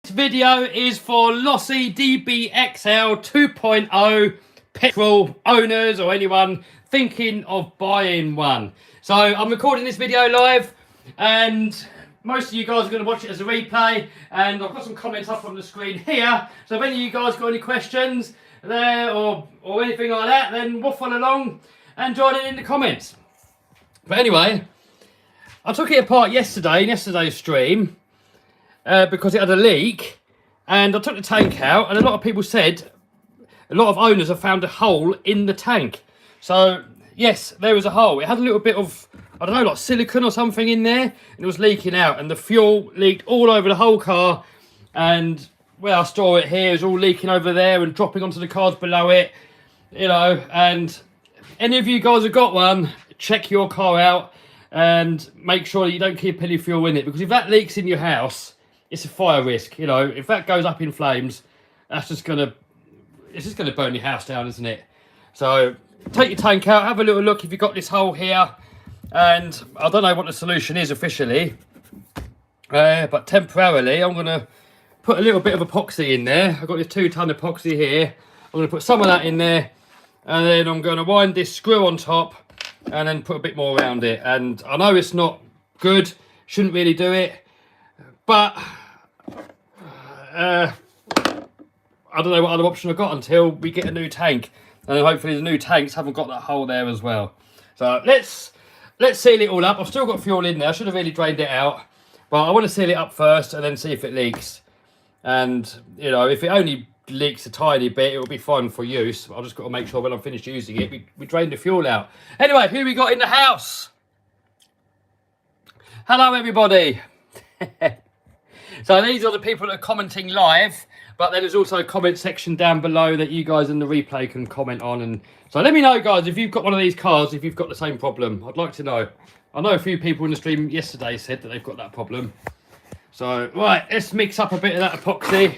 This video is for Losi dbxl 2.0 petrol owners or anyone thinking of buying one. So I'm recording this video live and most of you guys are going to watch it as a replay, and I've got some comments up on the screen here. So if any of you guys got any questions there or anything like that, then waffle along and join in the comments. But anyway, I took it apart yesterday in yesterday's stream because it had a leak, and I took the tank out, and a lot of people said a lot of owners have found a hole in the tank. So yes, there was a hole. It had a little bit of, I don't know, like silicone or something in there, and it was leaking out, and the fuel leaked all over the whole car, and where I store it here is all leaking over there and dropping onto the cars below it, you know. And any of you guys have got one, check your car out and make sure that you don't keep any fuel in it, because if that leaks in your house, it's a fire risk. You know, if that goes up in flames, that's just gonna burn your house down, isn't it? So take your tank out, have a little look if you've got this hole here, and I don't know what the solution is officially, but temporarily I'm gonna put a little bit of epoxy in there. I've got this 2-ton epoxy here. I'm gonna put some of that in there, and then I'm gonna wind this screw on top and then put a bit more around it. And I know it's not good, shouldn't really do it, but I don't know what other option I've got until we get a new tank, and then hopefully the new tanks haven't got that hole there as well. So let's seal it all up. I've still got fuel in there. I should have really drained it out, but I want to seal it up first and then see if it leaks. And you know, if it only leaks a tiny bit, it will be fine for use. I've just got to make sure when I'm finished using it, we drain the fuel out. Anyway, who we got in the house? Hello everybody. So these are the people that are commenting live, but then there's also a comment section down below that you guys in the replay can comment on. And so let me know, guys, if you've got one of these cars, if you've got the same problem. I'd like to know. I know a few people in the stream yesterday said that they've got that problem. So right, let's mix up a bit of that epoxy,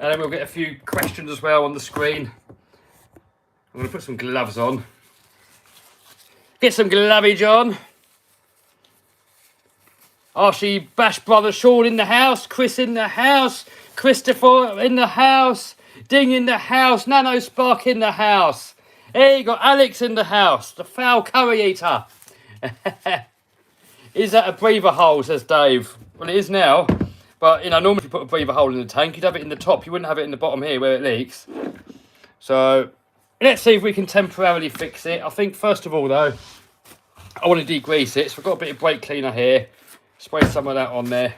and then we'll get a few questions as well on the screen. I'm going to put some gloves on. Get some glovage on. Archie Bash Brother Sean in the house. Chris in the house. Christopher in the house. Ding in the house. Nano Spark in the house. Hey, you got Alex in the house. The foul curry eater. Is that a breather hole, says Dave. Well, it is now. But, you know, normally if you put a breather hole in the tank, you'd have it in the top. You wouldn't have it in the bottom here where it leaks. So let's see if we can temporarily fix it. I think, first of all, though, I want to degrease it. So I've got a bit of brake cleaner here. Spray some of that on there,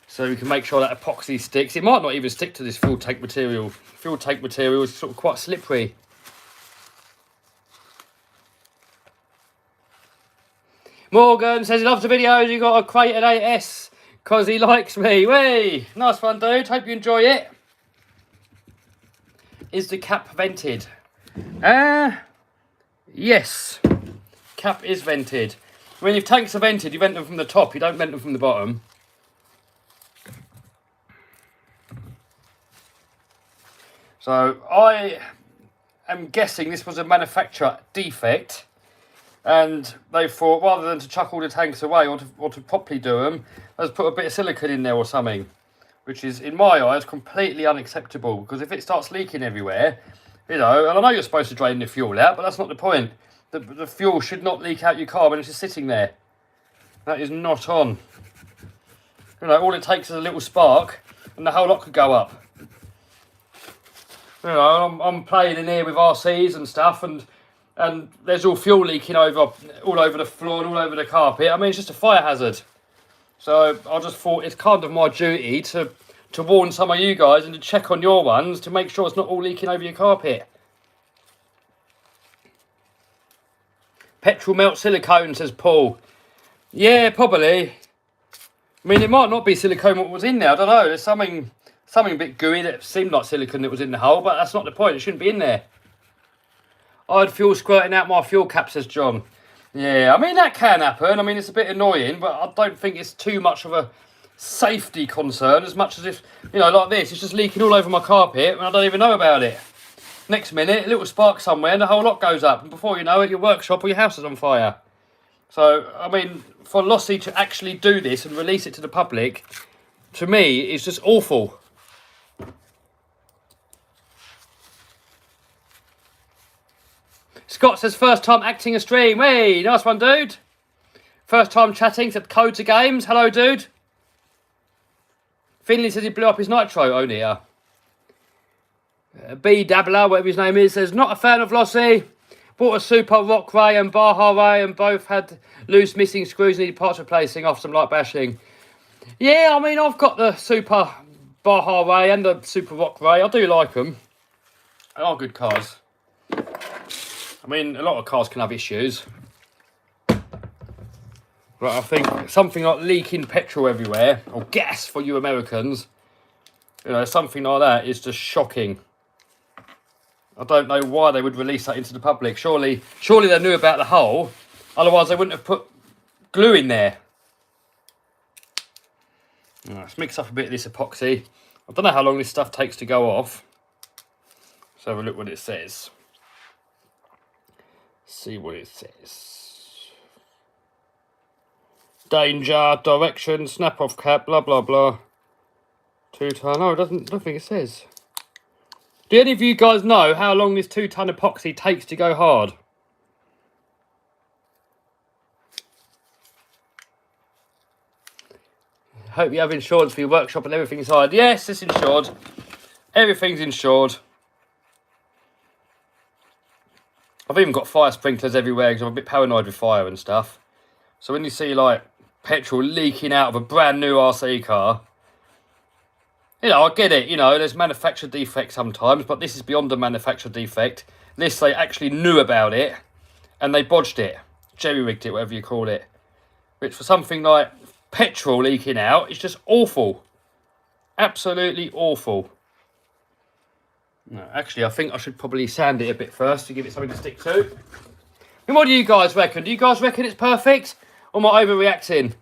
so we can make sure that epoxy sticks. It might not even stick to this fuel tank material. Fuel tank material is sort of quite slippery. Morgan says he loves the videos. You got a crate at 8S because he likes me. Way, nice one, dude. Hope you enjoy it. Is the cap vented? Yes, cap is vented. I mean, if tanks are vented, you vent them from the top, you don't vent them from the bottom. So I am guessing this was a manufacturer defect, and they thought rather than to chuck all the tanks away or to properly do them, let's put a bit of silicone in there or something, which is, in my eyes, completely unacceptable, because if it starts leaking everywhere, you know, and I know you're supposed to drain the fuel out, but that's not the point. The fuel should not leak out your car when it's just sitting there. That is not on. You know, all it takes is a little spark and the whole lot could go up. You know, I'm playing in here with RCs and stuff, and there's all fuel leaking all over the floor and all over the carpet. I mean, it's just a fire hazard. So I just thought it's kind of my duty to warn some of you guys and to check on your ones to make sure it's not all leaking over your carpet. Petrol melt silicone, says Paul. Yeah, probably. I mean, it might not be silicone what was in there. I don't know. There's something a bit gooey that seemed like silicone that was in the hole, but that's not the point. It shouldn't be in there. I had fuel squirting out my fuel cap, says John. Yeah, I mean, that can happen. I mean, it's a bit annoying, but I don't think it's too much of a safety concern as much as if, you know, like this, it's just leaking all over my carpet and I don't even know about it. Next minute, a little spark somewhere and the whole lot goes up, and before you know it, your workshop or your house is on fire. So, I mean, for Losi to actually do this and release it to the public, to me, it's just awful. Scott says, first time acting a stream. Hey, nice one, dude. First time chatting, said codes of games. Hello, dude. Finley says he blew up his nitro. Oh, dear. B Dabbler, whatever his name is, says, not a fan of Losi. Bought a Super Rock Ray and Baja Ray and both had loose missing screws, needed parts replacing off some light bashing. Yeah, I mean, I've got the Super Baja Ray and the Super Rock Ray. I do like them. They are good cars. I mean, a lot of cars can have issues. But I think something like leaking petrol everywhere, or gas for you Americans, you know, something like that is just shocking. I don't know why they would release that into the public. Surely they knew about the hole. Otherwise, they wouldn't have put glue in there. Let's mix up a bit of this epoxy. I don't know how long this stuff takes to go off. Let's have a look what it says. See what it says. Danger, direction, snap off cap, blah, blah, blah. 2 ton. Oh, it doesn't, nothing it says. Do any of you guys know how long this 2 ton epoxy takes to go hard? Hope you have insurance for your workshop and everything inside. Yes, it's insured. Everything's insured. I've even got fire sprinklers everywhere because I'm a bit paranoid with fire and stuff. So when you see like petrol leaking out of a brand new RC car, you know, I get it, you know, there's manufacturer defect sometimes, but this is beyond a manufacturer defect. This, they actually knew about it, and they bodged it, jerry-rigged it, whatever you call it. Which for something like petrol leaking out, it's just awful. Absolutely awful. No, actually, I think I should probably sand it a bit first to give it something to stick to. And what do you guys reckon? Do you guys reckon it's perfect, or am I overreacting?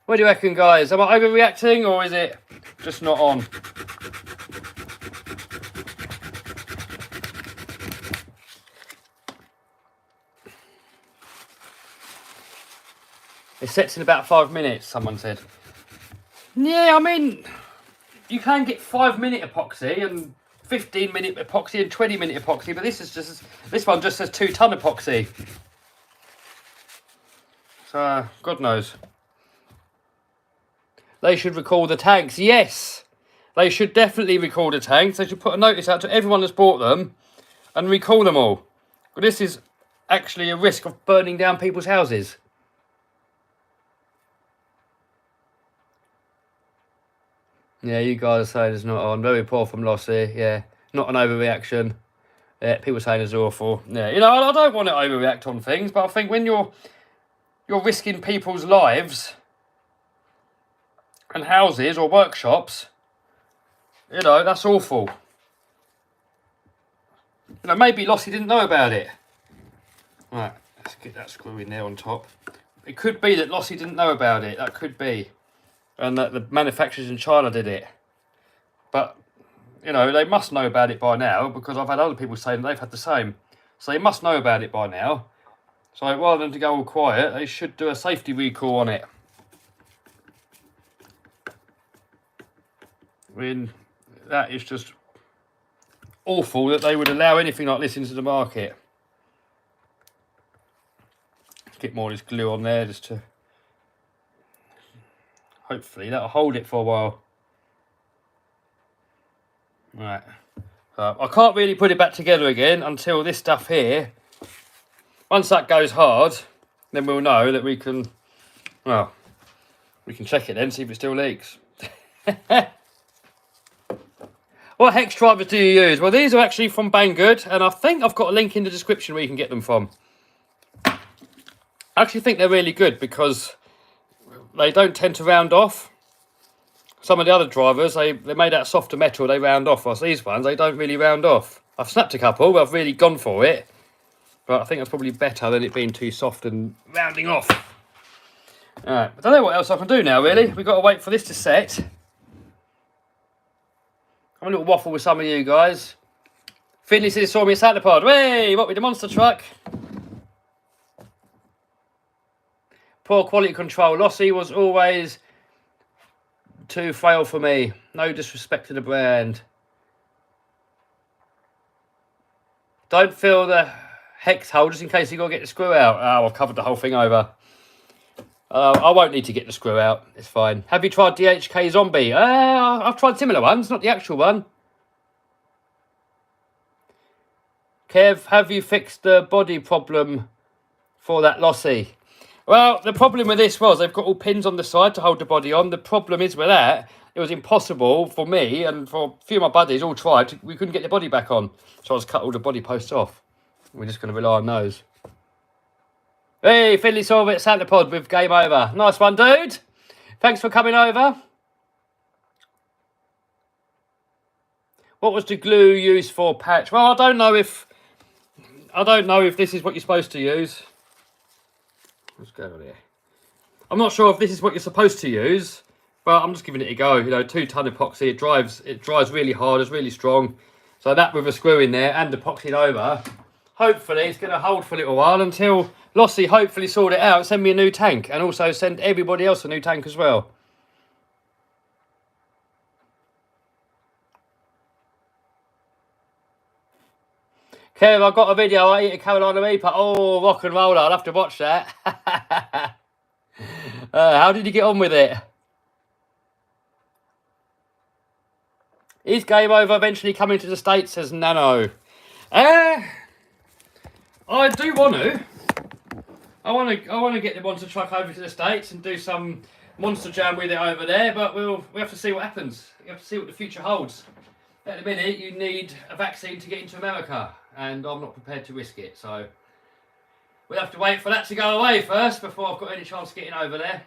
What do you reckon, guys? Am I overreacting, or is it just not on? It sets in about 5 minutes, someone said. Yeah, I mean, you can get 5-minute epoxy and 15-minute epoxy and 20-minute epoxy, but this one just says 2 ton epoxy. So, God knows. They should recall the tanks. Yes, they should definitely recall the tanks. They should put a notice out to everyone that's bought them and recall them all. But this is actually a risk of burning down people's houses. Yeah, you guys are saying it's not on. Very poor from Losi. Yeah, not an overreaction. Yeah, people saying it's awful. Yeah, you know, I don't want to overreact on things, but I think when you're risking people's lives and houses or workshops, you know, that's awful. You know, maybe Losi didn't know about it. Right, let's get that screw in there on top. It could be that Losi didn't know about it. That could be. And that the manufacturers in China did it. But, you know, they must know about it by now, because I've had other people saying they've had the same. So they must know about it by now. So rather than to go all quiet, they should do a safety recall on it. I mean, that is just awful that they would allow anything like this into the market. Let's get more of this glue on there just to... Hopefully that'll hold it for a while. Right. I can't really put it back together again until this stuff here. Once that goes hard, then we'll know that we can... Well, we can check it then, see if it still leaks. What hex drivers do you use? Well, these are actually from Banggood, and I think I've got a link in the description where you can get them from. I actually think they're really good because they don't tend to round off. Some of the other drivers, they're made out of softer metal, they round off. Whilst these ones, they don't really round off. I've snapped a couple, but I've really gone for it. But I think that's probably better than it being too soft and rounding off. Alright, I don't know what else I can do now, really. We've got to wait for this to set. I'm a little waffle with some of you guys. Finley says he saw me at Santa Pod. Hey, what with the monster truck? Poor quality control. Losi was always too frail for me. No disrespect to the brand. Don't fill the hex hole just in case you got to get the screw out. Oh, I've covered the whole thing over. I won't need to get the screw out. It's fine. Have you tried DHK Zombie? I've tried similar ones, not the actual one. Kev, have you fixed the body problem for that Losi? Well, the problem with this was they've got all pins on the side to hold the body on. The problem is with that, it was impossible for me and for a few of my buddies, all tried. We couldn't get the body back on. So I just cut all the body posts off. We're just going to rely on those. Hey, Fiddly Sorbet Santa Pod with Game Over. Nice one, dude. Thanks for coming over. What was the glue used for, Patch? Well, I don't know if this is what you're supposed to use. Let's go over there. I'm not sure if this is what you're supposed to use, but I'm just giving it a go. You know, 2-ton epoxy. It dries really hard. It's really strong. So that with a screw in there and epoxying over, hopefully it's going to hold for a little while until Losi hopefully sort it out and send me a new tank, and also send everybody else a new tank as well. Kev, I got a video. I eat a Carolina Reaper. Oh, rock and roll. I'll have to watch that. How did you get on with it? Is Game Over eventually coming to the States, says Nano. I do want to. I want to get the monster truck over to the States and do some monster jam with it over there, but we have to see what happens. We have to see what the future holds. At the minute, you need a vaccine to get into America, and I'm not prepared to risk it, so we'll have to wait for that to go away first before I've got any chance of getting over there.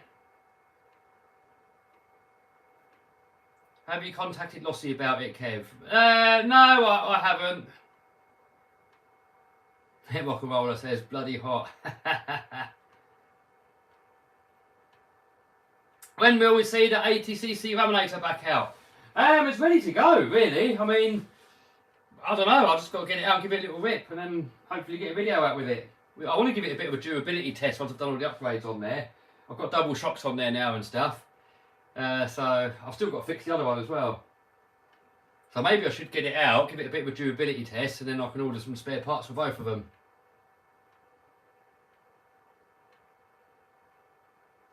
Have you contacted Losi about it, Kev? No, I haven't. Rock and Roller says, bloody hot. When will we see the 80cc laminator back out? It's ready to go, really. I mean, I don't know. I've just got to get it out and give it a little rip, and then hopefully get a video out with it. I want to give it a bit of a durability test once I've done all the upgrades on there. I've got double shocks on there now and stuff. So I've still got to fix the other one as well. So maybe I should get it out, give it a bit of a durability test, and then I can order some spare parts for both of them.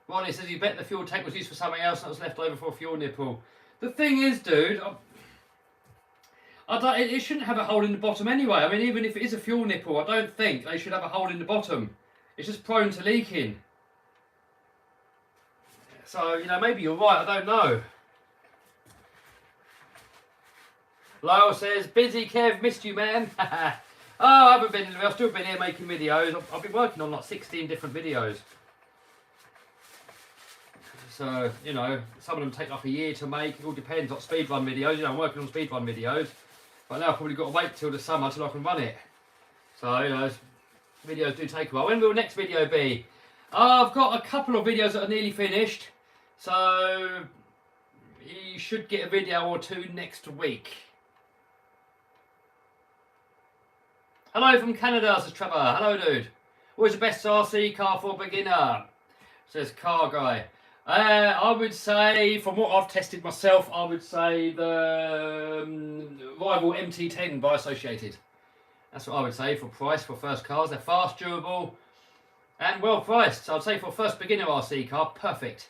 Ronnie says you bet the fuel tank was used for something else that was left over for a fuel nipple. The thing is, dude, it shouldn't have a hole in the bottom anyway. I mean, even if it is a fuel nipple, I don't think they should have a hole in the bottom. It's just prone to leaking. So, you know, maybe you're right, I don't know. Lyle says, busy Kev, missed you, man. Oh, I haven't been, I've still been here making videos. I've been working on like 16 different videos. So, you know, some of them take like a year to make. It all depends on speedrun videos. You know, I'm working on speedrun videos. But now I've probably got to wait till the summer till I can run it. So, you know, videos do take a while. When will the next video be? I've got a couple of videos that are nearly finished. So, you should get a video or two next week. Hello from Canada, says Trevor. Hello, dude. What is the best RC car for a beginner? Says Car Guy. I would say, from what I've tested myself, I would say the rival MT10 by Associated. That's what I would say for price for first cars. They're fast, durable, and well priced. So I'd say for a first beginner RC car, perfect.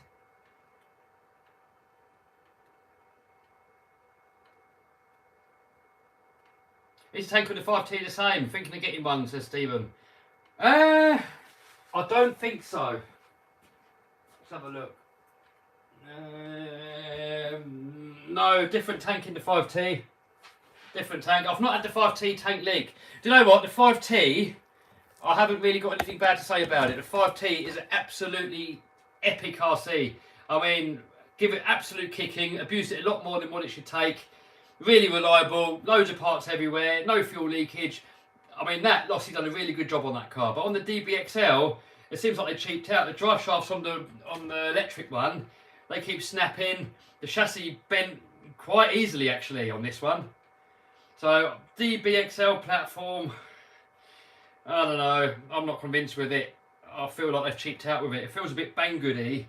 Is the tank with the 5T the same? Thinking of getting one, says Stephen. I don't think so. Let's have a look. No, different tank in the 5T. Different tank. I've not had the 5T tank leak. Do you know what? The 5T, I haven't really got anything bad to say about it. The 5T is an absolutely epic RC. I mean, give it absolute kicking. Abuse it a lot more than what it should take. Really reliable. Loads of parts everywhere. No fuel leakage. I mean, that Lossi's done a really good job on that car. But on the dbxl, it seems like they cheaped out. The drive shafts on the electric one, they keep snapping. The chassis bent quite easily actually on this one. So dbxl platform, I don't know. I'm not convinced with it. I feel like they've cheaped out with it. It feels a bit Banggoody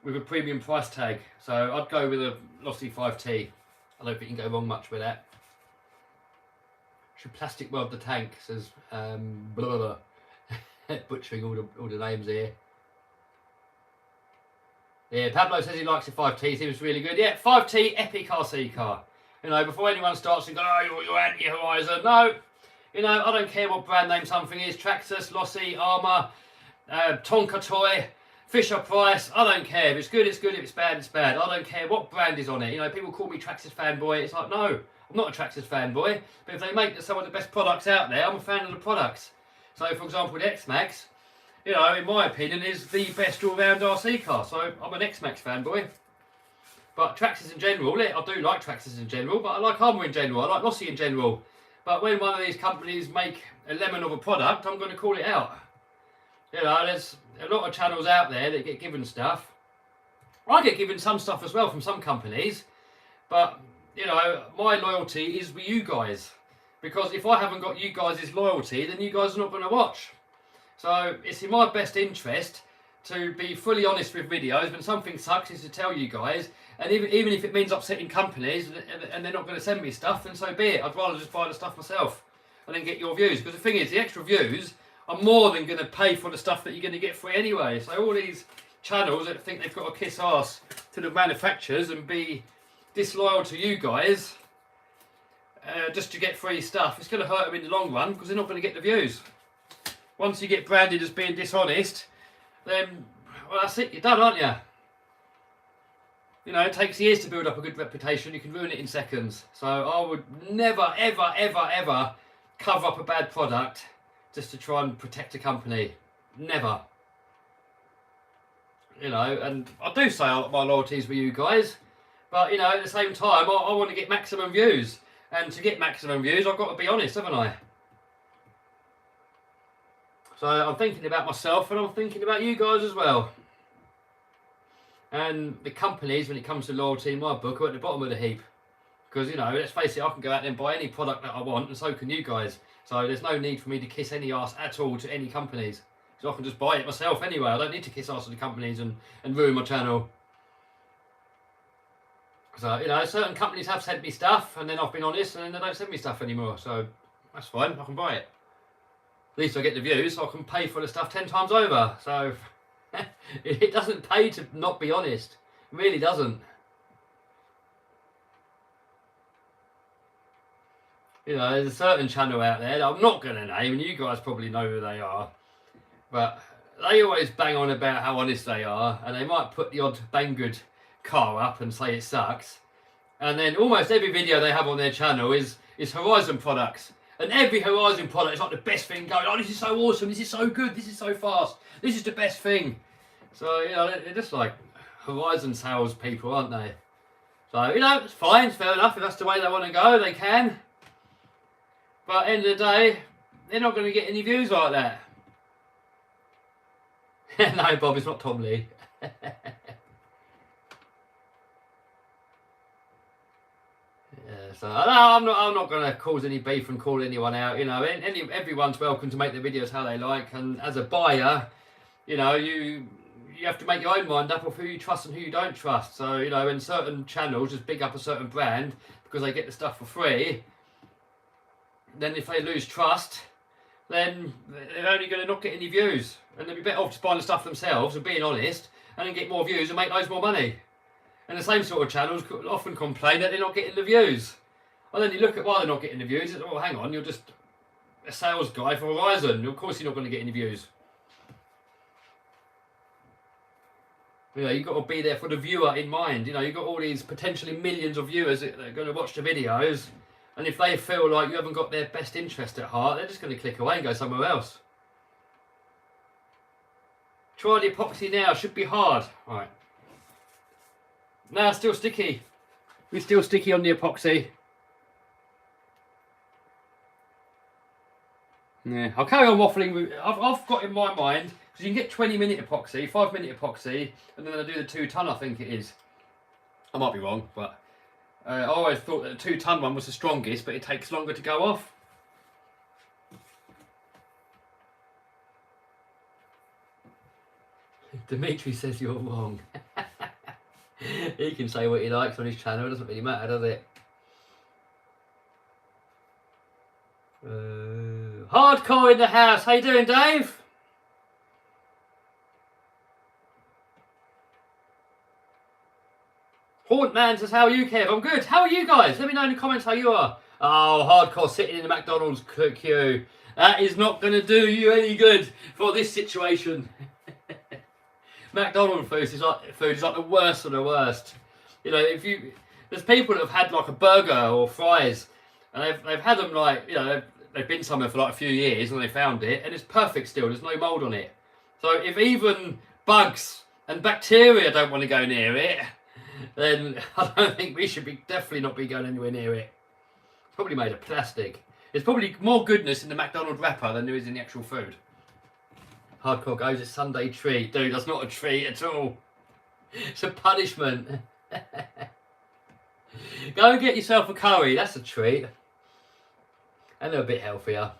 with a premium price tag. So I'd go with a Losi 5T. I don't think you can go wrong much with that. Should plastic weld the tank, says blah, blah, blah. Butchering all the names here. Yeah, Pablo says he likes the 5T, seems really good. Yeah, 5T epic RC car. You know, before anyone starts to go, oh, you're anti-Horizon. No, you know, I don't care what brand name something is. Traxxas, Losi, Armour, Tonka Toy, Fisher Price. I don't care. If it's good, it's good. If it's bad, it's bad. I don't care what brand is on it. You know, people call me Traxxas fanboy. It's like, no, I'm not a Traxxas fanboy. But if they make some of the best products out there, I'm a fan of the products. So, for example, the X-Max, you know, in my opinion, is the best all-round RC car. So, I'm an X-Max fanboy. But Traxxas in general, I do like Traxxas in general, but I like Armour in general, I like Losi in general. But when one of these companies make a lemon of a product, I'm going to call it out. You know, there's a lot of channels out there that get given stuff. I get given some stuff as well from some companies. But, you know, my loyalty is with you guys. Because if I haven't got you guys' loyalty, then you guys are not going to watch. So it's in my best interest to be fully honest with videos. When something sucks, is to tell you guys. And even if it means upsetting companies and they're not going to send me stuff, then so be it. I'd rather just buy the stuff myself and then get your views. Because the thing is, the extra views are more than going to pay for the stuff that you're going to get free anyway. So all these channels that think they've got to kiss ass to the manufacturers and be disloyal to you guys just to get free stuff, it's going to hurt them in the long run because they're not going to get the views. Once you get branded as being dishonest, then, well, that's it, you're done, aren't you? You know, it takes years to build up a good reputation. You can ruin it in seconds. So I would never, ever, ever, ever cover up a bad product just to try and protect a company. Never. You know, and I do say my loyalties with you guys. But, you know, at the same time, I want to get maximum views. And to get maximum views, I've got to be honest, haven't I? So I'm thinking about myself and I'm thinking about you guys as well. And the companies, when it comes to loyalty in my book, are at the bottom of the heap. Because, you know, let's face it, I can go out there and buy any product that I want, and so can you guys. So there's no need for me to kiss any arse at all to any companies. So I can just buy it myself anyway. I don't need to kiss arse to the companies and ruin my channel. So, you know, certain companies have sent me stuff, and then I've been honest, and then they don't send me stuff anymore. So that's fine, I can buy it. At least I get the views, so I can pay for the stuff 10 times over. So it doesn't pay to not be honest. It really doesn't. You know, there's a certain channel out there that I'm not going to name, and you guys probably know who they are. But they always bang on about how honest they are, and they might put the odd Banggood car up and say it sucks. And then almost every video they have on their channel is Horizon products. And every Horizon product is like the best thing going. Oh, this is so awesome, this is so good, this is so fast, this is the best thing. So, you know, they're just like Horizon sales people, aren't they? So, you know, it's fine, it's fair enough. If that's the way they want to go, they can. But at the end of the day, they're not going to get any views like that. No, Bob, it's not Tom Lee. So no, I'm not going to cause any beef and call anyone out. You know, everyone's welcome to make their videos how they like. And as a buyer, you know, you have to make your own mind up of who you trust and who you don't trust. So, you know, when certain channels just big up a certain brand because they get the stuff for free, then if they lose trust, then they're only going to not get any views. And they'd be better off just buying the stuff themselves and being honest and then get more views and make loads more money. And the same sort of channels often complain that they're not getting the views. And then you look at why they're not getting the views, and, oh, hang on, you're just a sales guy for Horizon. Of course you're not going to get any views. You know, you've got to be there for the viewer in mind. You know, you've got all these potentially millions of viewers that are going to watch the videos, and if they feel like you haven't got their best interest at heart, they're just going to click away and go somewhere else. Try the epoxy now, should be hard. Right. No, still sticky. We're still sticky on the epoxy. Yeah, I'll carry on waffling. I've got in my mind, because you can get 20-minute epoxy, 5-minute epoxy, and then I do the 2-ton, I think it is. I might be wrong, but I always thought that the 2-ton one was the strongest, but it takes longer to go off. Dimitri says you're wrong. He can say what he likes on his channel, it doesn't really matter, does it? Hardcore in the house. How you doing, Dave? Hauntman says, how are you, Kev? I'm good. How are you guys? Let me know in the comments how you are. Oh, hardcore sitting in the McDonald's queue. That is not going to do you any good for this situation. McDonald's food is like the worst of the worst. You know, there's people that have had like a burger or fries, and they've had them like, you know, they've been somewhere for like a few years and they found it, and it's perfect still. There's no mold on it. So if even bugs and bacteria don't want to go near it, then I don't think we should definitely not be going anywhere near it. It's probably made of plastic. There's probably more goodness in the McDonald's wrapper than there is in the actual food. Hardcore goes, it's Sunday treat. Dude, that's not a treat at all. It's a punishment. Go and get yourself a curry. That's a treat. And they're a bit healthier.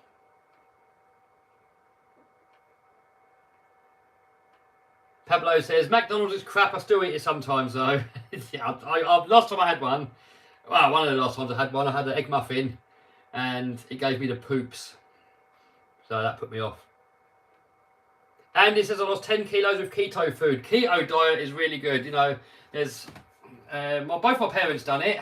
Pablo says, McDonald's is crap. I still eat it sometimes, though. Yeah, last time I had one, well, one of the last times I had one, I had an egg muffin, and it gave me the poops. So that put me off. Andy says, I lost 10 kilos of keto food. Keto diet is really good. You know, there's both my parents done it.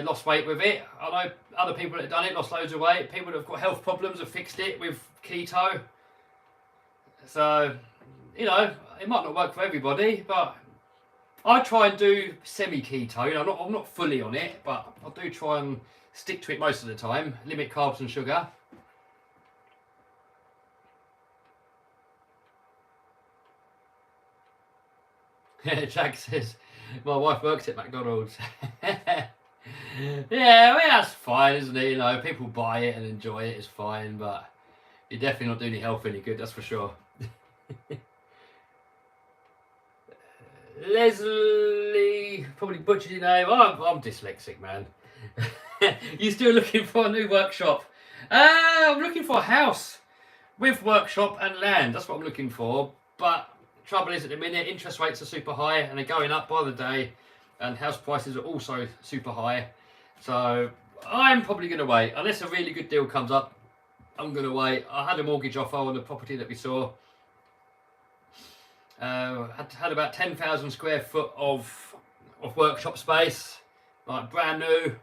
Lost weight with it. I know other people that have done it, lost loads of weight. People that have got health problems have fixed it with keto. So, you know, it might not work for everybody, but I try and do semi-keto. You know, I'm not fully on it, but I do try and stick to it most of the time. Limit carbs and sugar. Jack says, my wife works at McDonald's. Yeah, well, that's fine, isn't it? You know, people buy it and enjoy it, it's fine, but you're definitely not doing your health any good, that's for sure. Leslie, probably butchered your name. I'm dyslexic, man. You still looking for a new workshop? I'm looking for a house with workshop and land. That's what I'm looking for. But trouble is, at the minute, interest rates are super high and they're going up by the day, and house prices are also super high. So I'm probably going to wait. Unless a really good deal comes up, I'm going to wait. I had a mortgage offer on the property that we saw. Had about 10,000 square foot of workshop space, like brand new.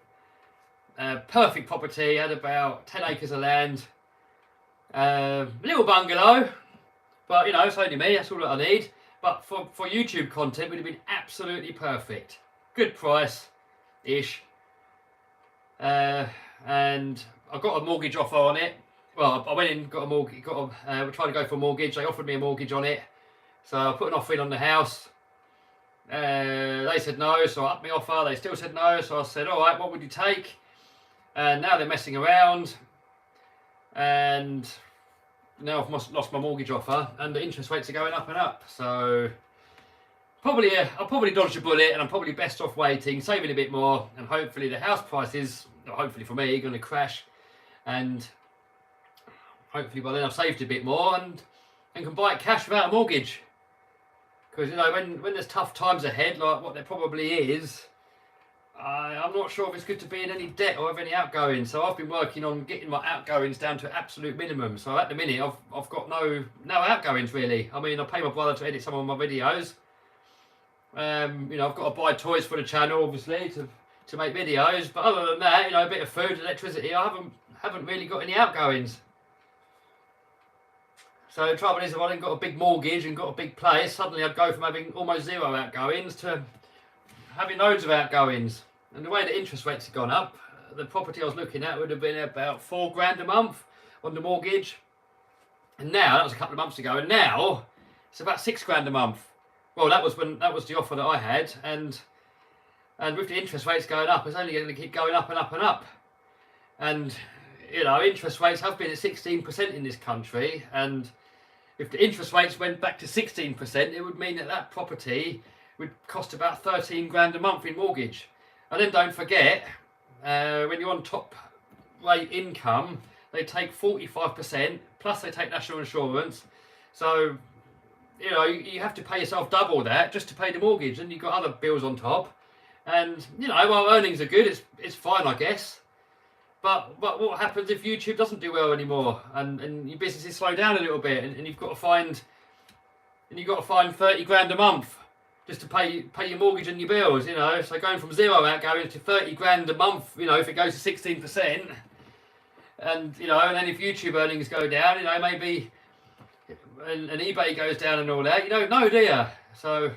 Perfect property, had about 10 acres of land. Little bungalow, but you know, it's only me, that's all that I need. But for YouTube content, it would have been absolutely perfect. Good price-ish. And I got a mortgage offer on it. Well, I went in, got a mortgage, we're trying to go for a mortgage. They offered me a mortgage on it. So I put an offer in on the house. They said no, so I upped my offer. They still said no, so I said, all right, what would you take? And now they're messing around. And now I've lost my mortgage offer, and the interest rates are going up and up. So I'll probably dodge a bullet, and I'm probably best off waiting, saving a bit more, and hopefully the house prices, hopefully for me, are going to crash. And hopefully by then I've saved a bit more and can buy it cash without a mortgage. Because, you know, when there's tough times ahead, like what there probably is, I'm not sure if it's good to be in any debt or have any outgoings. So I've been working on getting my outgoings down to absolute minimum. So at the minute, I've got no outgoings really. I mean, I pay my brother to edit some of my videos. You know, I've got to buy toys for the channel, obviously, to make videos. But other than that, you know, a bit of food, electricity, I haven't really got any outgoings. So the trouble is, if I hadn't got a big mortgage and got a big place, suddenly I'd go from having almost zero outgoings to having loads of outgoings. And the way the interest rates have gone up, the property I was looking at would have been about £4,000 a month on the mortgage. And now, that was a couple of months ago, and now it's about £6,000 a month. Well, that was the offer that I had, and with the interest rates going up, it's only going to keep going up and up and up. And you know, interest rates have been at 16% in this country, and if the interest rates went back to 16%, it would mean that property would cost about £13,000 a month in mortgage. And then don't forget, when you're on top rate income, they take 45%, plus they take national insurance. So you know, you have to pay yourself double that just to pay the mortgage, and you've got other bills on top. And you know, while earnings are good, it's fine, I guess. But what happens if YouTube doesn't do well anymore, and your businesses slow down a little bit, and you've got to find 30 grand a month just to pay your mortgage and your bills, you know. So going from 0 outgoing to 30 grand a month, you know, if it goes to 16%, and you know, and then if YouTube earnings go down, you know, maybe and eBay goes down and all that, you don't know, do you? So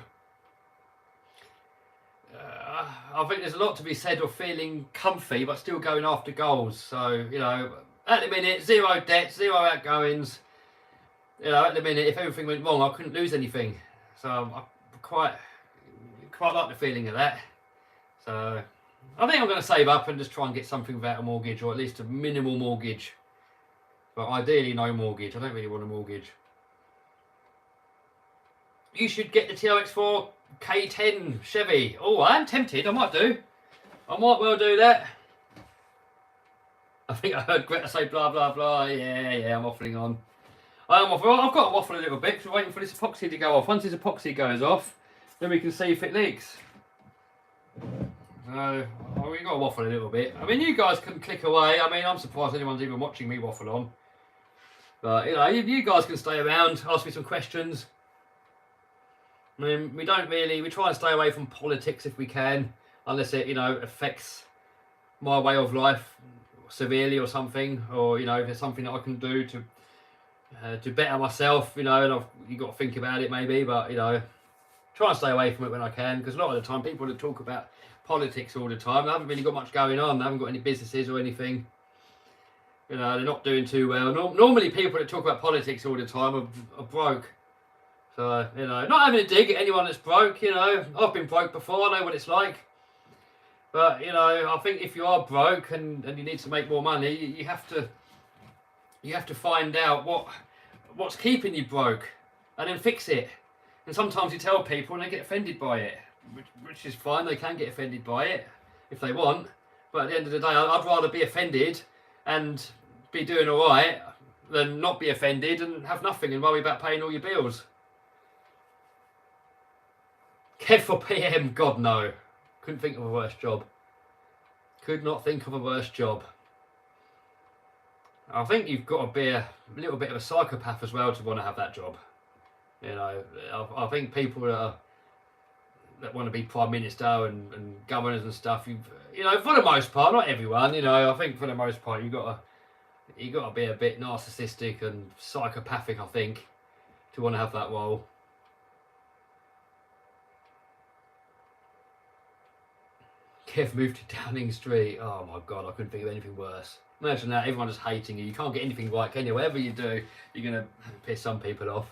I think there's a lot to be said of feeling comfy but still going after goals. So, you know, at the minute, 0 debt, 0 outgoings. You know, at the minute, if everything went wrong, I couldn't lose anything. So I quite like the feeling of that. So I think I'm going to save up and just try and get something without a mortgage, or at least a minimal mortgage. But ideally, no mortgage. I don't really want a mortgage. You should get the TRX4 K10 Chevy. Oh, I am tempted. I might do. I might well do that. I think I heard Greta say blah, blah, blah. Yeah, I'm waffling on. I am waffling. I've got to waffle a little bit because we're waiting for this epoxy to go off. Once this epoxy goes off, then we can see if it leaks. So, we've got to waffle a little bit. I mean, you guys can click away. I mean, I'm surprised anyone's even watching me waffle on. But, you know, you guys can stay around, ask me some questions. I mean, we try and stay away from politics if we can, unless it, you know, affects my way of life severely or something, or, you know, if there's something that I can do to better myself, you know, and you've got to think about it maybe, but, you know, try and stay away from it when I can, because a lot of the time people that talk about politics all the time, they haven't really got much going on, they haven't got any businesses or anything, you know, they're not doing too well. Normally people that talk about politics all the time are broke. So, you know, not having a dig at anyone that's broke, you know, I've been broke before, I know what it's like. But, you know, I think if you are broke and you need to make more money, you have to find out what's keeping you broke and then fix it. And sometimes you tell people and they get offended by it, which is fine, they can get offended by it if they want. But at the end of the day, I'd rather be offended and be doing all right than not be offended and have nothing and worry about paying all your bills. Kev for PM, God no. Couldn't think of a worse job. Could not think of a worse job. I think you've got to be a little bit of a psychopath as well to want to have that job. You know, I think people that want to be Prime Minister and governors and stuff, you know, for the most part, not everyone, you know, I think for the most part you've got to be a bit narcissistic and psychopathic, I think, to want to have that role. Kev moved to Downing Street. Oh my God, I couldn't think of anything worse. Imagine that, everyone just hating you. You can't get anything right, can you? Whatever you do, you're going to piss some people off.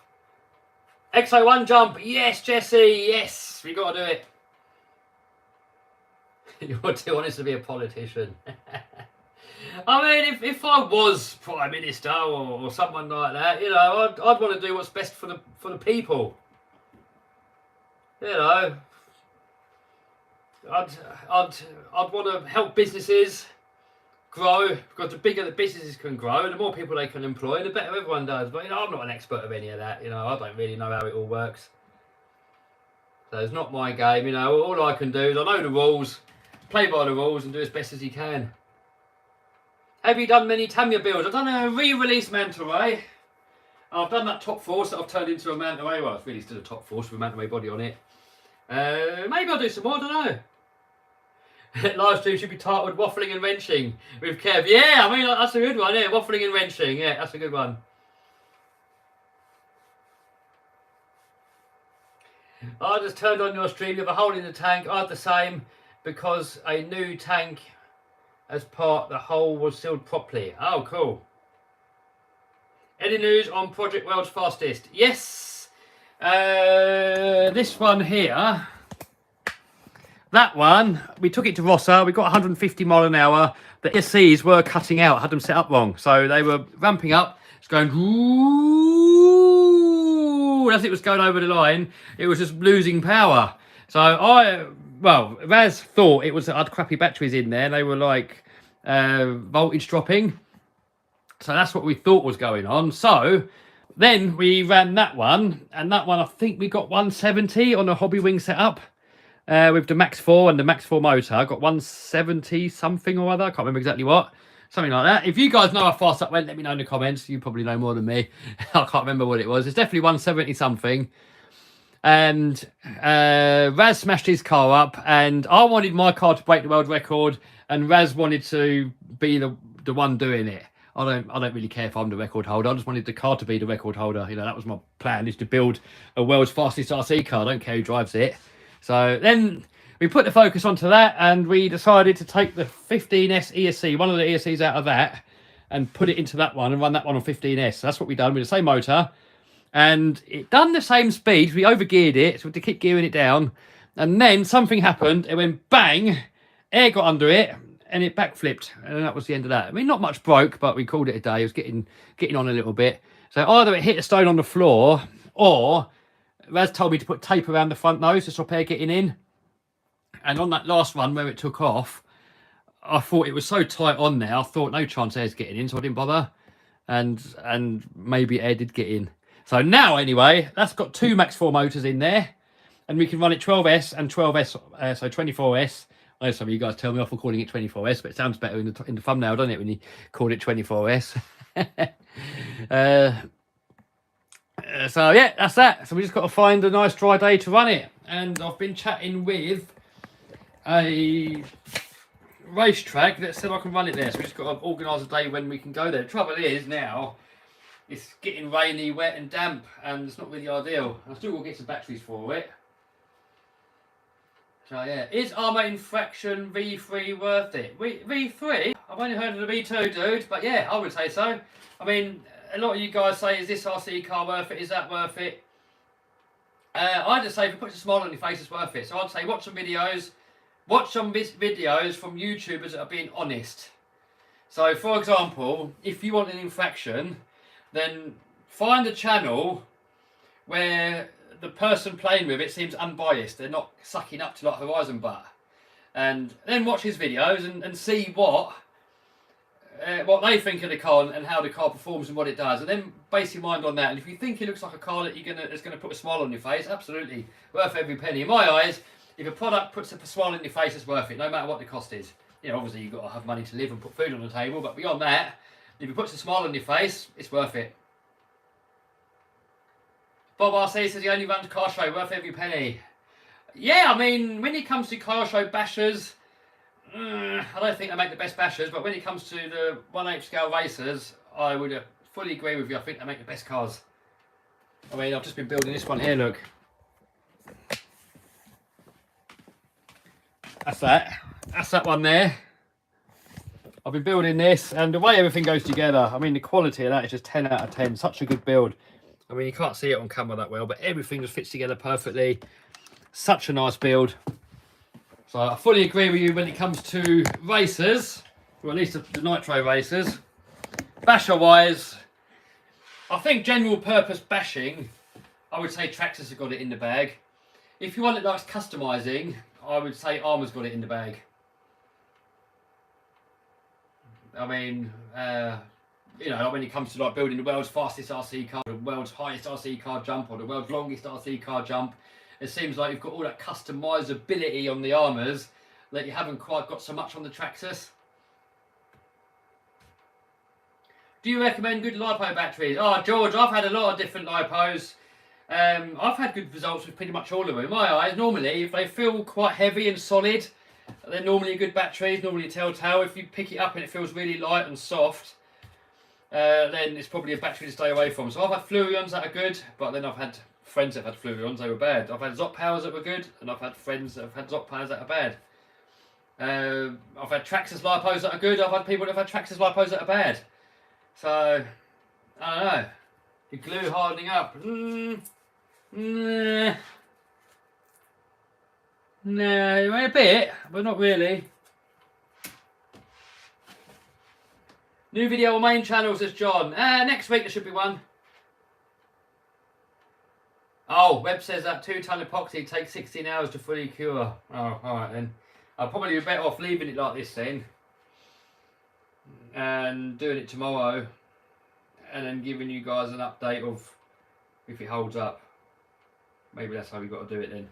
XO1 jump. Yes, Jesse. Yes, we got to do it. You're too honest to be a politician. I mean, if I was Prime Minister or someone like that, you know, I'd want to do what's best for the people. You know, I'd want to help businesses grow, because the bigger the businesses can grow, the more people they can employ, the better everyone does. But, you know, I'm not an expert of any of that. You know, I don't really know how it all works. So it's not my game. You know, all I can do is I know the rules, play by the rules, and do as best as you can. Have you done many Tamiya builds? I've done a re-release manta ray. I've done that top force that I've turned into a manta ray. Well, it's really still a top force with a manta ray body on it. Maybe I'll do some more, I don't know. Live stream should be titled Waffling and Wrenching with Kev. Yeah, I mean, that's a good one, yeah. Waffling and Wrenching, yeah, that's a good one. I just turned on your stream, you have a hole in the tank. I had the same, because a new tank as part, the hole was sealed properly. Oh, cool. Any news on Project World's Fastest? Yes. This one here. That one, we took it to Rossa, we got 150 mile an hour. The ESCs were cutting out, had them set up wrong. So they were ramping up, it's going, ooh, as it was going over the line, it was just losing power. So Raz thought it was, I had crappy batteries in there, and they were like voltage dropping. So that's what we thought was going on. So Then we ran that one, and that one I think we got 170 on a hobby wing setup with the Max 4 and the Max 4 motor. I got 170 something or other. I can't remember exactly what. Something like that. If you guys know how fast that went, let me know in the comments. You probably know more than me. I can't remember what it was. It's definitely 170 something. And Raz smashed his car up, and I wanted my car to break the world record, and Raz wanted to be the one doing it. I don't really care if I'm the record holder. I just wanted the car to be the record holder. You know, that was my plan, is to build a world's fastest RC car. I don't care who drives it. So then we put the focus onto that, and we decided to take the 15S ESC, one of the ESCs out of that, and put it into that one and run that one on 15S. So that's what we done with the same motor. And it done the same speed. We overgeared it, so we had to keep gearing it down. And then something happened. It went bang, air got under it, and it backflipped. And that was the end of that. I mean, not much broke, but we called it a day. It was getting on a little bit. So either it hit a stone on the floor, or Raz told me to put tape around the front nose to stop air getting in. And on that last one where it took off, I thought it was so tight on there, I thought no chance air's getting in, so I didn't bother. And maybe air did get in. So now, anyway, that's got 2 Max 4 motors in there, and we can run it 12S and 12S, so 24S. I know some of you guys tell me off for calling it 24S, but it sounds better in the thumbnail, doesn't it, when you call it 24S? So, yeah, that's that. So we just got to find a nice dry day to run it. And I've been chatting with a racetrack that said I can run it there. So we just got to organise a day when we can go there. The trouble is now, it's getting rainy, wet and damp, and it's not really ideal. I still will get some batteries for it. So yeah, is Armour Infraction V3 worth it? V3? I've only heard of the V2, dude, but yeah, I would say so. I mean, a lot of you guys say, is this RC car worth it? Is that worth it? I'd just say if it puts a smile on your face, it's worth it. So I'd say watch some videos. Watch some videos from YouTubers that are being honest. So for example, if you want an infraction, then find a channel where the person playing with it seems unbiased. They're not sucking up to like Horizon Butt. And then watch his videos and see what they think of the car and how the car performs and what it does. And then base your mind on that. And if you think it looks like a car that that's going to put a smile on your face, absolutely worth every penny. In my eyes, if a product puts a smile on your face, it's worth it, no matter what the cost is. You know, obviously you've got to have money to live and put food on the table, but beyond that, if it puts a smile on your face, it's worth it. Bob RC says he only runs car show, worth every penny. Yeah, I mean, when it comes to car show bashers, I don't think they make the best bashers, but when it comes to the 1/8 scale racers, I would fully agree with you. I think they make the best cars. I mean, I've just been building this one here, look. That's that. That's that one there. I've been building this, and the way everything goes together, I mean, the quality of that is just 10 out of 10. Such a good build. I mean, you can't see it on camera that well, but everything just fits together perfectly. Such a nice build. So I fully agree with you when it comes to racers, or at least the nitro racers. Basher-wise, I think general purpose bashing, I would say Traxxas have got it in the bag. If you want it like customising, I would say Armour's got it in the bag. I mean, you know, when it comes to like building the world's fastest RC car, the world's highest RC car jump, or the world's longest RC car jump, it seems like you've got all that customizability on the Armours that you haven't quite got so much on the Traxxas. Do you recommend good LiPo batteries? Oh, George, I've had a lot of different LiPos. I've had good results with pretty much all of them. In my eyes, normally, if they feel quite heavy and solid, they're normally good batteries, normally a Telltale. If you pick it up and it feels really light and soft, then it's probably a battery to stay away from. So I've had Fluorions that are good, but then I've had friends that have had Fluorions, they were bad. I've had Zop Powers that were good, and I've had friends that have had Zop Powers that are bad. I've had Traxxas LiPos that are good, I've had people that have had Traxxas LiPos that are bad. So, I don't know. The glue hardening up. Nah, a bit, but not really. New video on main channel, says John. Next week there should be one. Oh, Webb says that 2-ton epoxy takes 16 hours to fully cure. Oh, alright then. I'll probably be better off leaving it like this then. And doing it tomorrow. and then giving you guys an update of if it holds up. Maybe that's how we got to do it then.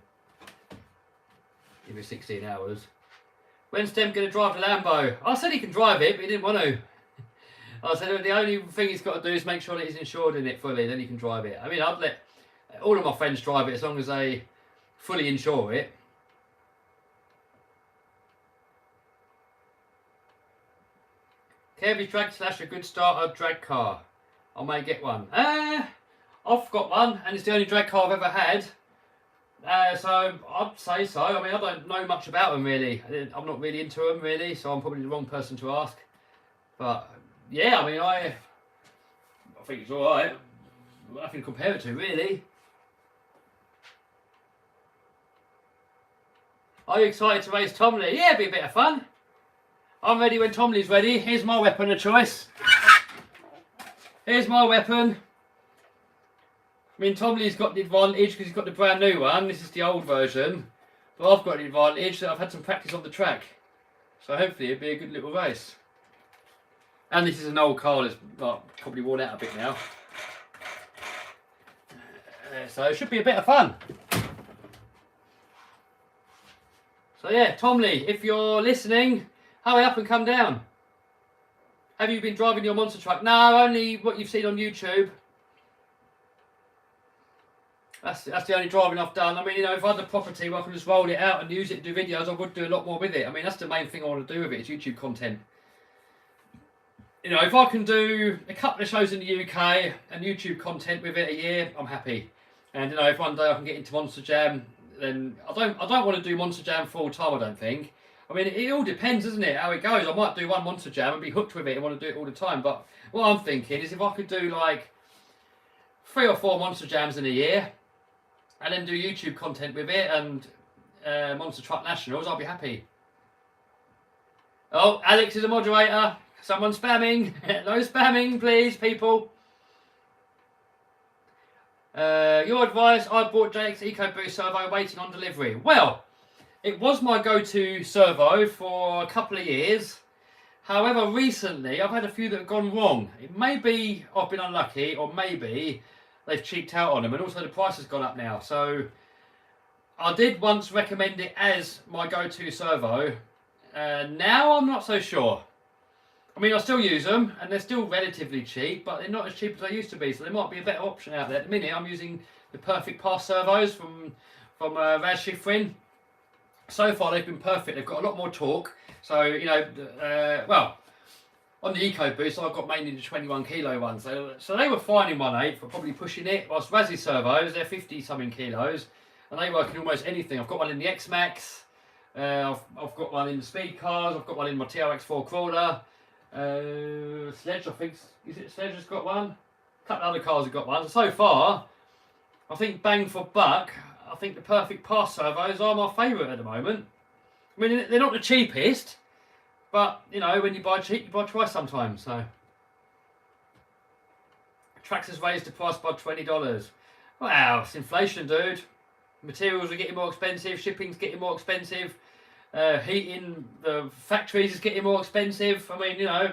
Give it 16 hours. When's Dem going to drive the Lambo? I said he can drive it, but he didn't want to. I said the only thing he's got to do is make sure that he's insured in it fully, then he can drive it. I mean, I'd let all of my friends drive it as long as they fully insure it. Kevy's Drag Slash a good starter drag car. I may get one. I've got one, and it's the only drag car I've ever had. So I'd say so. I mean, I don't know much about them really. I'm not really into them really, so I'm probably the wrong person to ask. But yeah, I mean, I think it's all right. Nothing to compare it to really. Are you excited to race Tomley? Yeah, it'd be a bit of fun. I'm ready when Tomley's ready. Here's my weapon of choice. Here's my weapon. I mean, Tomley's got the advantage because he's got the brand new one. This is the old version. But I've got the advantage that I've had some practice on the track. So hopefully it'll be a good little race. And this is an old car that's probably worn out a bit now. So it should be a bit of fun. So yeah, Tomley, if you're listening, hurry up and come down. Have you been driving your monster truck? No, only what you've seen on YouTube. That's the only driving I've done. I mean, you know, if I had the property where I could just roll it out and use it to do videos, I would do a lot more with it. I mean, that's the main thing I want to do with it, is YouTube content. You know, if I can do a couple of shows in the UK and YouTube content with it a year, I'm happy. And you know, if one day I can get into Monster Jam, then I don't want to do Monster Jam full time, I don't think. I mean, it all depends, doesn't it, how it goes. I might do one Monster Jam and be hooked with it and want to do it all the time. But what I'm thinking is if I could do like 3 or 4 Monster Jams in a year, and then do YouTube content with it and Monster Truck Nationals, I'll be happy. Oh, Alex is a moderator. Someone spamming. No spamming, please, people. Your advice, I bought JX EcoBoost Servo waiting on delivery. Well, it was my go-to servo for a couple of years. However, recently I've had a few that have gone wrong. It may be I've been unlucky, or maybe they've cheaped out on them, and also the price has gone up now. So I did once recommend it as my go-to servo. Now I'm not so sure. I mean, I still use them, and they're still relatively cheap, but they're not as cheap as they used to be, so there might be a better option out there. At the minute, I'm using the Perfect Pass servos from Raz Schifrin. So far, they've been perfect. They've got a lot more torque. So, you know, well, on the EcoBoost, I've got mainly the 21 kilo ones. So they were fine in 1/8 for probably pushing it. Whilst Razzie servos, they're 50-something kilos, and they work in almost anything. I've got one in the X-Max. I've got one in the speed cars. I've got one in my TRX4 crawler. Sledge, I think, is it Sledge has got one? A couple of other cars have got one. So far, I think bang for buck, I think the Perfect Pass servos are my favourite at the moment. I mean, they're not the cheapest, but you know, when you buy cheap, you buy twice sometimes. So Traxxas raised the price by $20. Wow, it's inflation, dude. Materials are getting more expensive, shipping's getting more expensive. Heating the factories is getting more expensive. I mean, you know,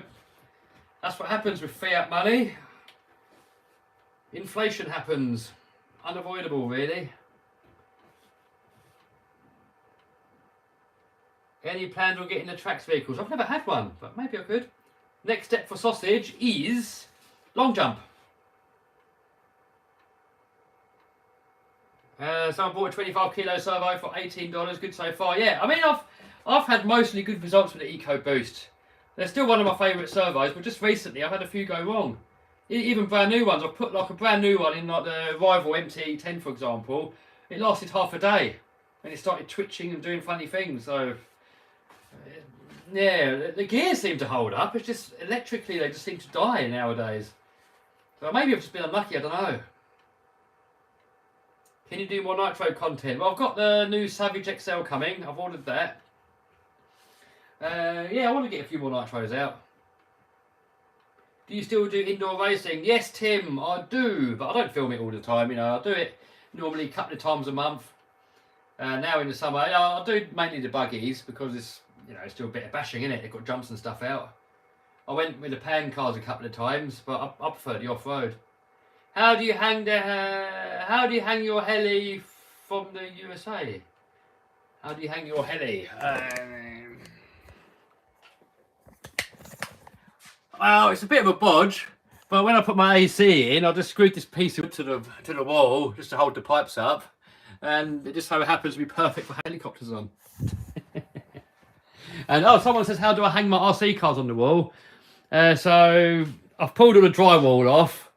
that's what happens with fiat money. Inflation happens. Unavoidable, really. Any plans on getting the Trax vehicles? I've never had one, but maybe I could. Next step for sausage is long jump. So I bought a 25 kilo servo for $18. Good so far. Yeah, I mean, I've had mostly good results with the EcoBoost. They're still one of my favourite servos, but just recently I've had a few go wrong. Even brand new ones. I've put like a brand new one in like the Rival MT10, for example. It lasted half a day, and it started twitching and doing funny things. So yeah, the gears seem to hold up. It's just electrically they just seem to die nowadays. So maybe I've just been unlucky. I don't know. Can you do more nitro content? Well, I've got the new Savage XL coming. I've ordered that. Yeah, I want to get a few more nitros out. Do you still do indoor racing? Yes, Tim, I do, but I don't film it all the time. You know, I do it normally a couple of times a month. Now in the summer, I do mainly the buggies because it's, you know, it's still a bit of bashing in it. They've got jumps and stuff out. I went with the pan cars a couple of times, but I prefer the off-road. How do you hang your heli from the USA? How do you hang your heli? Well, it's a bit of a bodge, but when I put my AC in, I just screwed this piece of wood to the wall just to hold the pipes up, and it just so happens to be perfect for helicopters on. And oh, someone says, how do I hang my RC cars on the wall? So I've pulled all the drywall off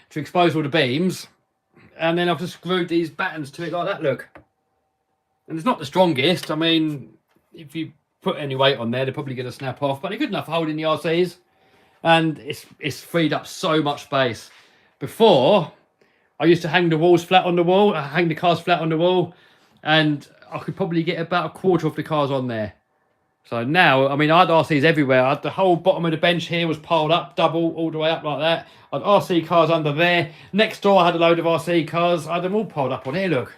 to expose all the beams, and then I've just screwed these battens to it like that, look. And it's not the strongest. I mean, if you put any weight on there, they're probably going to snap off, but they're good enough for holding the RCs, and it's freed up so much space. Before, I used to hang the walls flat on the wall, hang the cars flat on the wall, and I could probably get about a quarter of the cars on there. So now, I mean, I had RCs everywhere. The whole bottom of the bench here was piled up, double, all the way up like that. I had RC cars under there. Next door, I had a load of RC cars. I had them all piled up on here, look.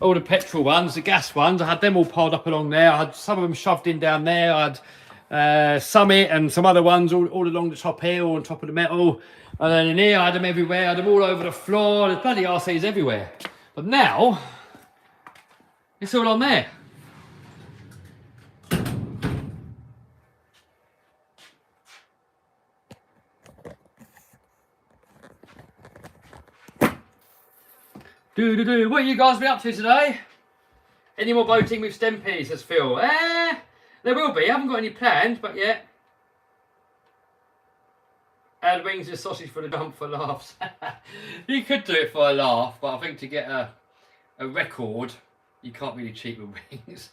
All the petrol ones, the gas ones, I had them all piled up along there. I had some of them shoved in down there. I had Summit and some other ones all along the top here, all on top of the metal. And then in here, I had them everywhere. I had them all over the floor. There's bloody RCs everywhere. But now, it's all on there. What are you guys been up to today? Any more boating with Stempies, says Phil? There will be. I haven't got any planned, but yeah. Add wings and sausage for the dump for laughs. You could do it for a laugh, but I think to get a record, you can't really cheat with wings.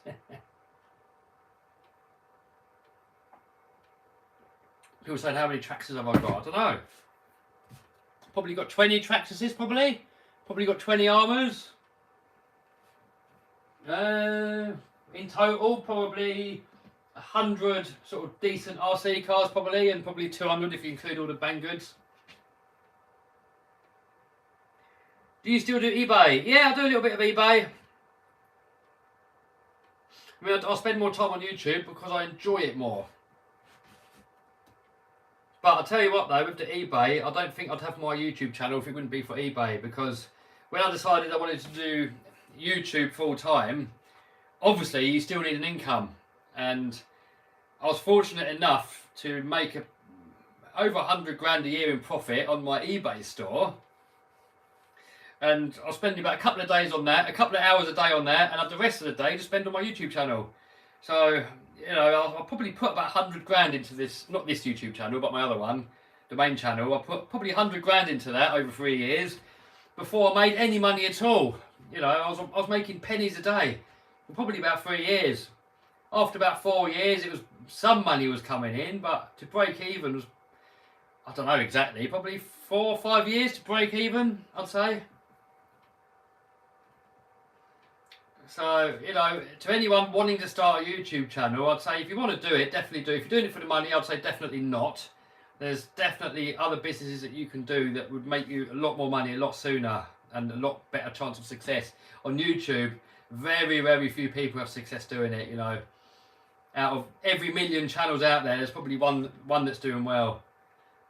People saying, how many Traxxas have I got? I don't know. Probably got 20 Traxxas, probably. Probably got 20 armours. In total, probably 100 sort of decent RC cars, probably, and probably 200 if you include all the bang goods. Do you still do eBay? Yeah, I do a little bit of eBay. I mean, I'll spend more time on YouTube because I enjoy it more. But I'll tell you what though, with the eBay, I don't think I'd have my YouTube channel if it wouldn't be for eBay, because when I decided I wanted to do YouTube full time, obviously you still need an income, and I was fortunate enough to make over 100 grand a year in profit on my eBay store, and I was spending about a couple of days on that, a couple of hours a day on that, and have the rest of the day to spend on my YouTube channel. So, you know, I'll probably put about 100 grand into this, not this YouTube channel, but my other one, the main channel. I put probably 100 grand into that over 3 years before I made any money at all. You know, I was making pennies a day for probably about 3 years. After about 4 years, it was some money was coming in, but to break even was, I don't know exactly, probably 4 or 5 years to break even, I'd say. So, you know, to anyone wanting to start a YouTube channel, I'd say if you want to do it, definitely do. If you're doing it for the money, I'd say definitely not. There's definitely other businesses that you can do that would make you a lot more money a lot sooner and a lot better chance of success. On YouTube, very, very few people have success doing it, you know. Out of every million channels out there, there's probably one that's doing well.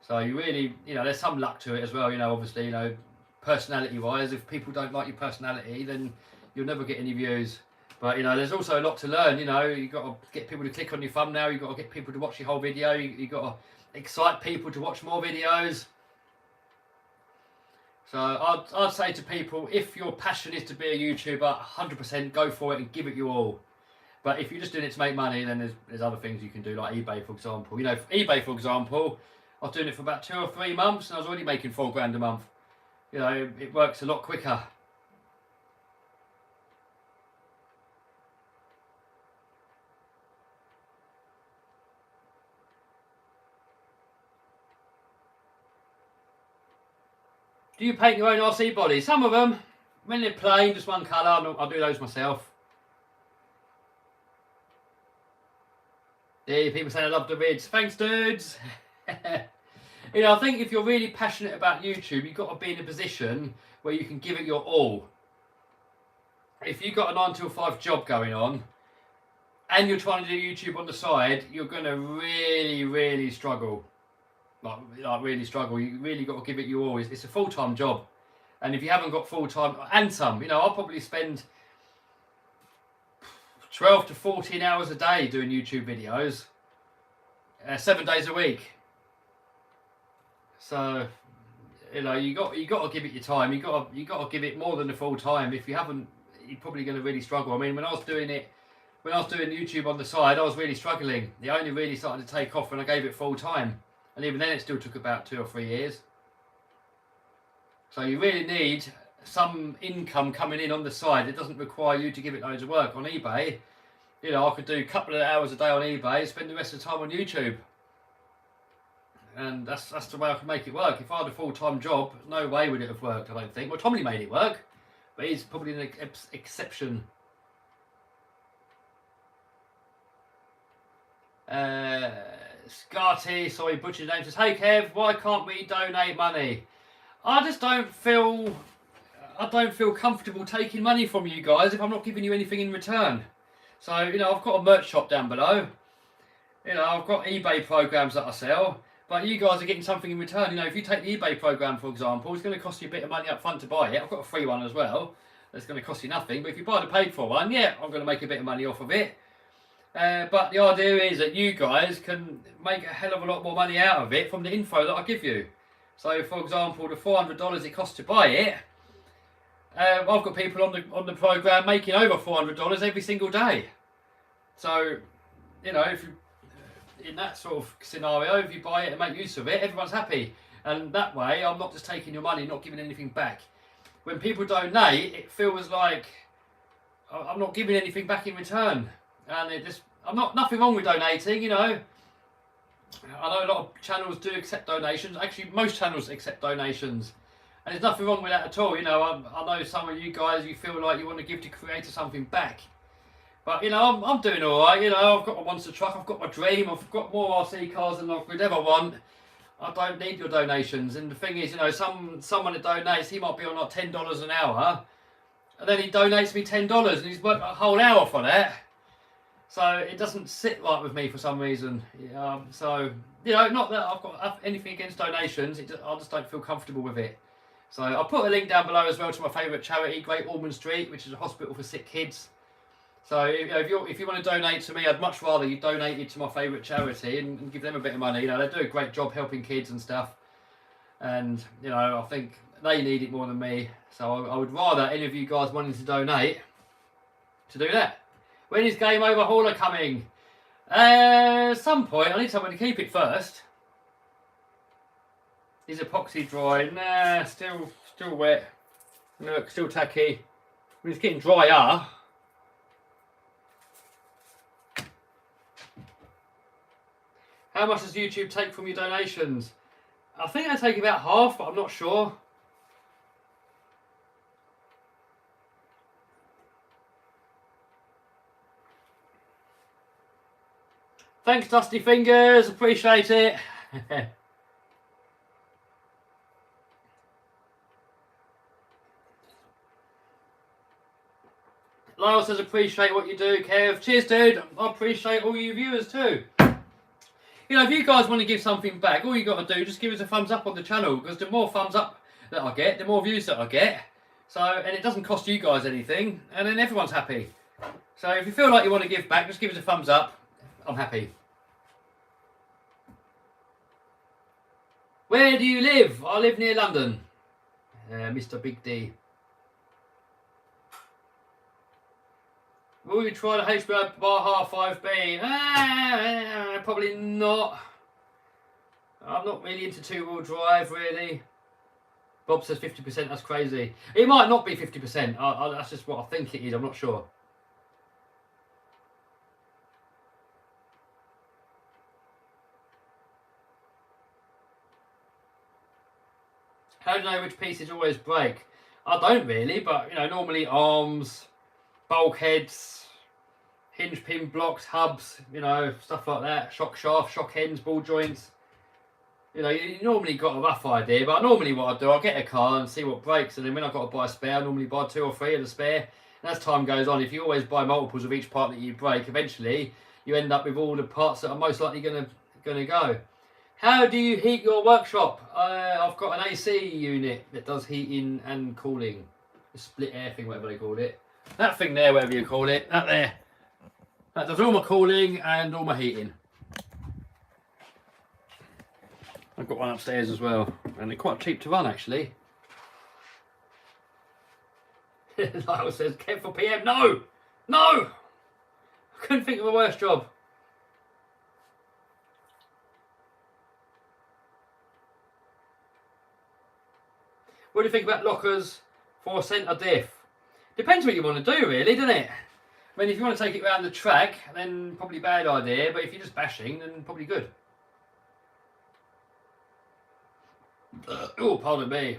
So you really, you know, there's some luck to it as well, you know, obviously, you know, personality-wise, if people don't like your personality, then you'll never get any views. But, you know, there's also a lot to learn, you know. You've got to get people to click on your thumbnail, you've got to get people to watch your whole video, you've got to excite people to watch more videos. So I'd say to people, if your passion is to be a YouTuber, 100% go for it and give it your all. But if you're just doing it to make money, then there's other things you can do, like eBay, for example. You know, eBay, for example, I was doing it for about 2 or 3 months and I was already making 4 grand a month. You know, it works a lot quicker. Do you paint your own RC bodies? Some of them, when they're plain, just one colour, I'll do those myself. Yeah, people say I love the rids. Thanks, dudes. You know, I think if you're really passionate about YouTube, you've got to be in a position where you can give it your all. If you've got a 9 till 5 job going on, and you're trying to do YouTube on the side, you're going to really struggle. Like really struggle. You really got to give it your all. It's a full-time job. And if you haven't got full-time, and some, I'll probably spend 12 to 14 hours a day doing YouTube videos, 7 days a week. So, you got to give it your time. You got to give it more than the full time. If you haven't, you're probably going to really struggle. I mean, when I was doing YouTube on the side, I was really struggling. It only really started to take off when I gave it full time, and even then, it still took about 2 or 3 years. So you really need some income coming in on the side. It doesn't require you to give it loads of work. On eBay, I could do a couple of hours a day on eBay, spend the rest of the time on YouTube. And that's the way I could make it work. If I had a full-time job, no way would it have worked, I don't think. Well, Tommy made it work, but he's probably an exception. Scarty, sorry, butchered name, says, hey Kev, why can't we donate money? I just don't feel comfortable taking money from you guys if I'm not giving you anything in return. So, I've got a merch shop down below. I've got eBay programs that I sell. But you guys are getting something in return. If you take the eBay program, for example, it's going to cost you a bit of money up front to buy it. I've got a free one as well. That's going to cost you nothing. But if you buy the paid for one, yeah, I'm going to make a bit of money off of it. But the idea is that you guys can make a hell of a lot more money out of it from the info that I give you. So, for example, the $400 it costs to buy it, I've got people on the program making over $400 every single day. So, if you in that sort of scenario, if you buy it and make use of it, everyone's happy. And that way, I'm not just taking your money, not giving anything back. When people donate, it feels like I'm not giving anything back in return. And nothing wrong with donating, I know a lot of channels do accept donations. Actually, most channels accept donations. And there's nothing wrong with that at all. I know some of you guys, you feel like you want to give the creator something back. But, I'm doing all right. I've got my monster truck, I've got my dream, I've got more RC cars than I could ever want. I don't need your donations. And the thing is, someone that donates, he might be on like $10 an hour, and then he donates me $10, and he's worked a whole hour for that. So it doesn't sit right with me for some reason. Not that I've got anything against donations, I just don't feel comfortable with it. So I'll put a link down below as well to my favourite charity, Great Ormond Street, which is a hospital for sick kids. So if you want to donate to me, I'd much rather you donate it to my favourite charity and give them a bit of money. They do a great job helping kids and stuff. And, I think they need it more than me. So I would rather any of you guys wanting to donate to do that. When is Game Over Hauler coming? Some point. I need someone to keep it first. Is epoxy dry? Nah, still wet. Look, still tacky. It's getting drier. How much does YouTube take from your donations? I think they take about half, but I'm not sure. Thanks, Dusty Fingers. Appreciate it. Lyle says, appreciate what you do, Kev. Cheers, dude. I appreciate all you viewers too. If you guys want to give something back, all you got to do, just give us a thumbs up on the channel, because the more thumbs up that I get, the more views that I get. So, and it doesn't cost you guys anything, and then everyone's happy. So if you feel like you want to give back, just give us a thumbs up. I'm happy. Where do you live? I live near London. Mr. Big D. Will you try the HBO Baja 5B? Probably not. I'm not really into two-wheel drive, really. Bob says 50%, that's crazy. It might not be 50%. That's just what I think it is, I'm not sure. How do you know which pieces always break? I don't really, but, normally arms, bulkheads, hinge pin blocks, hubs, stuff like that, shock shafts, shock ends, ball joints. You normally got a rough idea, but normally what I do, I get a car and see what breaks, and then when I've got to buy a spare, I normally buy 2 or 3 of the spare, And as time goes on, if you always buy multiples of each part that you break, eventually you end up with all the parts that are most likely going to go. How do you heat your workshop? I've got an AC unit that does heating and cooling. A split air thing, whatever they call it. That thing there, whatever you call it, that there. That does all my cooling and all my heating. I've got one upstairs as well, and they're quite cheap to run actually. Lyle says, Kev for PM. No! No! I couldn't think of a worse job. What do you think about lockers for centre diff? Depends what you want to do really, doesn't it? I mean, if you want to take it around the track, then probably bad idea, but if you're just bashing, then probably good. Oh, pardon me.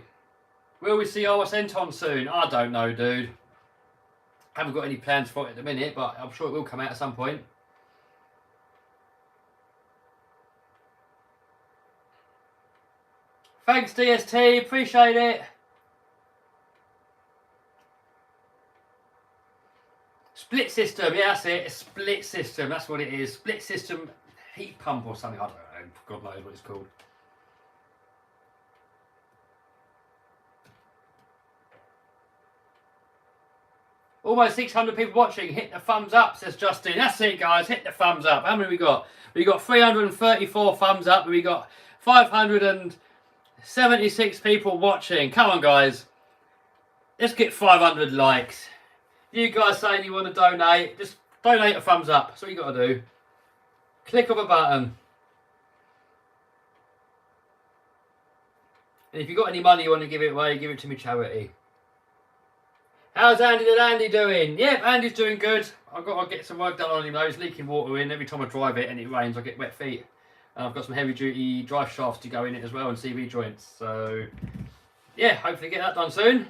Will we see our Senton soon? I don't know, dude. Haven't got any plans for it at the minute, but I'm sure it will come out at some point. Thanks, DST. Appreciate it. Split system. Yeah, that's it. A split system. That's what it is. Split system heat pump or something. I don't know. God knows what it's called. Almost 600 people watching. Hit the thumbs up, says Justin. That's it, guys. Hit the thumbs up. How many we got? We got 334 thumbs up. We got 576 people watching. Come on, guys. Let's get 500 likes. You guys saying you want to donate, just donate a thumbs up. That's what you got to do. Click of a button. And if you've got any money you want to give it away, give it to me charity. How's Andy the Dandy doing? Yep, Andy's doing good. I've got to get some work done on him though. He's leaking water in. Every time I drive it and it rains, I get wet feet. And I've got some heavy duty drive shafts to go in it as well and CV joints. So, yeah, hopefully get that done soon.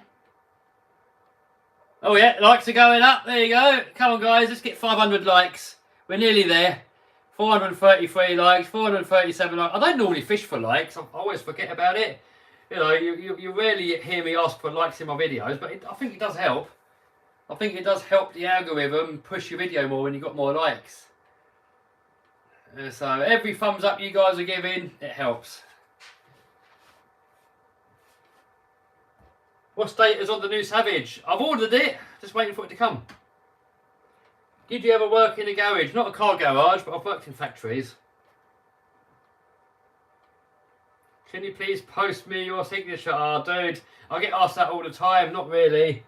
Oh yeah, likes are going up. There you go. Come on guys, let's get 500 likes. We're nearly there. 433 likes, 437 likes. I don't normally fish for likes. I always forget about it. You know, you rarely hear me ask for likes in my videos, but I think it does help. I think it does help the algorithm push your video more when you've got more likes. So every thumbs up you guys are giving, it helps. What state is on the new Savage? I've ordered it, just waiting for it to come. Did you ever work in a garage? Not a car garage, but I've worked in factories. Can you please post me your signature? Oh, dude, I get asked that all the time. Not really,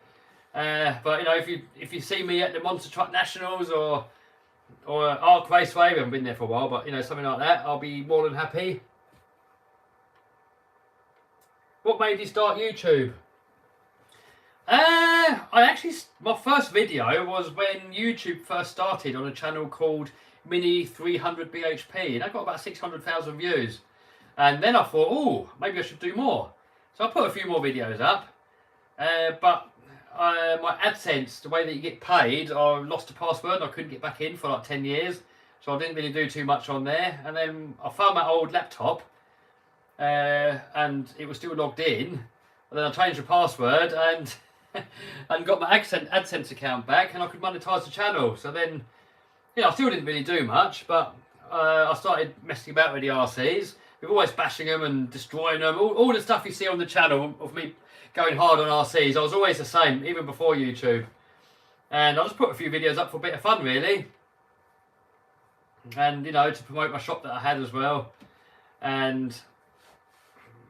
but you know, if you see me at the Monster Truck Nationals or Arc Raceway, we haven't been there for a while, but you know, something like that, I'll be more than happy. What made you start YouTube? My first video was when YouTube first started on a channel called Mini 300 BHP, and I got about 600,000 views. And then I thought, oh, maybe I should do more. So I put a few more videos up. But my AdSense, the way that you get paid, I lost the password and I couldn't get back in for like 10 years. So I didn't really do too much on there. And then I found my old laptop and it was still logged in. And then I changed the password and and got my AdSense account back and I could monetize the channel. So then, you know, I still didn't really do much, but I started messing about with the RCs. We're always bashing them and destroying them. All the stuff you see on the channel of me going hard on RCs, I was always the same, even before YouTube. And I just put a few videos up for a bit of fun, really. And, you know, to promote my shop that I had as well. And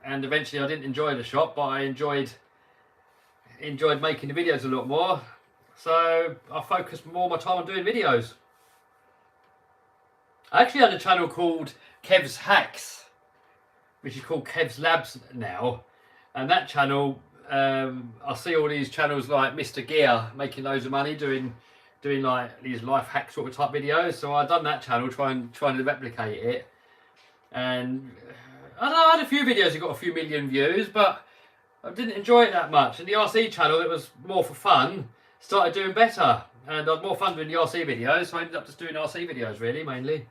eventually I didn't enjoy the shop, but I enjoyed making the videos a lot more. So I focused more of my time on doing videos. I actually had a channel called Kev's Hacks, which is called Kev's Labs now, and that channel, I see all these channels like Mr. Gear making loads of money doing like these life hack sort of type videos. So I done that channel trying to replicate it, and I don't know, I had a few videos that got a few million views, but I didn't enjoy it that much. And the RC channel that was more for fun started doing better, and I had more fun doing the RC videos, so I ended up just doing RC videos really mainly.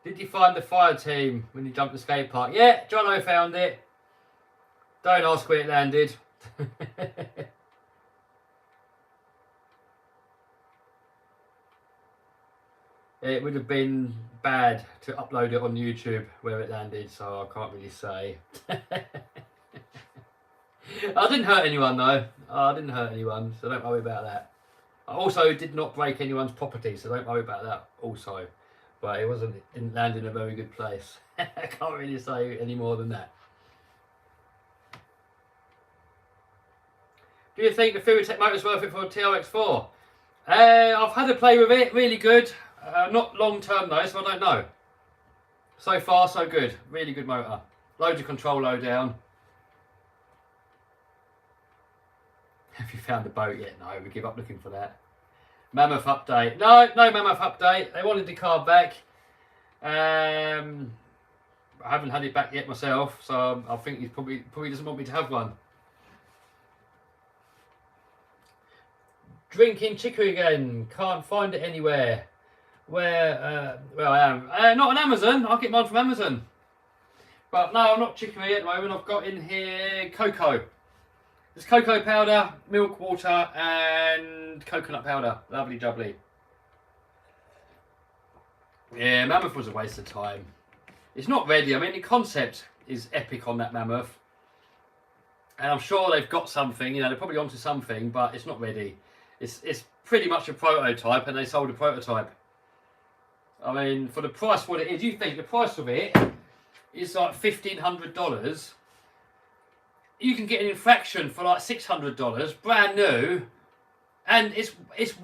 Did you find the fire team when you jumped the skate park? Yeah, Jono found it. Don't ask where it landed. It would have been bad to upload it on YouTube where it landed, so I can't really say. I didn't hurt anyone though. I didn't hurt anyone, so don't worry about that. I also did not break anyone's property, so don't worry about that also. But it didn't land in a very good place. I can't really say any more than that. Do you think the Furitech motor is worth it for a TRX4? I've had a play with it, really good. Not long term though, so I don't know. So far, so good. Really good motor. Loads of control low down. Have you found the boat yet? No, we give up looking for that. Mammoth update. No Mammoth update. They wanted the car back. I haven't had it back yet myself, so I think he probably doesn't want me to have one. Drinking chicory again. Can't find it anywhere. Where I am. Not on Amazon. I'll get mine from Amazon. But no, I'm not chicory at the moment. I've got in here cocoa. There's cocoa powder, milk, water, and coconut powder. Lovely jubbly. Yeah, Mammoth was a waste of time. It's not ready. I mean, the concept is epic on that Mammoth. And I'm sure they've got something, you know, they're probably onto something, but it's not ready. It's pretty much a prototype, and they sold a prototype. I mean, for the price what it is, you think the price of it is like $1,500. You can get an infraction for like $600, brand new, and it's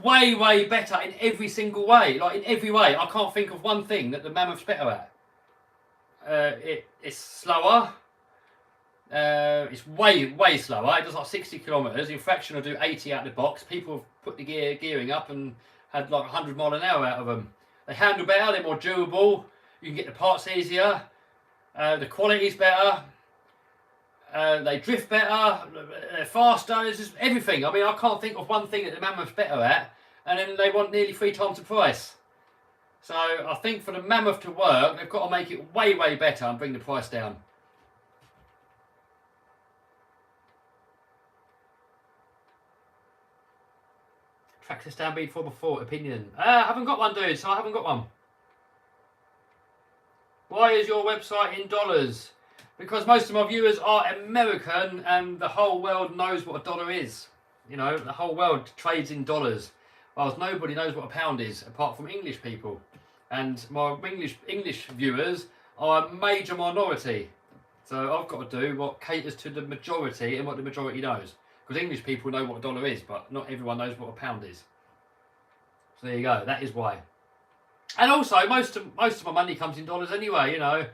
way better in every single way. Like in every way, I can't think of one thing that the Mammoth's better at. It's slower. It's way slower. It does like 60 kilometers. Infraction will do 80 out the box. People have put the gearing up and had like 100 mile an hour out of them. They handle better. They're more durable. You can get the parts easier. The quality's better. They drift better. They're faster. It's just everything. I mean, I can't think of one thing that the Mammoth's better at, and then they want nearly 3 times the price. So I think for the Mammoth to work, they've got to make it way better and bring the price down. Traxxas downbeat 4x4 opinion. I haven't got one, dude, so I haven't got one. Why is your website in dollars? Because most of my viewers are American, and the whole world knows what a dollar is. You know, the whole world trades in dollars, whilst nobody knows what a pound is, apart from English people. And my English viewers are a major minority. So I've got to do what caters to the majority and what the majority knows. Because English people know what a dollar is, but not everyone knows what a pound is. So there you go, that is why. And also, most of my money comes in dollars anyway, you know.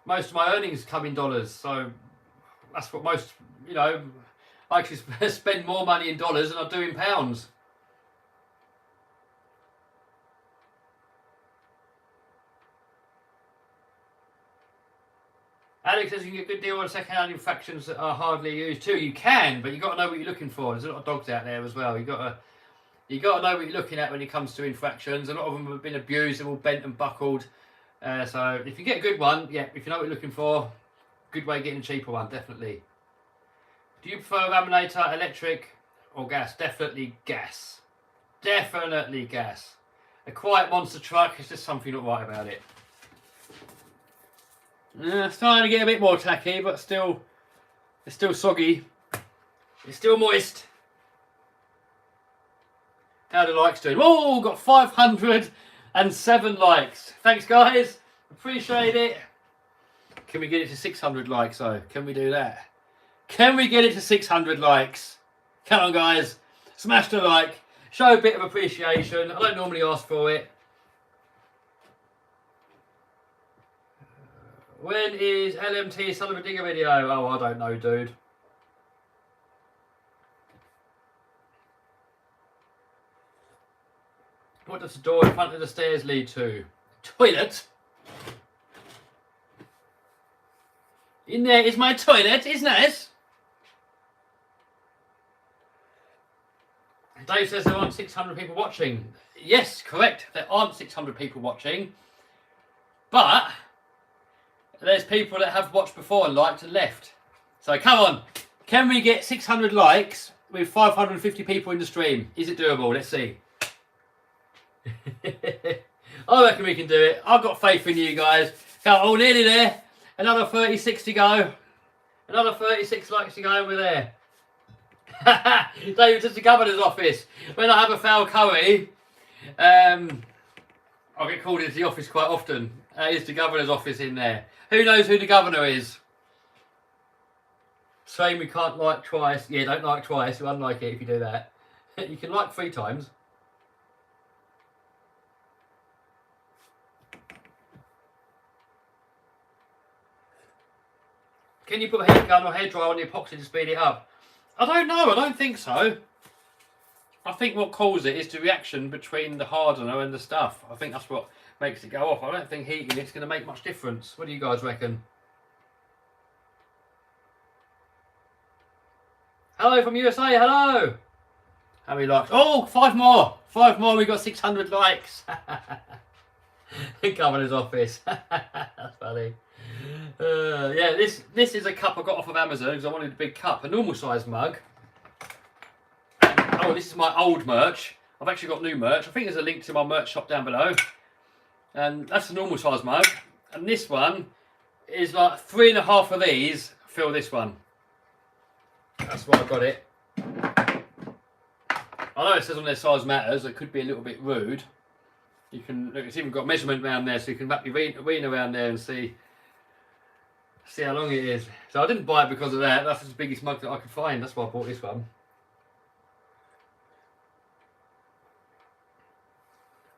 Most of my earnings come in dollars, so that's what most, you know, I actually spend more money in dollars than I do in pounds. Alex says you can get a good deal on second-hand infractions that are hardly used too. You can, but you've got to know what you're looking for. There's a lot of dogs out there as well. You've got to know what you're looking at when it comes to infractions. A lot of them have been abused, they're all bent and buckled. So if you get a good one, yeah, if you know what you're looking for, good way of getting a cheaper one, definitely. Do you prefer laminator, electric or gas? Definitely gas. Definitely gas. A quiet monster truck is just something not right about it. It's starting to get a bit more tacky, but still, it's still soggy. It's still moist. How the likes doing? Oh, got 507 likes. Thanks, guys. Appreciate it. Can we get it to 600 likes, though? Can we do that? Can we get it to 600 likes? Come on, guys. Smash the like. Show a bit of appreciation. I don't normally ask for it. When is LMT Son of a Digger video? Oh, I don't know, dude. What does the door in front of the stairs lead to? Toilet? In there is my toilet, isn't it? Dave says there aren't 600 people watching. Yes, correct. There aren't 600 people watching. But there's people that have watched before and liked and left. So come on. Can we get 600 likes with 550 people in the stream? Is it doable? Let's see. I reckon we can do it. I've got faith in you guys. Oh, nearly there. Another 36 to go. Another 36 likes to go, and we're there. David, to the governor's office. When I have a foul curry, I get called into the office quite often. It's the governor's office in there. Who knows who the governor is? Saying we can't like twice. Yeah, don't like twice. You unlike it if you do that. You can like 3 times. Can you put a heat gun or hairdryer on the epoxy to speed it up? I don't know. I don't think so. I think what causes it is the reaction between the hardener and the stuff. I think that's what makes it go off. I don't think heating it's going to make much difference. What do you guys reckon? Hello from USA. Hello. How many likes? Oh, 5 more. 5 more. We got 600 likes. Governor's office. That's funny. Yeah, this is a cup I got off of Amazon because I wanted a big cup, a normal size mug. Oh, this is my old merch. I've actually got new merch. I think there's a link to my merch shop down below. And that's the normal size mug. And this one is like 3.5 of these fill this one. That's why I got it. I know it says on there size matters. It could be a little bit rude. You can look. It's even got measurement around there, so you can wrap your wiener around there and see how long it is. So I didn't buy it because of that. That's the biggest mug that I could find. That's why I bought this one.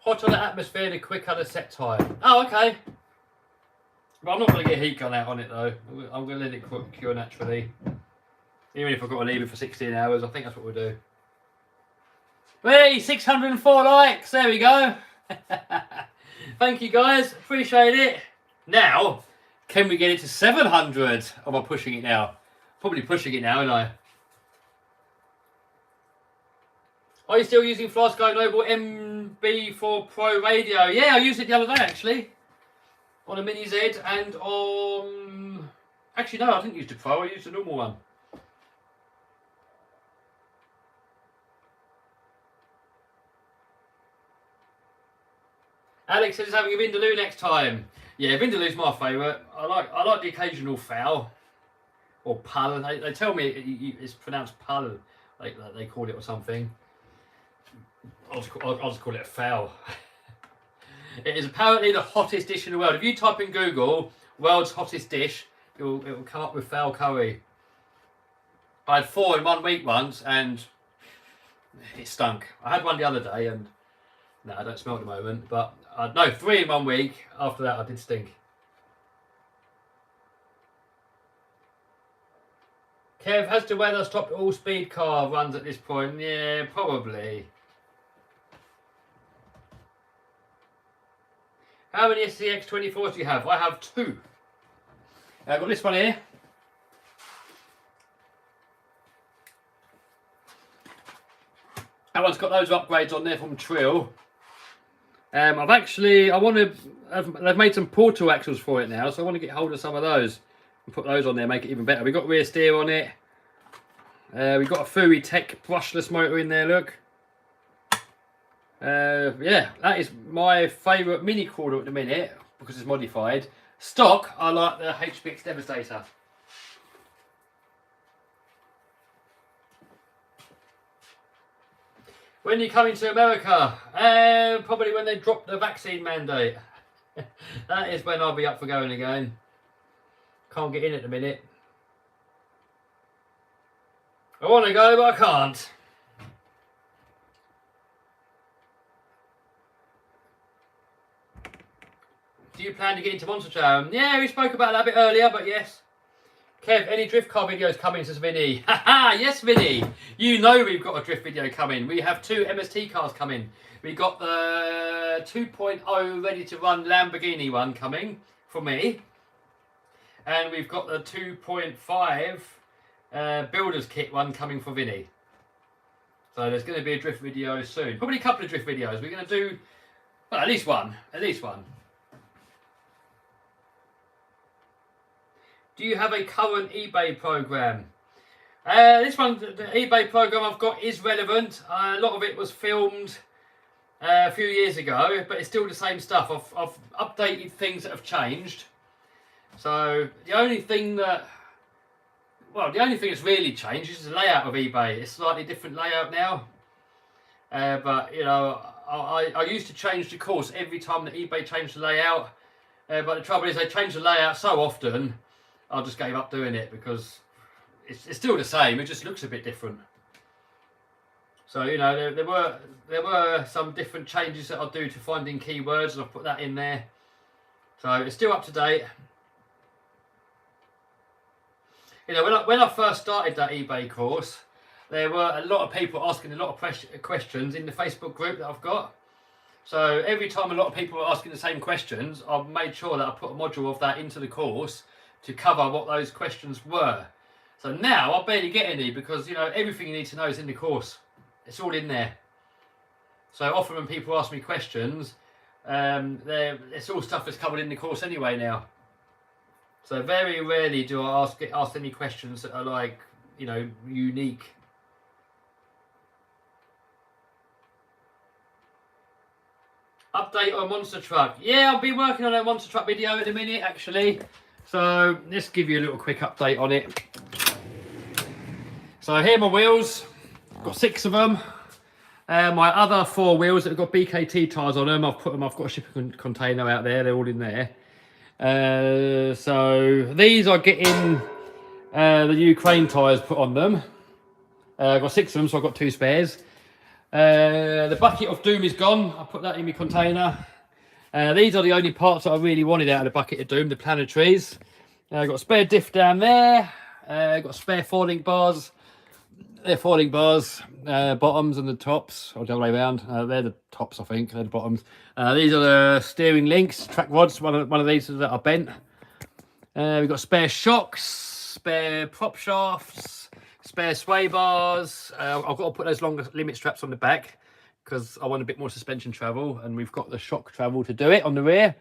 Hotter the atmosphere, the quicker the set time. Oh, okay. But I'm not going to get a heat gun out on it though. I'm going to let it cure naturally. Even if I've got to leave it for 16 hours, I think that's what we'll do. Hey, 604 likes. There we go. Thank you guys. Appreciate it. Now, can we get it to 700? Or am I pushing it now? Probably pushing it now, aren't I? Are you still using Flasco Noble MB4 Pro radio? Yeah, I used it the other day actually. On a Mini Z and on... Actually no, I didn't use the Pro, I used the normal one. Alex says he's having a Vindaloo next time. Yeah, Vindaloo's my favourite. I like the occasional foul. Or pull. They tell me it's pronounced pull. Like they call it or something. I'll just call it a foul. It is apparently the hottest dish in the world. If you type in Google, world's hottest dish, it will come up with foul curry. I had 4 in 1 week once and it stunk. I had one the other day and no, I don't smell at the moment, but no, 3 in 1 week. After that I did stink. Kev, has the weather stopped all speed car runs at this point? Yeah, probably. How many SCX24s do you have? I have 2. I've got this one here. That one's got those upgrades on there from Trill. They've made some portal axles for it now, so I want to get hold of some of those and put those on there, make it even better. We've got rear steer on it. We've got a Furi Tech brushless motor in there, look. Yeah, that is my favourite mini crawler at the minute because it's modified. Stock, I like the HPX Devastator. When you coming to America? Probably when they drop the vaccine mandate. That is when I'll be up for going again. Can't get in at the minute. I want to go, but I can't. Do you plan to get into Monster Jam? Yeah, we spoke about that a bit earlier, but yes. Kev, any drift car videos coming, says Vinny. Haha, yes, Vinny. You know we've got a drift video coming. We have 2 MST cars coming. We got the 2.0 ready to run Lamborghini one coming for me. And we've got the 2.5 builder's kit one coming for Vinny. So there's going to be a drift video soon. Probably a couple of drift videos. We're going to do, well, at least one. At least one. Do you have a current eBay program? This one, the eBay program I've got is relevant. A lot of it was filmed a few years ago, but it's still the same stuff. I've updated things that have changed. So the only thing that's really changed is the layout of eBay. It's slightly different layout now. But you know, I used to change the course every time that eBay changed the layout. But the trouble is they change the layout so often, I just gave up doing it because it's still the same. It just looks a bit different. So you know, there were some different changes that I'll do to finding keywords, and I've put that in there. So it's still up to date. You know, when I first started that eBay course, there were a lot of people asking a lot of questions in the Facebook group that I've got. So every time a lot of people were asking the same questions, I've made sure that I put a module of that into the course to cover what those questions were. So now I barely get any because, you know, everything you need to know is in the course. It's all in there. So often when people ask me questions, it's all stuff that's covered in the course anyway now. So very rarely do I get asked any questions that are like, you know, unique. Update on monster truck. Yeah, I'll be working on a monster truck video in a minute actually. So let's give you a little quick update on it. So here are my wheels. I've got 6 of them. My other 4 wheels that have got BKT tyres on them, I've got a shipping container out there. They're all in there. So these are getting the Ukraine tyres put on them. I've got 6 of them, so I've got 2 spares. The bucket of doom is gone. I put that in my container. These are the only parts that I really wanted out of the bucket of doom, the planetaries. I've got a spare diff down there. I've got spare 4-link bars. They're 4-link bars, bottoms and the tops, or the other way around. They're the tops, I think. They're the bottoms. These are the steering links, track rods. One of these that are bent. We've got spare shocks, spare prop shafts, spare sway bars. I've got to put those longer limit straps on the back because I want a bit more suspension travel, and we've got the shock travel to do it on the rear.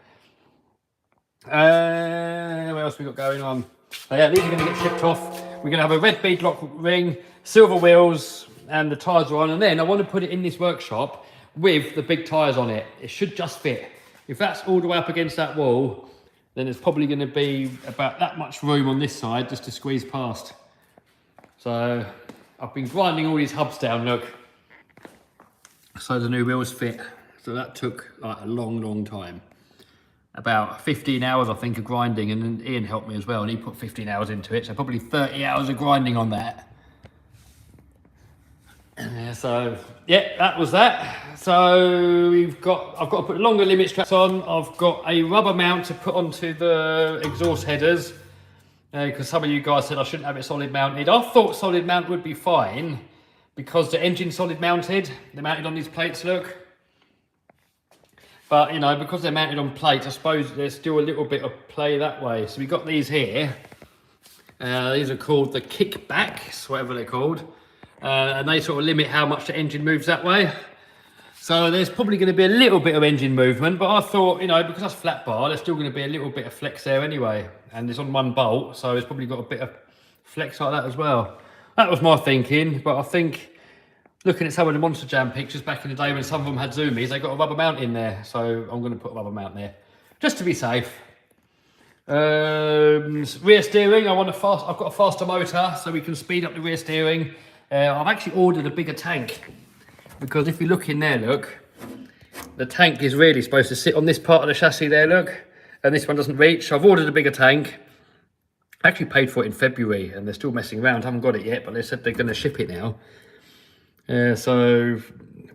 What else we got going on? So yeah, these are going to get shipped off. We're going to have a red beadlock ring, silver wheels, and the tyres are on. And then I want to put it in this workshop with the big tyres on it. It should just fit. If that's all the way up against that wall, then there's probably going to be about that much room on this side just to squeeze past. So I've been grinding all these hubs down, look, so the new wheels fit. So that took like a long time. About 15 hours, I think, of grinding, and then Ian helped me as well, and he put 15 hours into it, so probably 30 hours of grinding on that. So yeah, that was that. So I've got to put longer limit straps on. I've got a rubber mount to put onto the exhaust headers, because some of you guys said I shouldn't have it solid mounted. I thought solid mount would be fine because the engine's solid mounted. They're mounted on these plates, look. But, you know, because they're mounted on plates, I suppose there's still a little bit of play that way. So we've got these here. These are called the kickbacks, whatever they're called. And they sort of limit how much the engine moves that way. So there's probably going to be a little bit of engine movement. But I thought, you know, because that's flat bar, there's still going to be a little bit of flex there anyway. And it's on one bolt, so it's probably got a bit of flex like that as well. That was my thinking, but I think looking at some of the Monster Jam pictures back in the day when some of them had zoomies, they got a rubber mount in there. So I'm going to put a rubber mount there, just to be safe. Rear steering, I've got a faster motor, so we can speed up the rear steering. I've actually ordered a bigger tank, because if you look in there, look, the tank is really supposed to sit on this part of the chassis there, look, and this one doesn't reach. So I've ordered a bigger tank. I actually paid for it in February, and they're still messing around. I haven't got it yet, but they said they're going to ship it now. So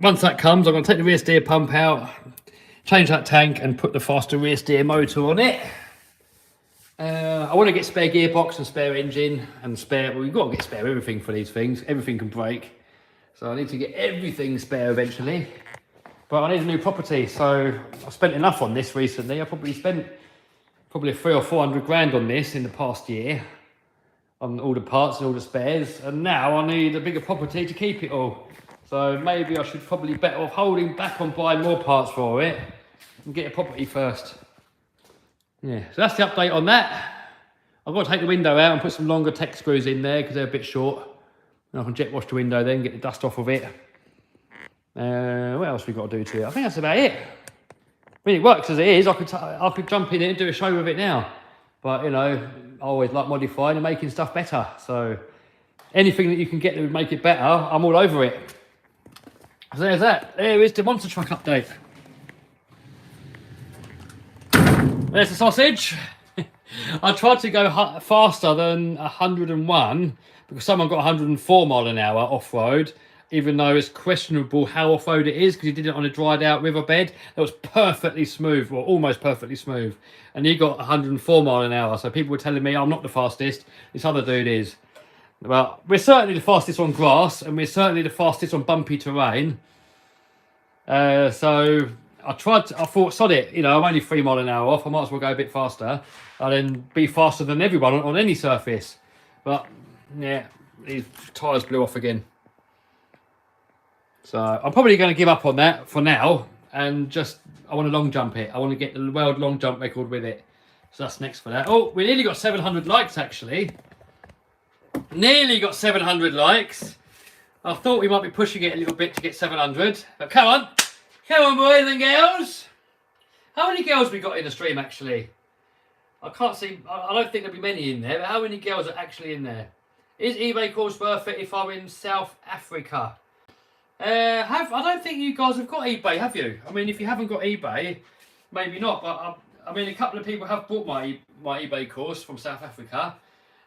once that comes, I'm going to take the rear steer pump out, change that tank, and put the faster rear steer motor on it. I want to get spare gearbox and spare engine and spare, well, you've got to get spare everything for these things. Everything can break. So I need to get everything spare eventually. But I need a new property, so I've spent enough on this recently. I probably spent 300 or 400 grand on this in the past year, on all the parts and all the spares, and now I need a bigger property to keep it all. So maybe I should probably better off holding back on buying more parts for it and get a property first. Yeah, so that's the update on that. I've got to take the window out and put some longer tech screws in there because they're a bit short. And I can jet wash the window then, get the dust off of it. What else we got to do to it? I think that's about it. I mean, it works as it is. I could jump in it and do a show with it now. But, you know, I always like modifying and making stuff better. So anything that you can get that would make it better, I'm all over it. So there's that. There is the monster truck update. There's the sausage. I tried to go faster than 101 because someone got 104 mile an hour off-road, even though it's questionable how off-road it is because he did it on a dried out riverbed that was perfectly smooth, or almost perfectly smooth, and he got 104 mile an hour. So people were telling me I'm not the fastest, this other dude is. Well, we're certainly the fastest on grass, and we're certainly the fastest on bumpy terrain. So I thought, sod it, you know, I'm only 3 mile an hour off, I might as well go a bit faster. I'll then be faster than everyone on any surface. But, yeah, these tyres blew off again. So I'm probably going to give up on that for now, and just, I want to long jump it. I want to get the world long jump record with it. So that's next for that. Oh, we nearly got 700 likes, actually. Nearly got 700 likes. I thought we might be pushing it a little bit to get 700. But come on. Come on, boys and girls. How many girls we got in the stream, actually? I can't see. I don't think there'll be many in there. But how many girls are actually in there? Is eBay course worth it if I'm in South Africa? I don't think you guys have got eBay, have you? I mean, if you haven't got eBay, maybe not. But I mean, a couple of people have bought my eBay course from South Africa.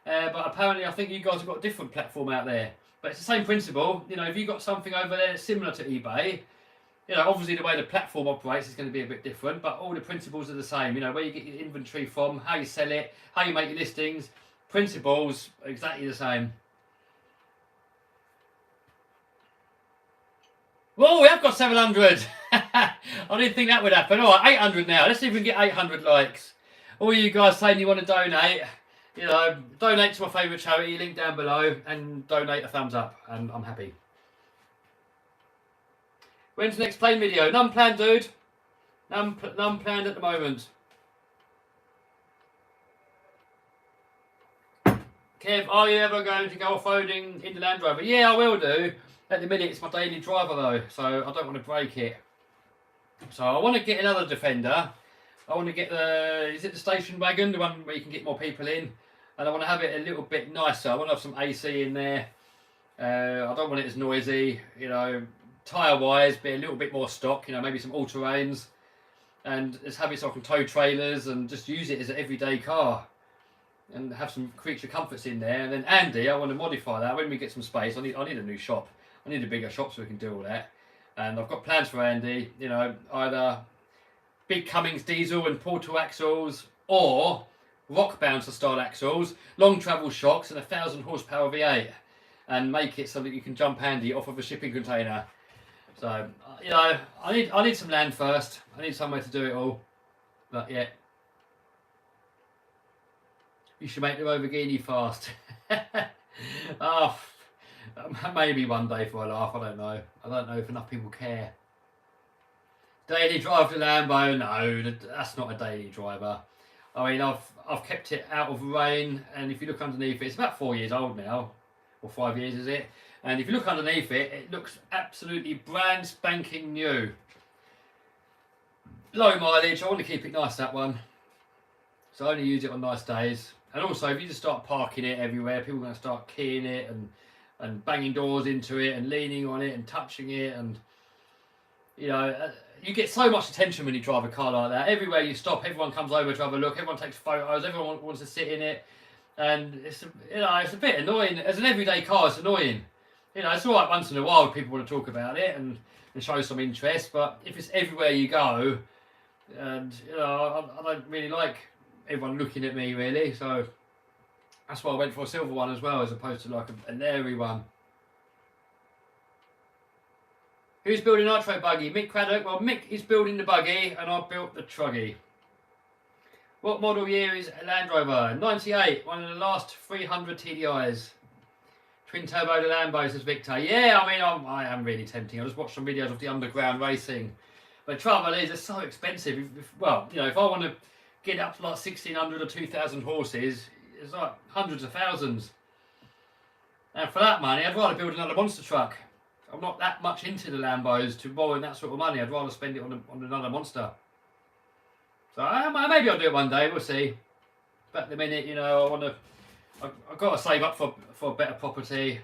But apparently, I think you guys have got a different platform out there. But it's the same principle. You know, if you've got something over there that's similar to eBay, you know, obviously the way the platform operates is going to be a bit different, but all the principles are the same. You know, where you get your inventory from, how you sell it, how you make your listings, principles are exactly the same. Whoa, we have got 700. I didn't think that would happen. All right, 800 now. Let's see if we can get 800 likes. All you guys saying you want to donate, you know, donate to my favourite charity, link down below, and donate a thumbs up, and I'm happy. When's the next plane video? None planned, dude. None planned at the moment. Kev, are you ever going to go off-roading in the Land Rover? Yeah, I will do. At the minute, it's my daily driver, though, so I don't want to break it. So I want to get another Defender. I want to get the, is it the station wagon? The one where you can get more people in. And I want to have it a little bit nicer. I want to have some AC in there. I don't want it as noisy, you know. Tyre-wise, be a little bit more stock, you know, maybe some all-terrains. And just have it so I can tow trailers and just use it as an everyday car. And have some creature comforts in there. And then Andy, I want to modify that. When we get some space, I need a new shop. I need a bigger shop so we can do all that. And I've got plans for Andy, you know, either big Cummins diesel and portal axles, or rock bouncer style axles, long travel shocks, and 1,000 horsepower V8, and make it so that you can jump handy off of a shipping container. So, you know, I need some land first. I need somewhere to do it all. But yeah, you should make the Lamborghini fast. Oh, maybe one day for a laugh. I don't know. I don't know if enough people care. Daily drive to Lambo? No, that's not a daily driver. I mean, I've kept it out of rain, and if you look underneath it, it's about 4 years old now, or 5 years is it? And if you look underneath it, it looks absolutely brand spanking new. Low mileage. I want to keep it nice, that one. So I only use it on nice days. And also, if you just start parking it everywhere, people are going to start keying it and banging doors into it and leaning on it and touching it, and you know, you get so much attention when you drive a car like that. Everywhere you stop, everyone comes over to have a look, everyone takes photos, everyone wants to sit in it, and it's, you know, it's a bit annoying. As an everyday car, it's annoying. You know, it's all right once in a while people want to talk about it and show some interest, but if it's everywhere you go, and you know, I don't really like everyone looking at me really, so that's why I went for a silver one as well, as opposed to like an airy one. Who's building Nitro buggy? Mick Craddock. Well, Mick is building the buggy and I built the truggy. What model year is a Land Rover? 98, one of the last 300 TDIs. Twin turbo the Lambos, says Victor. Yeah, I mean, I am really tempting. I just watched some videos of the underground racing. But the trouble is, it's so expensive. Well, you know, if I want to get up to like 1,600 or 2,000 horses, it's like hundreds of thousands. And for that money, I'd rather build another monster truck. I'm not that much into the Lambos to borrow that sort of money. I'd rather spend it on another monster. So maybe I'll do it one day. We'll see. But at the minute, you know, I've got to save up for better property.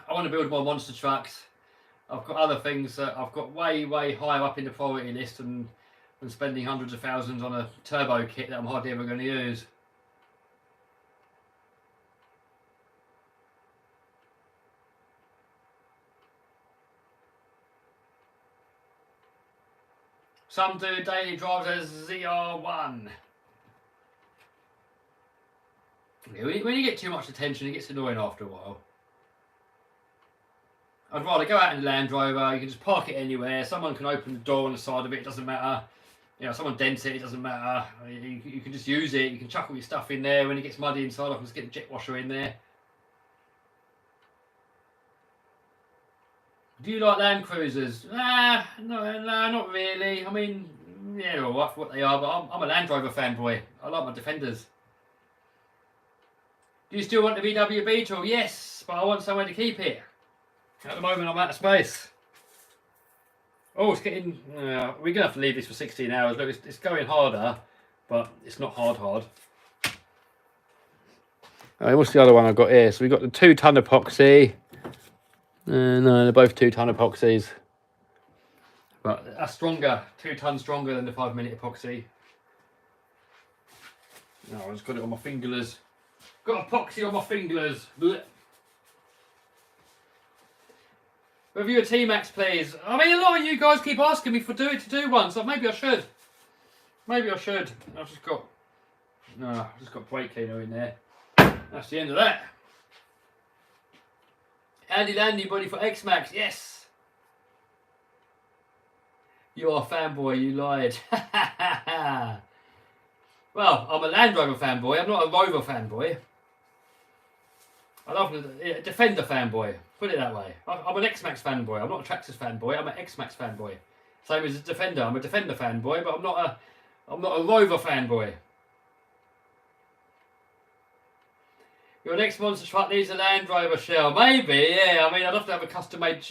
I want to build more monster trucks. I've got other things that I've got way higher up in the priority list than spending hundreds of thousands on a turbo kit that I'm hardly ever going to use. Some do daily drives as ZR1. When you get too much attention, it gets annoying after a while. I'd rather go out in the Land Rover. You can just park it anywhere. Someone can open the door on the side of it. It doesn't matter. You know, someone dents it. It doesn't matter. You can just use it. You can chuck all your stuff in there. When it gets muddy inside, I can just get the jet washer in there. Do you like Land Cruisers? No, not really. I mean, yeah, they're alright for what they are, but I'm a Land Rover fanboy. I like my Defenders. Do you still want the VW Beetle? Yes, but I want somewhere to keep it. At the moment, I'm out of space. Oh, it's getting... we're going to have to leave this for 16 hours. Look, it's going harder, but it's not hard. What's the other one I've got here? So we've got the 2-ton epoxy. No, they're both 2-ton epoxies. But that's stronger. 2 tons stronger than the 5-minute epoxy. No, I just got it on my fingers. Got epoxy on my fingers. Blech. Review a T-Max, please. I mean, a lot of you guys keep asking me to do one, so maybe I should. Maybe I should. I've just got brake cleaner in there. That's the end of that. Andy Landy body for X-Max, yes. You are a fanboy, you lied. Well, I'm a Land Rover fanboy, I'm not a Rover fanboy. I love a Defender fanboy, put it that way. I'm an X-Max fanboy, I'm not a Traxxas fanboy, I'm an X-Max fanboy. Same as a Defender, I'm a Defender fanboy, but I'm not a Rover fanboy. Your next monster truck needs a Land Rover shell. Maybe, yeah. I mean, I'd have to have a custom-made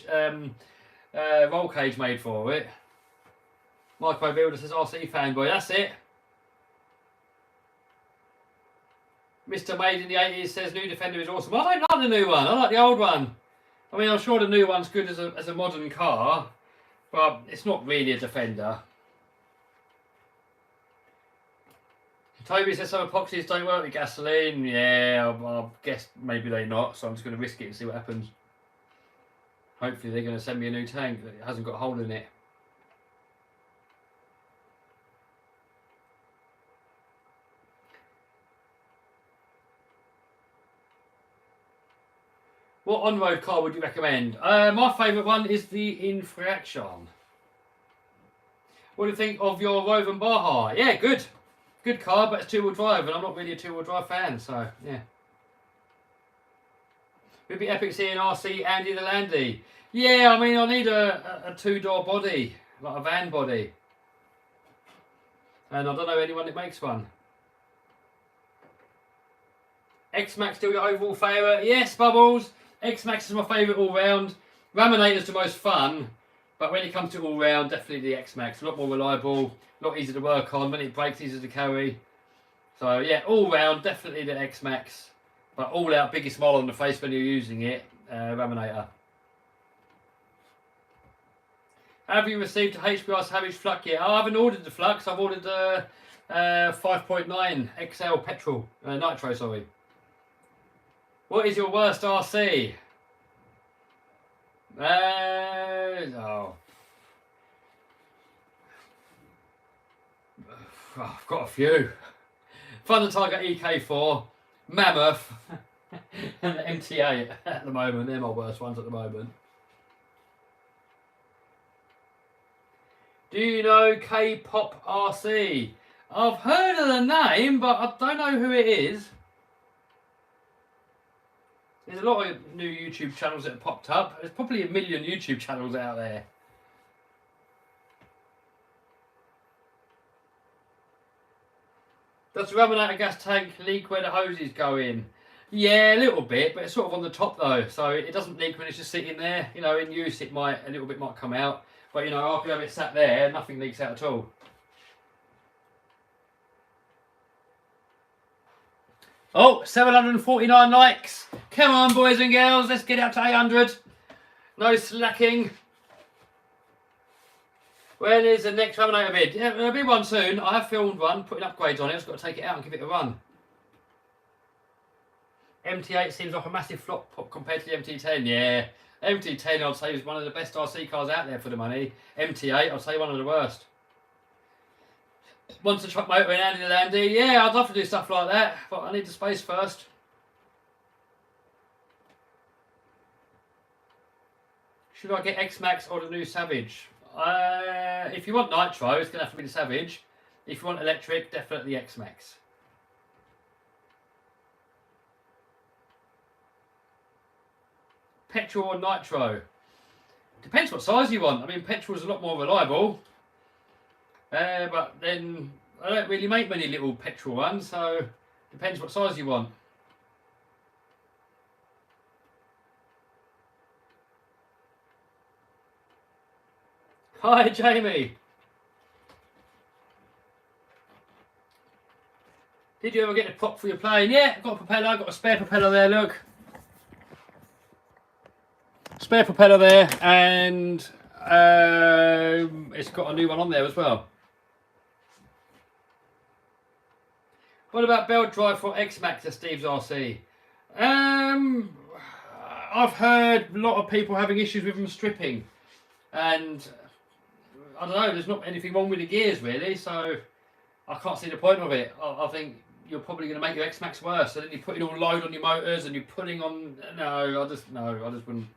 roll cage made for it. Micro Builder says RC fanboy. That's it. Mr. Made in the 80s says new Defender is awesome. I don't like the new one. I like the old one. I mean, I'm sure the new one's good as a modern car, but it's not really a Defender. Toby says some epoxies don't work with gasoline. Yeah, I guess maybe they're not, so I'm just going to risk it and see what happens. Hopefully they're going to send me a new tank that hasn't got a hole in it. What on-road car would you recommend? My favourite one is the Infraction. What do you think of your Rover and Baja? Yeah, good. Good car, but it's 2-wheel drive, and I'm not really a 2-wheel drive fan, so yeah. Would be epic seeing RC Andy the Landy. Yeah, I mean, I need a 2-door body, like a van body. And I don't know anyone that makes one. X-Max still your overall favourite? Yes, Bubbles. X-Max is my favourite all round. Raminator's the most fun. But when it comes to all round, definitely the X-Max. A lot more reliable, a lot easier to work on. When it breaks, easier to carry. So yeah, all round, definitely the X-Max. But all out, biggest smile on the face when you're using it, Raminator. Have you received a HPR Savage Flux yet? Oh, I haven't ordered the Flux. I've ordered the 5.9 XL petrol, nitro, sorry. What is your worst RC? Oh. I've got a few. Thunder Tiger EK4, Mammoth, and the MTA at the moment. They're my worst ones at the moment. Do you know K-Pop RC? I've heard of the name, but I don't know who it is. There's a lot of new YouTube channels that have popped up. There's probably a million YouTube channels out there. Does the Raminator gas tank leak where the hoses go in? Yeah, a little bit, but it's sort of on the top though, so it doesn't leak when it's just sitting there. You know, in use it might, a little bit might come out, but you know, I could have it sat there, nothing leaks out at all. Oh, 749 likes. Come on, boys and girls, let's get up to 800. No slacking. When is the next laminator vid? Yeah, there'll be one soon. I have filmed one, putting upgrades on it. I've just got to take it out and give it a run. MT8 seems like a massive flop compared to the MT10. Yeah, MT10 I'd say is one of the best RC cars out there for the money. MT8 I'd say one of the worst. Monster truck motor in Andy Landy. Yeah, I'd love to do stuff like that, but I need the space first. Should I get X-Max or the new Savage? If you want nitro, it's going to have to be the Savage. If you want electric, definitely X-Max. Petrol or nitro? Depends what size you want. I mean, petrol is a lot more reliable. But then I don't really make many little petrol ones, so depends what size you want. Hi, Jamie. Did you ever get a prop for your plane? Yeah, I've got a propeller, got a spare propeller there, look. Spare propeller there, and it's got a new one on there as well. What about belt drive for X-Max at Steve's RC? I've heard a lot of people having issues with them stripping, and I don't know, there's not anything wrong with the gears really, so I can't see the point of it. I think you're probably going to make your X-Max worse, and then you're putting all load on your motors and you're pulling on. No, I just wouldn't.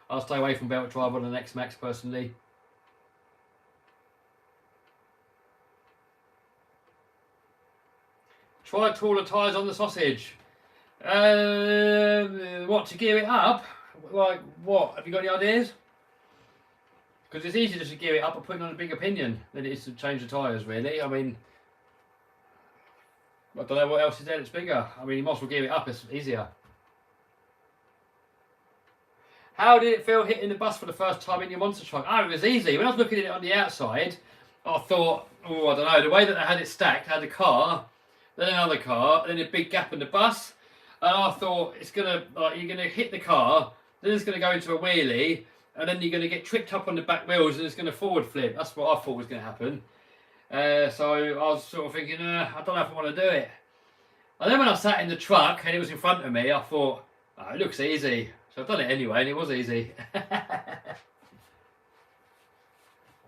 I'll stay away from belt drive on an X-Max personally. Try taller tyres on the sausage. What, to gear it up? Like what? Have you got any ideas? Because it's easier just to gear it up and put it on a bigger pinion than it is to change the tyres, really. I mean, I don't know what else is there that's bigger. I mean, you might as well gear it up, it's easier. How did it feel hitting the bus for the first time in your monster truck? Oh, it was easy. When I was looking at it on the outside, I thought, oh, I don't know, the way that they had it stacked, I had a car, then another car, then a big gap in the bus, and I thought it's gonna, like, you're gonna hit the car, then it's gonna go into a wheelie, and then you're gonna get tripped up on the back wheels, and it's gonna forward flip. That's what I thought was gonna happen. So I was sort of thinking, I don't know if I want to do it. And then when I sat in the truck and it was in front of me, I thought, oh, it looks easy. So I've done it anyway, and it was easy.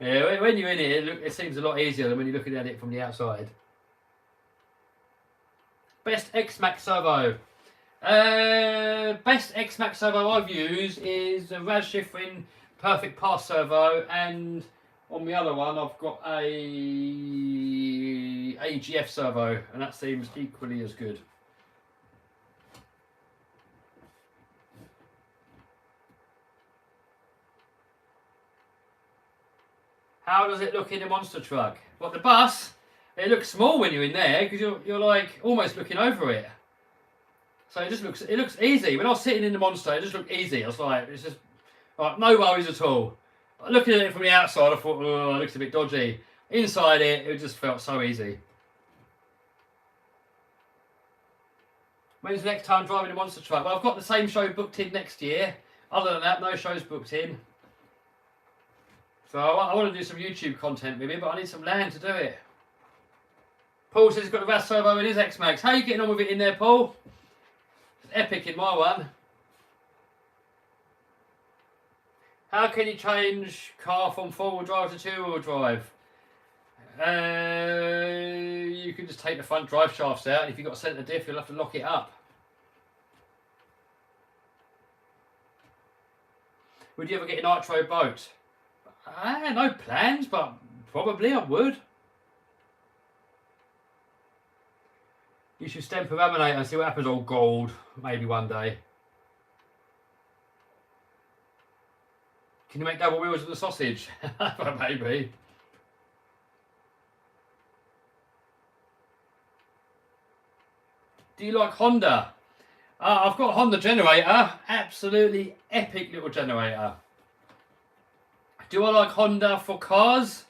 Yeah, when you're in it, it seems a lot easier than when you're looking at it from the outside. Best X-Max servo. Best X-Max servo I've used is a Raz Schifrin Perfect Pass servo, and on the other one I've got a AGF servo, and that seems equally as good. How does it look in a monster truck? What, the bus? It looks small when you're in there because you're like almost looking over it. So it looks easy. When I was sitting in the monster, it just looked easy. I was like, it's just like no worries at all. Looking at it from the outside, I thought, oh, it looks a bit dodgy. Inside it just felt so easy. When's the next time driving a monster truck? Well, I've got the same show booked in next year. Other than that, no shows booked in. So I want to do some YouTube content with it, but I need some land to do it. Paul says he's got the Raz servo in his X-Max. How are you getting on with it in there, Paul? It's epic in my one. How can you change car from 4-wheel drive to 2-wheel drive? You can just take the front drive shafts out, and if you've got a centre diff, you'll have to lock it up. Would you ever get a nitro boat? No plans, but probably I would. You should stem for laminate and see what happens. Oh, gold. Maybe one day. Can you make double wheels of the sausage? Maybe. Do you like Honda? I've got a Honda generator. Absolutely epic little generator. Do I like Honda for cars?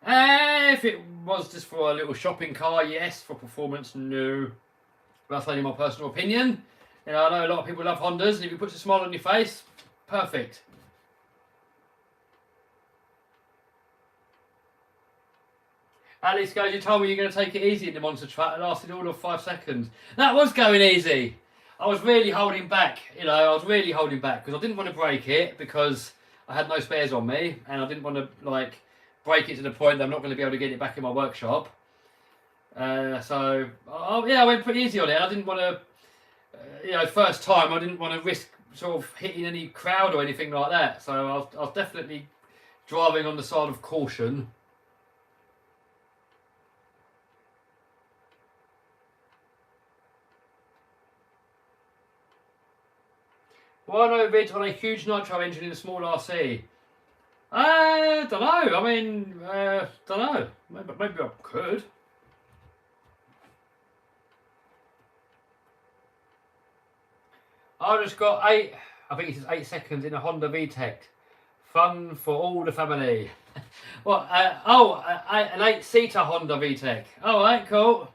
If it was just for a little shopping car, yes. For performance, no. That's only my personal opinion. You know, I know a lot of people love Hondas, and if you put a smile on your face, perfect. Alice goes, you told me you're going to take it easy in the monster truck. It lasted all of 5 seconds. That was going easy. I was really holding back. You know, I was really holding back because I didn't want to break it because I had no spares on me, and I didn't want to like break it to the point that I'm not going to be able to get it back in my workshop. So yeah, I went pretty easy on it. I didn't want to, you know, first time I didn't want to risk sort of hitting any crowd or anything like that. So I was definitely driving on the side of caution. Why no vid on a huge nitro engine in a small RC? Don't know. I mean, don't know. Maybe I could. I just got 8. I think it says 8 seconds in a Honda VTEC. Fun for all the family. What? An 8-seater Honda VTEC. All right, cool.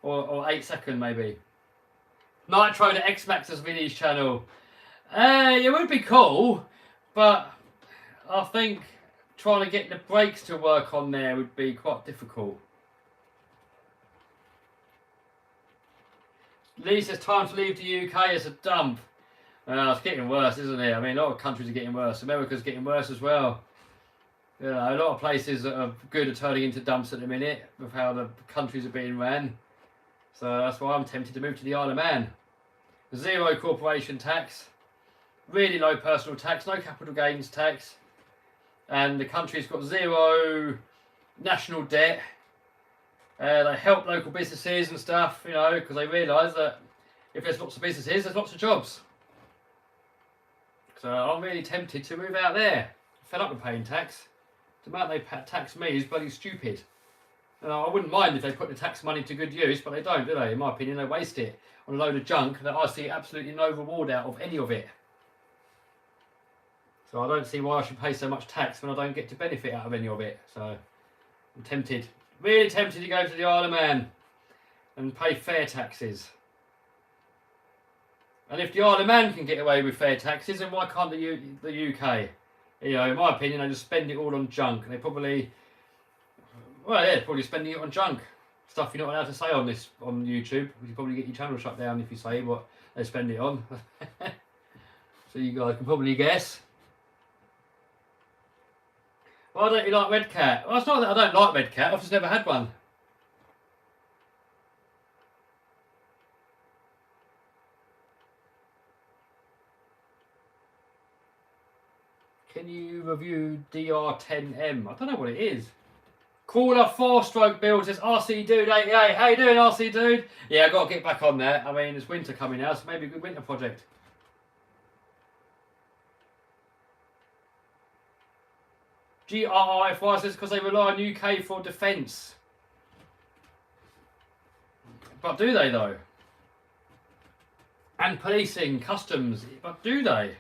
Or 8 second maybe. Nitro to X-Max's Vinny's channel. It would be cool, but I think trying to get the brakes to work on there would be quite difficult. Lee says time to leave the UK as a dump. It's getting worse, isn't it? I mean, a lot of countries are getting worse. America's getting worse as well. You know, a lot of places that are good are turning into dumps at the minute with how the countries are being ran. So that's why I'm tempted to move to the Isle of Man. 0 corporation tax, really low personal tax, no capital gains tax, and the country's got 0 national debt. They help local businesses and stuff, you know, because they realise that if there's lots of businesses, there's lots of jobs. So I'm really tempted to move out there. Fed up with paying tax. The amount they tax me is bloody stupid. I wouldn't mind if they put the tax money to good use, but they don't, do they? In my opinion, they waste it on a load of junk that I see absolutely no reward out of any of it. So I don't see why I should pay so much tax when I don't get to benefit out of any of it. So I'm tempted, really tempted to go to the Isle of Man and pay fair taxes. And if the Isle of Man can get away with fair taxes, then why can't the UK? You know, in my opinion, they just spend it all on junk. And they probably... Well, yeah, probably spending it on junk. Stuff you're not allowed to say on YouTube. You probably get your channel shut down if you say what they spend it on. So you guys can probably guess. Why don't you like Red Cat? Well, it's not that I don't like Red Cat, I've just never had one. Can you review DR10M? I don't know what it is. Crawler 4-stroke build says RC Dude 88. How you doing, RC Dude? Yeah, I've got to get back on there. I mean, it's winter coming now, so maybe a good winter project. GRIFY says because they rely on UK for defence. But do they, though? And policing, customs, but do they?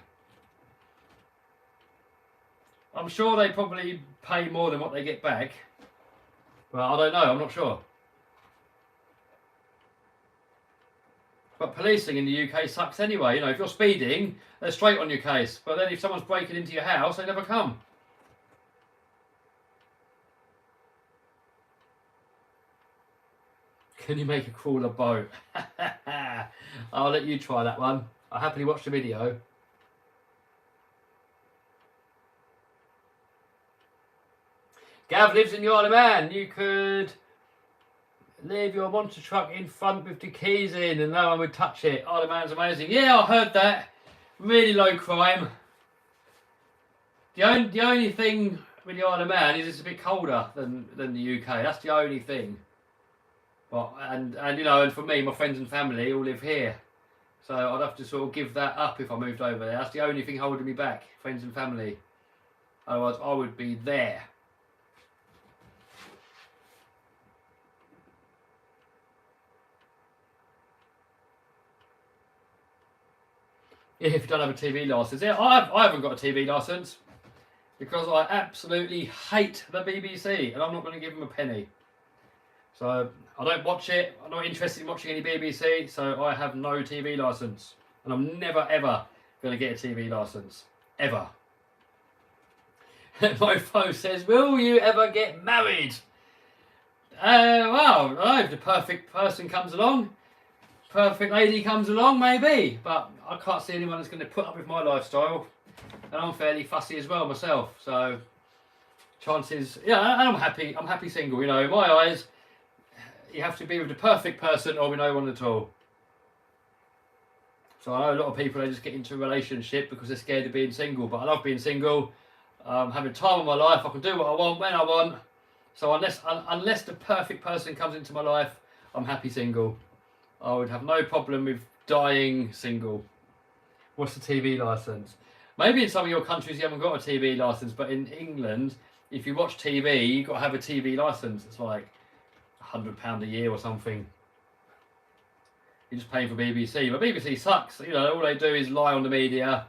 I'm sure they probably pay more than what they get back. Well, I don't know, I'm not sure. But policing in the UK sucks anyway. You know, if you're speeding, they're straight on your case. But then if someone's breaking into your house, they never come. Can you make a crawler boat? I'll let you try that one. I'll happily watch the video. Gav lives in the Isle of Man. You could leave your monster truck in front with the keys in and no one would touch it. Isle of Man's amazing. Yeah, I heard that. Really low crime. The only thing with the Isle of Man is it's a bit colder than the UK. That's the only thing. But and you know, and for me, my friends and family all live here. So I'd have to sort of give that up if I moved over there. That's the only thing holding me back, friends and family. Otherwise I would be there. if you don't have a TV license. Yeah, I haven't got a TV license because I absolutely hate the BBC and I'm not going to give them a penny. So I don't watch it. I'm not interested in watching any BBC, so I have no TV license. And I'm never ever going to get a TV license. Ever. Mofo says, will you ever get married? Well, I if the perfect person comes along, perfect lady comes along, maybe. But I can't see anyone that's going to put up with my lifestyle. And I'm fairly fussy as well myself. So chances, yeah, and I'm happy single. You know, in my eyes, you have to be with the perfect person or with no one at all. So I know a lot of people, they just get into a relationship because they're scared of being single. But I love being single. Having time in my life, I can do what I want when I want. So unless the perfect person comes into my life, I'm happy single. I would have no problem with dying single. What's the TV license? Maybe in some of your countries you haven't got a TV license, but in England, if you watch TV, you've got to have a TV license. It's like £100 a year or something. You're just paying for BBC, but BBC sucks. You know, all they do is lie on the media,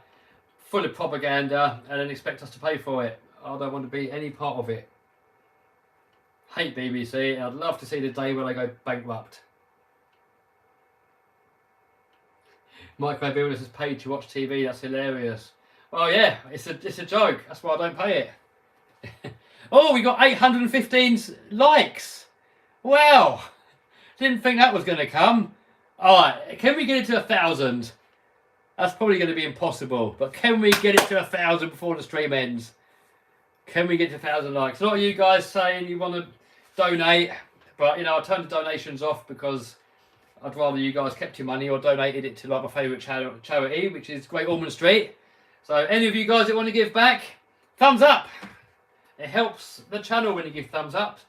full of propaganda, and then expect us to pay for it. I don't want to be any part of it. Hate BBC, and I'd love to see the day when they go bankrupt. Micro Builder says paid to watch TV. That's hilarious. Well, yeah, it's a joke. That's why I don't pay it. Oh, we got 815 likes. Wow, didn't think that was going to come. All right, can we get it to 1,000? That's probably going to be impossible, but can we get it to 1,000 before the stream ends? Can we get to 1,000 likes? A lot of you guys saying you want to donate, but you know, I turned the donations off because I'd rather you guys kept your money or donated it to like my favourite charity, which is Great Ormond Street. So any of you guys that want to give back, thumbs up. It helps the channel when you give thumbs up.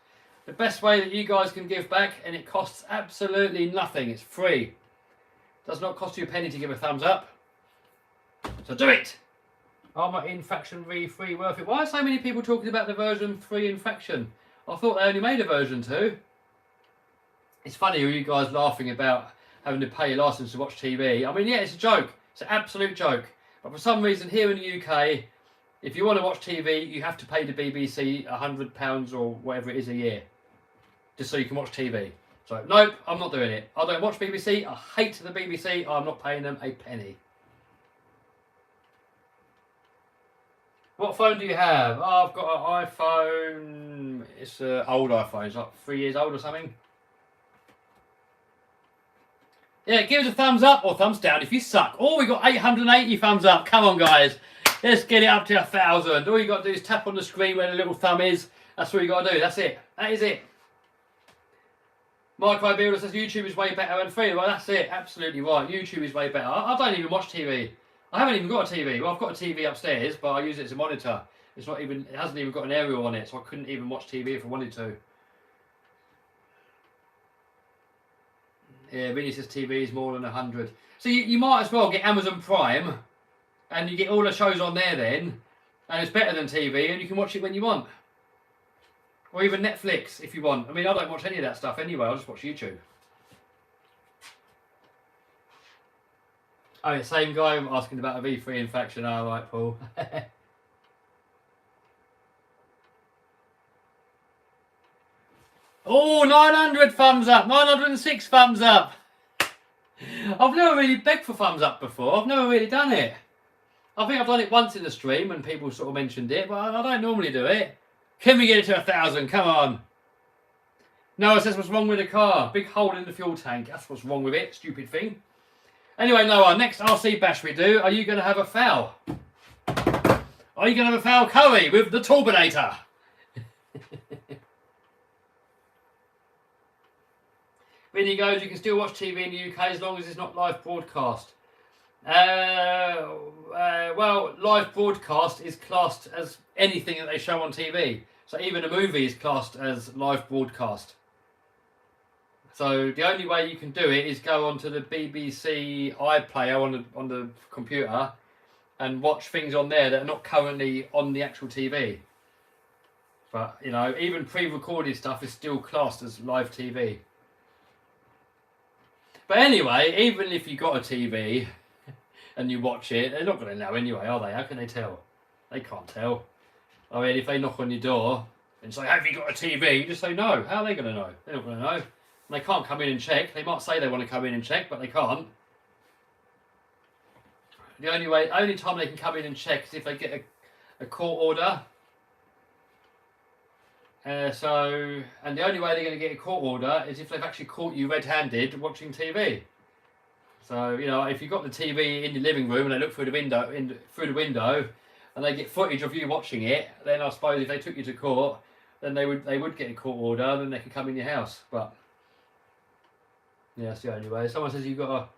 The best way that you guys can give back, and it costs absolutely nothing. It's free. It does not cost you a penny to give a thumbs up. So do it. Are my Infraction V3 worth it? Why are so many people talking about the version 3 Infraction? I thought they only made a version 2. It's funny you guys laughing about having to pay a license to watch TV. I mean, yeah, it's a joke. It's an absolute joke. But for some reason here in the UK, if you want to watch TV, you have to pay the BBC £100 or whatever it is a year. Just so you can watch TV. So, nope, I'm not doing it. I don't watch BBC. I hate the BBC. I'm not paying them a penny. What phone do you have? Oh, I've got an iPhone. It's an old iPhone. It's like 3 years old or something. Yeah, give us a thumbs up or thumbs down if you suck. Oh, we got 880 thumbs up. Come on, guys. Let's get it up to 1,000. All you got to do is tap on the screen where the little thumb is. That's all you got to do. That's it. That is it. Micro Builder says YouTube is way better than free. Well, that's it. Absolutely right. YouTube is way better. I don't even watch TV. I haven't even got a TV. Well, I've got a TV upstairs, but I use it as a monitor. It's not even. It hasn't even got an aerial on it, so I couldn't even watch TV if I wanted to. Yeah, Vinny says TV is more than 100. So you might as well get Amazon Prime, and you get all the shows on there then, and it's better than TV, and you can watch it when you want. Or even Netflix if you want. I mean, I don't watch any of that stuff anyway. I just watch YouTube. Oh, yeah, same guy asking about a V3 Infraction. Oh, right, Paul. Oh, 900 thumbs up. 906 thumbs up. I've never really begged for thumbs up before. I've never really done it. I think I've done it once in the stream and people sort of mentioned it, but I don't normally do it. Can we get it to 1,000? Come on. Noah says, what's wrong with the car? Big hole in the fuel tank. That's what's wrong with it. Stupid thing. Anyway, Noah, next RC bash we do, are you going to have a foul? Are you going to have a foul curry with the Talbotator? Vinny goes, you can still watch TV in the UK as long as it's not live broadcast. Well, live broadcast is classed as anything that they show on TV. So even a movie is classed as live broadcast. So the only way you can do it is go onto the BBC iPlayer on the computer and watch things on there that are not currently on the actual TV. But, you know, even pre-recorded stuff is still classed as live TV. But anyway, even if you got a TV, and you watch it, they're not going to know anyway, are they? How can they tell? They can't tell. I mean, if they knock on your door and say, have you got a TV? You just say no. How are they going to know? They're not going to know. And they can't come in and check. They might say they want to come in and check, but they can't. The only time they can come in and check is if they get a court order. And the only way they're going to get a court order is if they've actually caught you red-handed watching TV. So, you know, if you've got the TV in the living room and they look through the window, and they get footage of you watching it, then I suppose if they took you to court, then they would get a court order, and then they can come in your house. But yeah, that's the only way. Someone says you've got to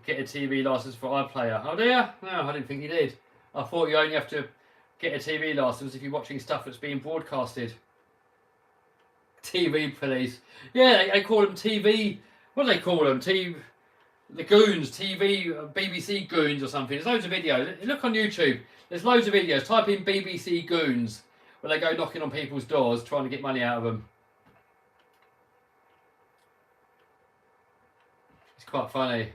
get a TV license for iPlayer. Oh dear, no, I didn't think you did. I thought you only have to get a TV license if you're watching stuff that's being broadcasted. TV police. Yeah, they call them TV. What do they call them? The goons, TV, BBC goons or something. There's loads of videos. Look on YouTube. There's loads of videos. Type in BBC goons, where they go knocking on people's doors trying to get money out of them. It's quite funny.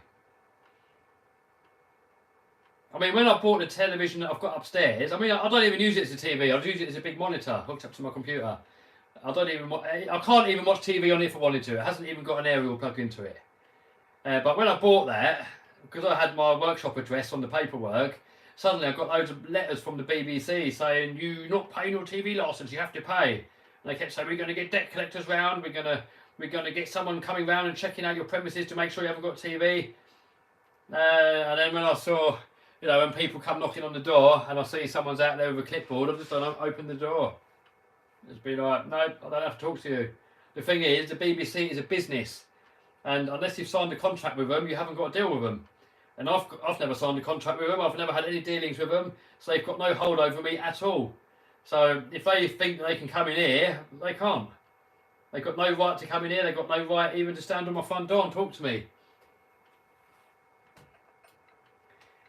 I mean, when I bought the television that I've got upstairs, I mean, I don't even use it as a TV. I use it as a big monitor hooked up to my computer. I can't even watch TV on it if I wanted to. It hasn't even got an aerial plug into it. But when I bought that, because I had my workshop address on the paperwork, suddenly I got loads of letters from the BBC saying, you're not paying your TV license, you have to pay. And they kept saying, we're going to get debt collectors round, we're going to get someone coming round and checking out your premises to make sure you haven't got TV. And then when I saw, you know, when people come knocking on the door and I see someone's out there with a clipboard, I've just done open the door. It's been like, no, I don't have to talk to you. The thing is, the BBC is a business, and unless you've signed a contract with them, you haven't got to deal with them. And I've never signed a contract with them. I've never had any dealings with them, so they've got no hold over me at all. So if they think they can come in here, they can't. They've got no right to come in here. They've got no right even to stand on my front door and talk to me.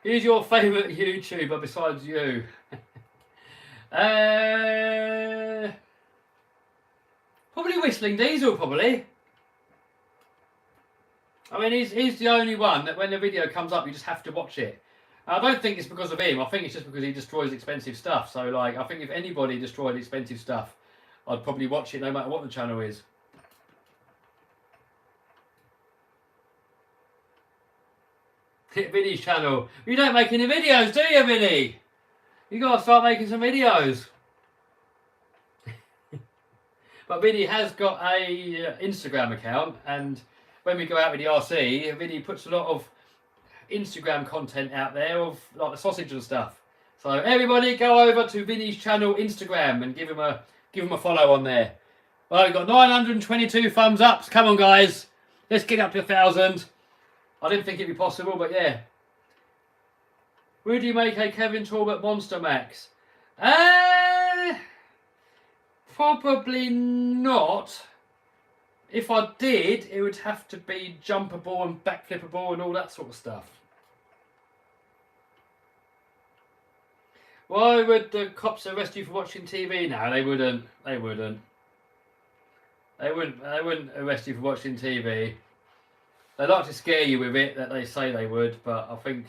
Who's your favourite YouTuber besides you? Probably Whistling Diesel, probably. I mean, he's the only one that when the video comes up, you just have to watch it. I don't think it's because of him. I think it's just because he destroys expensive stuff. So, like, I think if anybody destroyed expensive stuff, I'd probably watch it no matter what the channel is. Vinny's channel. You don't make any videos, do you, Vinny? You got to start making some videos. But Vinny has got a Instagram account, and when we go out with the RC, Vinny puts a lot of Instagram content out there of like the sausage and stuff. So everybody go over to Vinny's channel Instagram and give him a follow on there. Well, we've got 922 thumbs ups. Come on, guys, let's get up to 1,000. I didn't think it'd be possible, but yeah. Would you make a Kevin Talbot Monster Max? Probably not. If I did, it would have to be jumpable and backflippable and all that sort of stuff. Why would the cops arrest you for watching TV? No, they wouldn't. They wouldn't. They wouldn't arrest you for watching TV. They like to scare you with it, that they say they would, but I think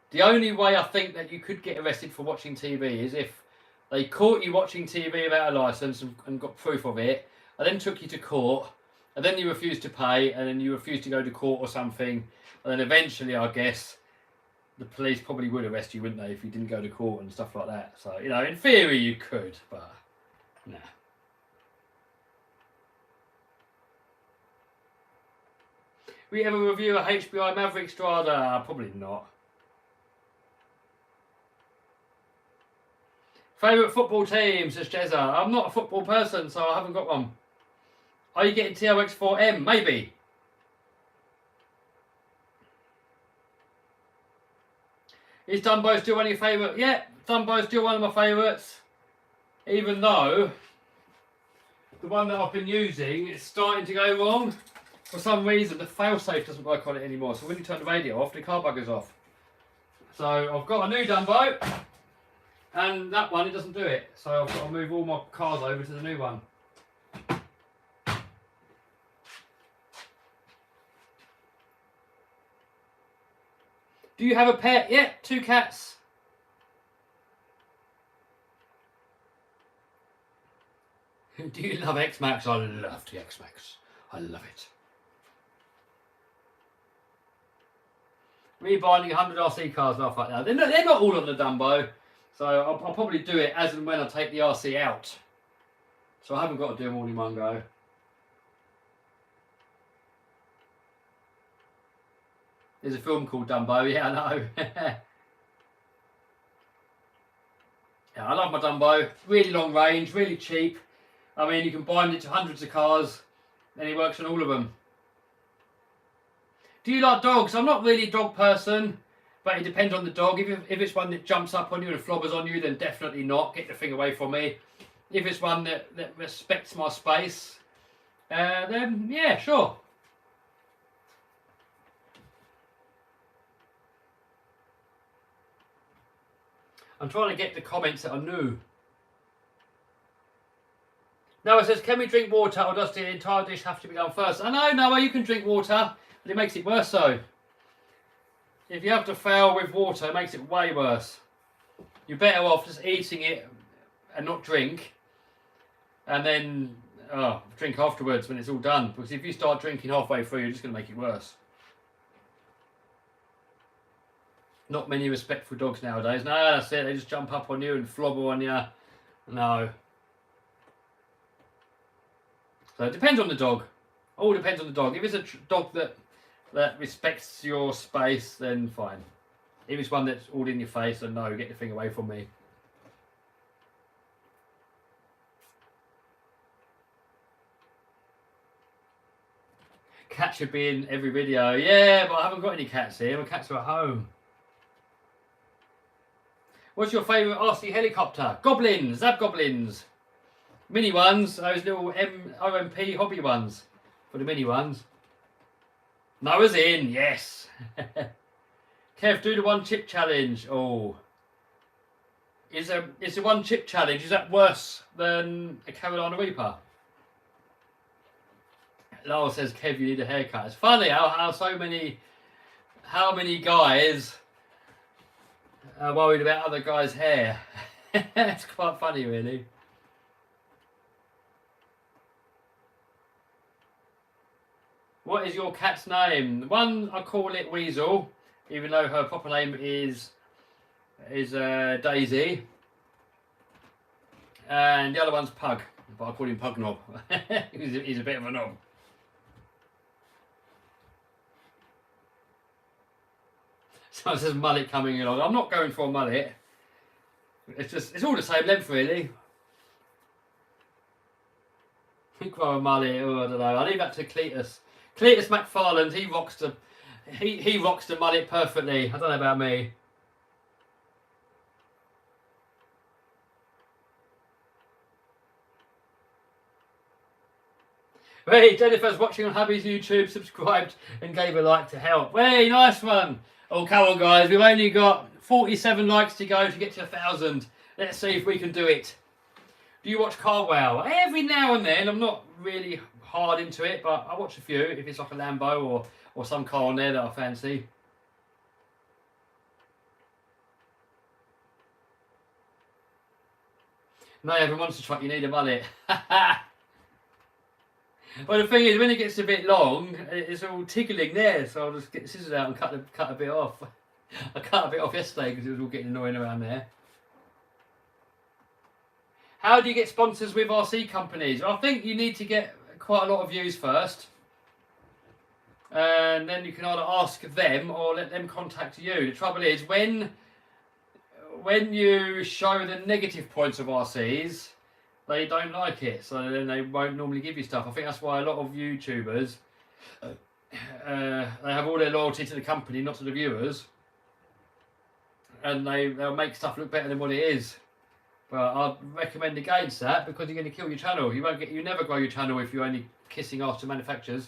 the only way I think that you could get arrested for watching TV is if they caught you watching TV without a licence and got proof of it, and then took you to court, and then you refused to pay, and then you refused to go to court or something, and then eventually, I guess, the police probably would arrest you, wouldn't they, if you didn't go to court and stuff like that. So, you know, in theory you could, but nah. We ever review a HBI Maverick Strada? Probably not. Favourite football team, says Jezza. I'm not a football person, so I haven't got one. Are you getting TRX4M? Maybe. Is Dumbo still one of your favourite? Yeah, Dumbo's still one of my favourites. Even though the one that I've been using is starting to go wrong. For some reason, the failsafe doesn't work on it anymore. So when you turn the radio off, the car buggers off. So I've got a new Dumbo. And that one, it doesn't do it. So I've got to move all my cars over to the new one. Do you have a pet? Yeah, 2 cats. Do you love X-Max? I love the X-Max. I love it. Rebinding 100 RC cars and stuff like that. They're not all on the Dumbo. So I'll probably do it as and when I take the RC out. So I haven't got to do them all in one go. There's a film called Dumbo. Yeah, I know. Yeah, I love my Dumbo. Really long range, really cheap. I mean, you can bind it to hundreds of cars, and it works on all of them. Do you like dogs? I'm not really a dog person, but it depends on the dog. If it's one that jumps up on you and flobbers on you, then definitely not. Get the thing away from me. If it's one that respects my space, then yeah, sure. I'm trying to get the comments that are new. Noah says, can we drink water or does the entire dish have to be done first? I know, Noah, you can drink water, but it makes it worse so. If you have to fail with water, it makes it way worse. You're better off just eating it and not drink. And then drink afterwards when it's all done. Because if you start drinking halfway through, you're just going to make it worse. Not many respectful dogs nowadays. No, that's it. They just jump up on you and flobber on you. No. So it depends on the dog. All depends on the dog. If it's a dog that respects your space, then fine. If it's one that's all in your face, then no, get the thing away from me. Cats should be in every video. Yeah, but I haven't got any cats here. My cats are at home. What's your favourite RC helicopter? Goblins, Zab Goblins. Mini ones, those little OMP hobby ones. For the mini ones. Noah's in, yes. Kev, do the 1 chip challenge. Oh. Is the 1 chip challenge, is that worse than a Carolina Reaper? Lyle says, Kev, you need a haircut. It's funny how many guys are worried about other guys' hair. It's quite funny, really. What is your cat's name? One, I call it Weasel, even though her proper name is Daisy. And the other one's Pug, but I call him Pug Knob. He's a bit of a knob. Someone says mullet coming along. I'm not going for a mullet. It's all the same length, really. Grow a mullet. Oh, I don't know. I'll leave that to Cletus. Cletus McFarland. He rocks the mullet perfectly. I don't know about me. Hey, Jennifer's watching on hubby's YouTube, subscribed and gave a like to help. Hey, nice one. Oh, come on, guys. We've only got 47 likes to go to get to 1,000. Let's see if we can do it. Do you watch Car Wow? Every now and then. I'm not really hard into it, but I watch a few if it's like a Lambo or some car on there that I fancy. No, everyone wants to try. You need a mullet. Well, the thing is, when it gets a bit long, it's all tickling there, so I'll just get the scissors out and cut a bit off. I cut a bit off yesterday because it was all getting annoying around there. How do you get sponsors with RC companies? I think you need to get quite a lot of views first. And then you can either ask them or let them contact you. The trouble is, when you show the negative points of RCs, they don't like it, so then they won't normally give you stuff. I think that's why a lot of YouTubers, they have all their loyalty to the company, not to the viewers. And they'll make stuff look better than what it is. But I'd recommend against that because you're going to kill your channel. You never grow your channel if you're only kissing after manufacturers.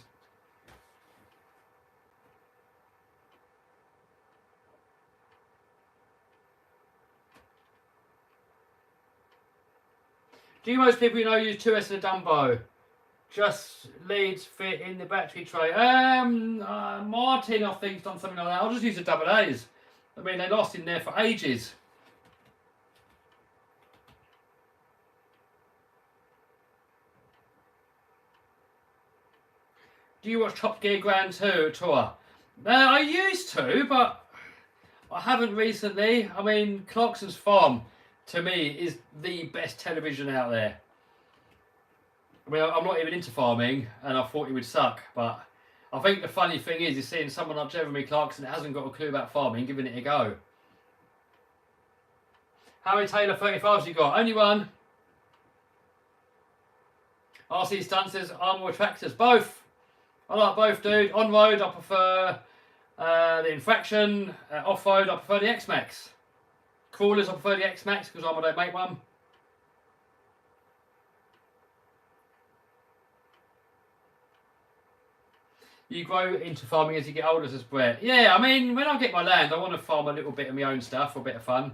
Do most people you know use 2S and a Dumbo? Just leads fit in the battery tray. Martin, I think, has done something like that. I'll just use the double A's. I mean, they last in there for ages. Do you watch Top Gear Grand Tour? I used to, but I haven't recently. I mean, Clarkson's Farm, to me, is the best television out there. I mean, I'm not even into farming, and I thought it would suck, but I think the funny thing is seeing someone like Jeremy Clarkson that hasn't got a clue about farming, giving it a go. How many Taylor 35s you got? Only one. RC stunts says Armour or Traxxas? Both. I like both, dude. On road, I prefer the Infraction. Off road, I prefer the X-Max. Crawlers, I prefer the X-Max because I don't make one. You grow into farming as you get older, says Brett. Yeah, I mean, when I get my land, I want to farm a little bit of my own stuff for a bit of fun.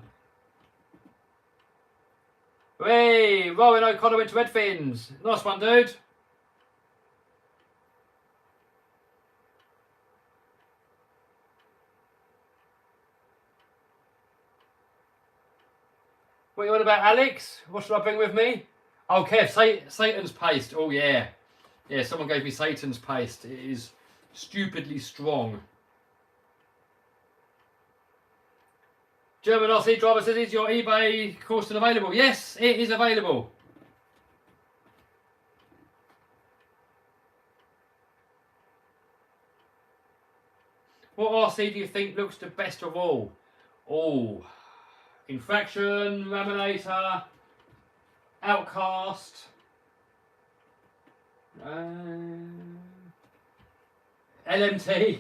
Hey, Rowan O'Connor went to Redfins. Nice one, dude. What are you on about, Alex? What should I bring with me? Oh, Kev, Satan's paste. Oh, yeah. Yeah, someone gave me Satan's paste. It is stupidly strong. German RC driver says, is your eBay course still available? Yes, it is available. What RC do you think looks the best of all? Oh, Infraction, Laminator, Outcast. LMT.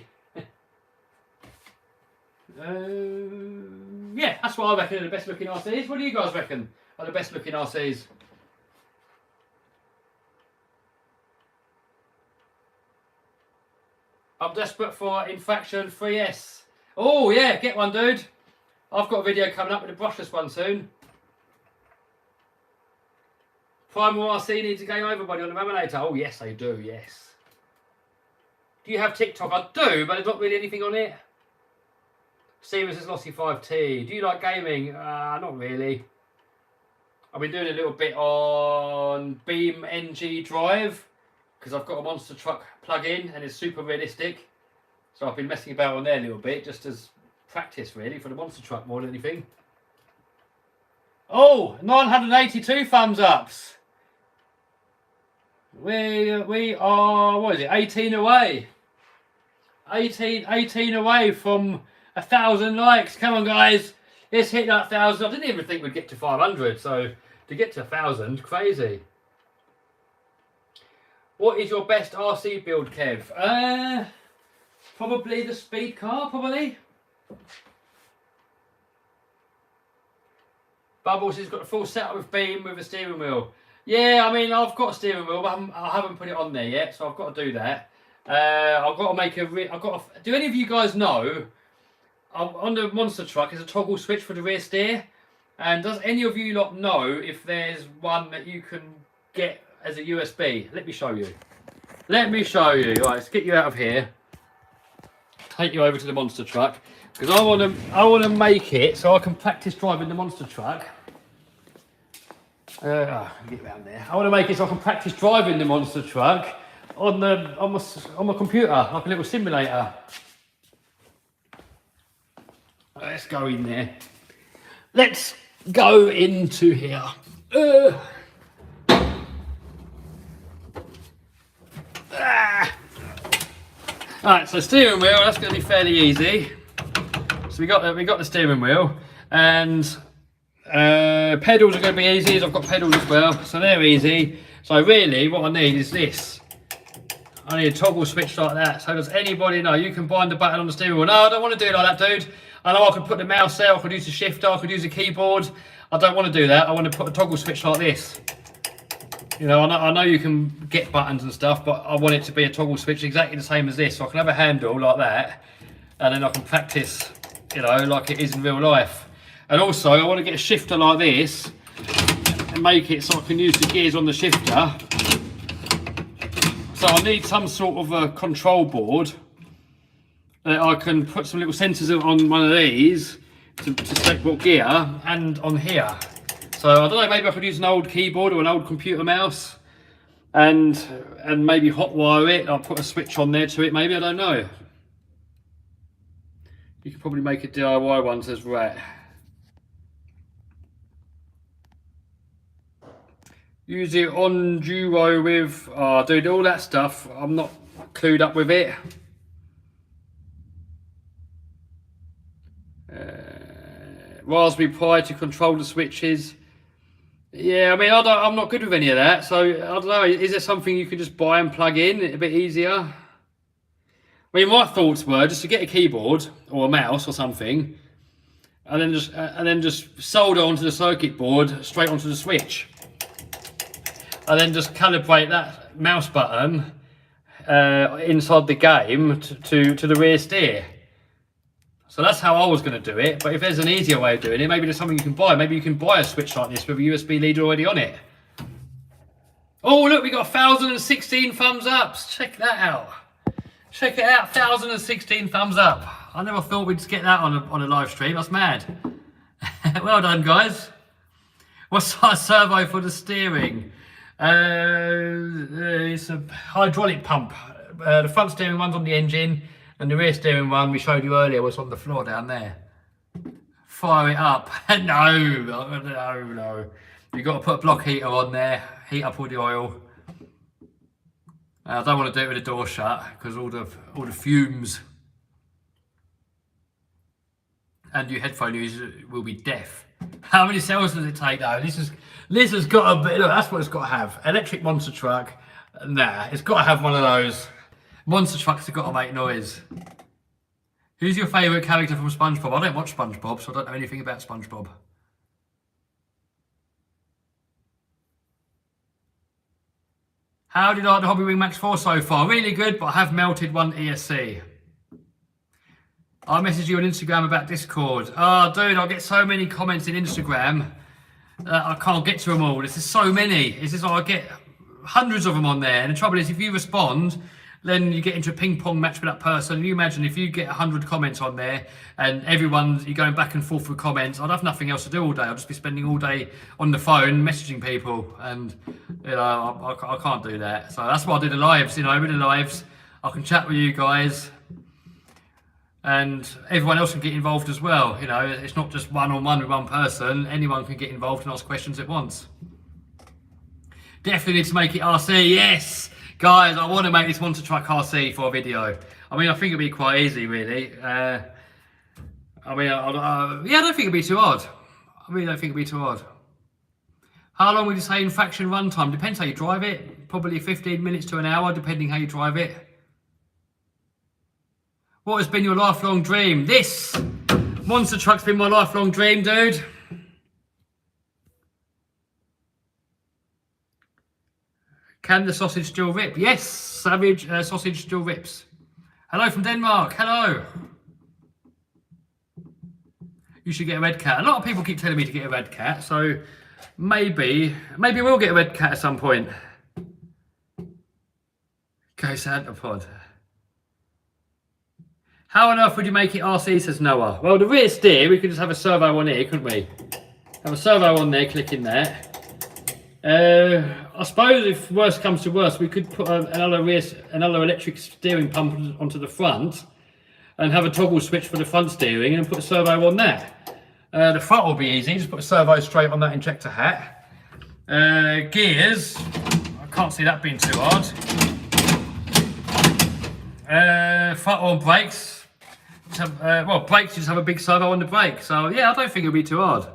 Yeah, that's what I reckon are the best looking RCs. What do you guys reckon are the best looking RCs? I'm desperate for Infraction 3S. Oh yeah, get one, dude. I've got a video coming up with a brushless one soon. Primal RC needs a game over, buddy, on the Laminator. Oh yes, they do, yes. Do you have TikTok? I do, but there's not really anything on it. Steven says Losi 5T. Do you like gaming? Not really. I've been doing a little bit on Beam NG Drive because I've got a monster truck plug-in and it's super realistic. So I've been messing about on there a little bit just as practice really for the monster truck more than anything. Oh, 982 thumbs ups. We are, what is it, 18 away. 18 away from 1,000 likes. Come on, guys. Let's hit that 1,000. I didn't even think we'd get to 500. So to get to 1,000, crazy. What is your best RC build, Kev? Probably the speed car, probably. Bubbles has got a full setup with beam with a steering wheel. Yeah, I mean, I've got a steering wheel, but I haven't put it on there yet, so I've got to do that. I've got to make a... do any of you guys know, on the monster truck, there's a toggle switch for the rear steer? And does any of you lot know if there's one that you can get as a USB? Let me show you. Let me show you. Right, let's get you out of here. Take you over to the monster truck. Because I want to make it so I can practice driving the monster truck. Get around there. I want to make it so I can practice driving the monster truck on my computer, like a little simulator. Let's go in there. Let's go into here. Alright, so steering wheel, that's going to be fairly easy. So we got the steering wheel, and pedals are going to be easy, as I've got pedals as well, so they're easy. So really, what I need is this. I need a toggle switch like that. So does anybody know? You can bind the button on the steering wheel. No, I don't want to do it like that, dude. I know I could put the mouse there, I could use a shifter, I could use a keyboard. I don't want to do that. I want to put a toggle switch like this. You know, I know you can get buttons and stuff, but I want it to be a toggle switch exactly the same as this. So I can have a handle like that, and then I can practice, you know, like it is in real life. And also, I want to get a shifter like this and make it so I can use the gears on the shifter. So I need some sort of a control board I can put some little sensors on one of these to select what gear, and on here. So I don't know, maybe I could use an old keyboard or an old computer mouse and maybe hotwire it. I'll put a switch on there to it, maybe, I don't know. You could probably make a DIY one, says Rat. Use it on Duro with, oh dude, all that stuff, I'm not clued up with it. Raspberry Pi to control the switches. Yeah, I mean, I'm not good with any of that, so I don't know, is there something you can just buy and plug in a bit easier? I mean, my thoughts were just to get a keyboard or a mouse or something, and then just solder onto the circuit board straight onto the switch, and then just calibrate that mouse button inside the game to the rear steer. So that's how I was going to do it, but if there's an easier way of doing it, maybe there's something you can buy. Maybe you can buy a switch like this with a USB lead already on it. Oh look, we got 1,016 thumbs up. Check that out. Check it out, 1,016 thumbs up. I never thought we'd get that on a live stream. That's mad. Well done, guys. What's our servo for the steering? It's a hydraulic pump. The front steering one's on the engine, and the rear steering one we showed you earlier was on the floor down there. Fire it up. No. You've got to put a block heater on there, heat up all the oil. I don't want to do it with the door shut because all the fumes. And your headphone user will be deaf. How many cells does it take though? This has got a bit, look, that's what it's got to have. Electric monster truck. Nah, it's got to have one of those. Monster trucks have got to make noise. Who's your favourite character from SpongeBob? I don't watch SpongeBob, so I don't know anything about SpongeBob. How did you like the Hobbywing Max 4 so far? Really good, but I have melted one ESC. I messaged you on Instagram about Discord. Oh, dude, I get so many comments in Instagram. I can't get to them all. There's just so many. It's just like I get hundreds of them on there. And the trouble is, if you respond, then you get into a ping pong match with that person. You imagine if you get 100 comments on there and you're going back and forth with comments, I'd have nothing else to do all day. I'll just be spending all day on the phone messaging people, and you know, I can't do that. So that's why I do the lives. You know, with the lives, I can chat with you guys, and everyone else can get involved as well. You know, it's not just one-on-one with one person. Anyone can get involved and ask questions at once. Definitely need to make it RC. Yes. Guys, I want to make this monster truck RC for a video. I mean, I think it'd be quite easy, really. I don't think it'd be too hard. I really don't think it'd be too hard. How long would you say in fraction runtime? Depends how you drive it. Probably 15 minutes to an hour, depending how you drive it. What has been your lifelong dream? This monster truck's been my lifelong dream, dude. Can the sausage still rip? Yes, Savage sausage still rips. Hello from Denmark. Hello. You should get a red cat. A lot of people keep telling me to get a red cat, so maybe we'll get a red cat at some point. Go Santa Pod. How on earth would you make it RC, says Noah? Well, the rear steer, we could just have a servo on here, couldn't we? Have a servo on there, click in there. I suppose if worst comes to worst, we could put another electric steering pump onto the front and have a toggle switch for the front steering and put a servo on that. The front will be easy, just put a servo straight on that injector hat. Gears, I can't see that being too hard. Front on brakes, brakes just have a big servo on the brake. So yeah, I don't think it'll be too hard.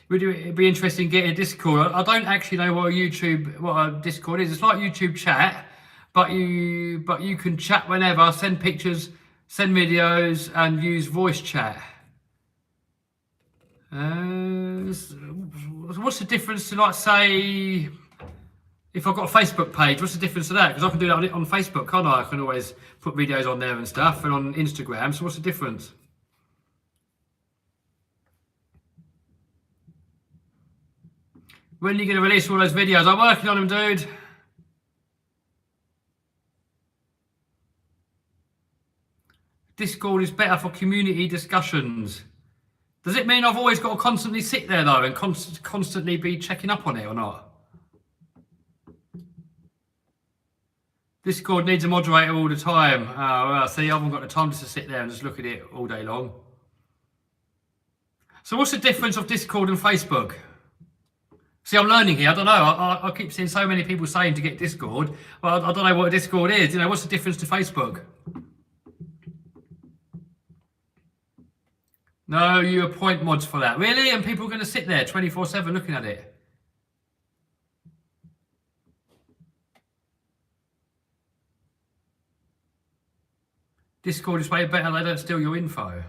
Would it be interesting getting a Discord? I don't actually know what a Discord is. It's like YouTube chat, but you can chat whenever, send pictures, send videos, and use voice chat. What's the difference to, like, say, if I've got a Facebook page? What's the difference to that? Because I can do that on Facebook, can't I? I can always put videos on there and stuff, and on Instagram. So what's the difference? When are you going to release all those videos? I'm working on them, dude. Discord is better for community discussions. Does it mean I've always got to constantly sit there though and constantly be checking up on it or not? Discord needs a moderator all the time. Oh, well, see, I haven't got the time just to sit there and just look at it all day long. So what's the difference of Discord and Facebook? See, I'm learning here. I don't know. I keep seeing so many people saying to get Discord, but I don't know what a Discord is. You know, what's the difference to Facebook? No, you appoint mods for that. Really? And people are going to sit there 24/7 looking at it? Discord is way better. They don't steal your info.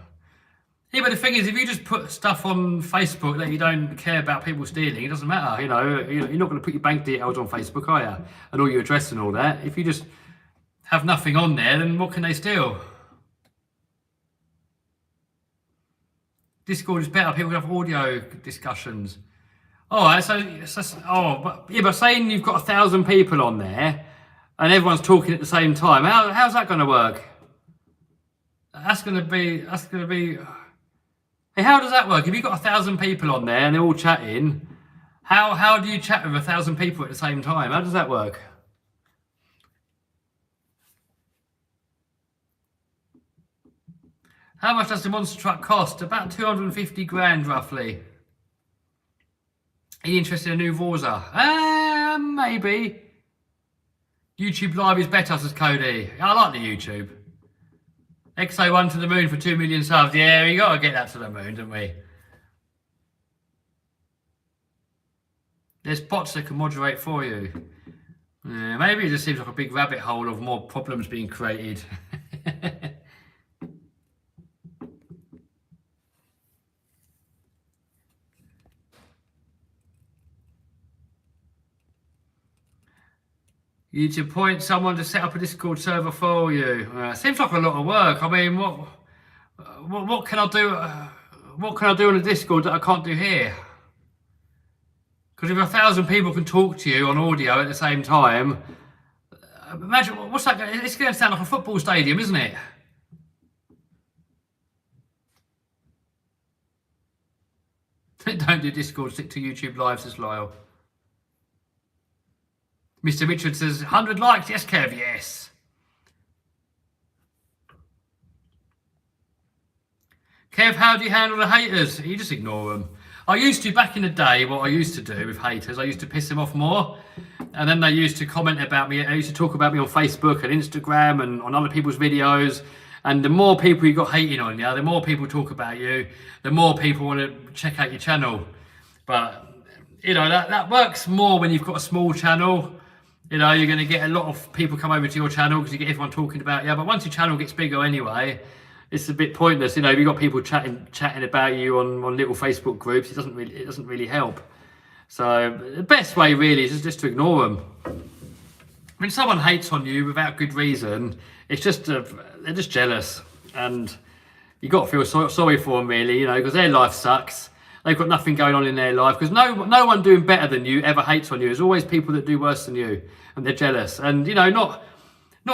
Yeah, but the thing is, if you just put stuff on Facebook that you don't care about people stealing, it doesn't matter. You know, you're not going to put your bank details on Facebook, are you? And all your address and all that. If you just have nothing on there, then what can they steal? Discord is better. People have audio discussions. All right, but saying you've got 1,000 people on there and everyone's talking at the same time, how's that going to work? That's going to be. Hey, how does that work? If you've got 1,000 people on there and they're all chatting, how do you chat with 1,000 people at the same time? How does that work? How much does the monster truck cost? About 250 grand, roughly. Are you interested in a new Forza? Maybe. YouTube Live is better, says Cody. I like the YouTube. XO1 to the moon for 2 million subs. Yeah, we got to get that to the moon, don't we? There's bots that can moderate for you. Yeah, maybe it just seems like a big rabbit hole of more problems being created. You need to appoint someone to set up a Discord server for you. Seems like a lot of work. I mean, what can I do? What can I do on a Discord that I can't do here? Because if 1,000 people can talk to you on audio at the same time, imagine what's that? It's going to sound like a football stadium, isn't it? Don't do Discord. Stick to YouTube Live, says Lyle. Mr. Richard says, 100 likes. Yes, Kev, yes. Kev, how do you handle the haters? You just ignore them. I used to, back in the day, what I used to do with haters, I used to piss them off more. And then they used to comment about me. They used to talk about me on Facebook and Instagram and on other people's videos. And the more people you got hating on you, the more people talk about you, the more people want to check out your channel. But, you know, that works more when you've got a small channel. You know, you're going to get a lot of people come over to your channel because you get everyone talking about you. But once your channel gets bigger anyway, it's a bit pointless. You know, if you've got people chatting about you on little Facebook groups, it doesn't really help. So the best way really is just to ignore them. When someone hates on you without good reason, it's just they're just jealous, and you got to feel sorry for them really. You know, because their life sucks. They've got nothing going on in their life because no one doing better than you ever hates on you. There's always people that do worse than you, and they're jealous. And you know, not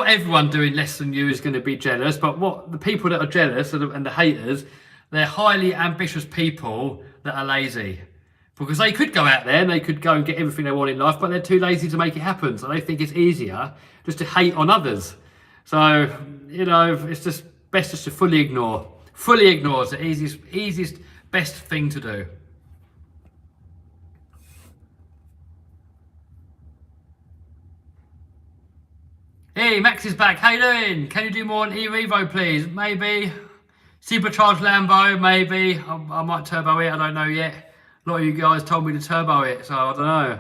everyone doing less than you is going to be jealous, but what the people that are jealous and the haters, they're highly ambitious people that are lazy, because they could go out there and they could go and get everything they want in life, but they're too lazy to make it happen. So they think it's easier just to hate on others. So you know, it's just best just to fully ignore. Fully ignore is the easiest. Best thing to do. Hey, Max is back. How you doing? Can you do more on e-Revo, please? Maybe. Supercharged Lambo, maybe. I might turbo it. I don't know yet. A lot of you guys told me to turbo it, so I don't know.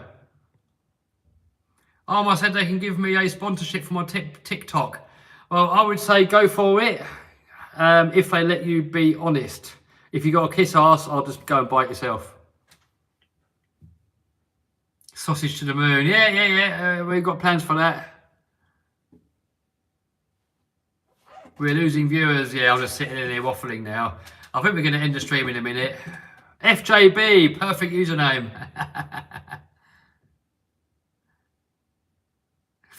I said they can give me a sponsorship for my TikTok. Well, I would say go for it if they let you be honest. If you got a kiss ass, I'll just go and buy it yourself. Sausage to the moon. Yeah. We've got plans for that. We're losing viewers. Yeah, I'm just sitting in here waffling now. I think we're going to end the stream in a minute. FJB, perfect username.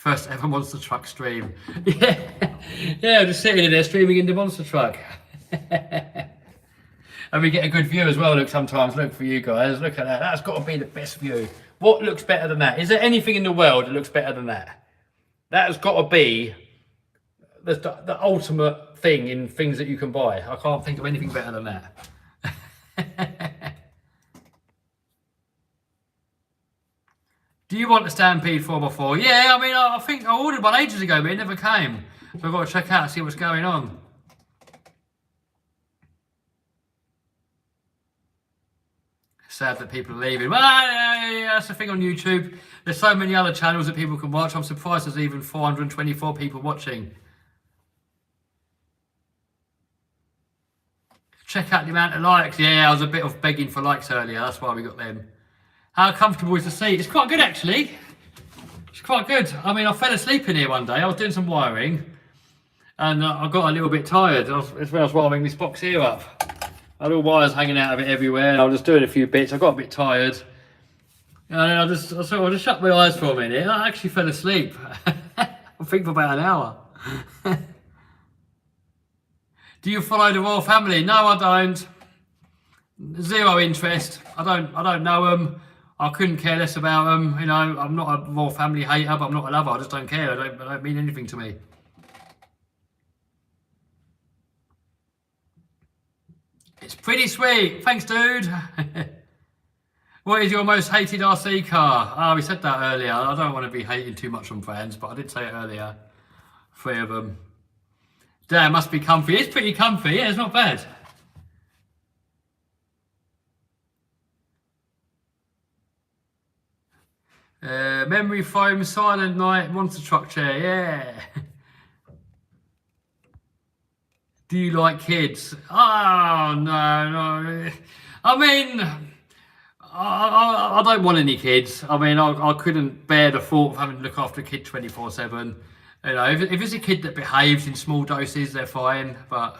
First ever monster truck stream. Yeah, yeah, I'm just sitting in there streaming in the monster truck. And we get a good view as well, look, sometimes. Look, for you guys, look at that. That's got to be the best view. What looks better than that? Is there anything in the world that looks better than that? That has got to be the ultimate thing in things that you can buy. I can't think of anything better than that. Do you want a Stampede 4x4? Yeah, I mean, I think I ordered one ages ago, but it never came. So I've got to check out and see what's going on. Sad that people are leaving. Well, yeah, that's the thing on YouTube. There's so many other channels that people can watch. I'm surprised there's even 424 people watching. Check out the amount of likes. Yeah, I was a bit of begging for likes earlier. That's why we got them. How comfortable is the seat? It's quite good, actually. It's quite good. I mean, I fell asleep in here one day. I was doing some wiring. And I got a little bit tired. That's when I was wiring this box here up. I had all wires hanging out of it everywhere. I was just doing a few bits. I got a bit tired. And I just shut my eyes for a minute. I actually fell asleep. I think for about an hour. Do you follow the royal family? No, I don't. Zero interest. I don't know them. I couldn't care less about them. You know, I'm not a royal family hater, but I'm not a lover. I just don't care. I don't mean anything to me. It's pretty sweet. Thanks, dude. What is your most hated RC car? Oh, we said that earlier. I don't want to be hating too much on brands, but I did say it earlier. 3 of them. Damn, must be comfy. It's pretty comfy. Yeah, it's not bad. Memory foam, Silent Night, monster truck chair. Yeah. Do you like kids? Oh, no. I mean, I don't want any kids. I mean, I couldn't bear the thought of having to look after a kid 24/7. You know, if it's a kid that behaves in small doses, they're fine. But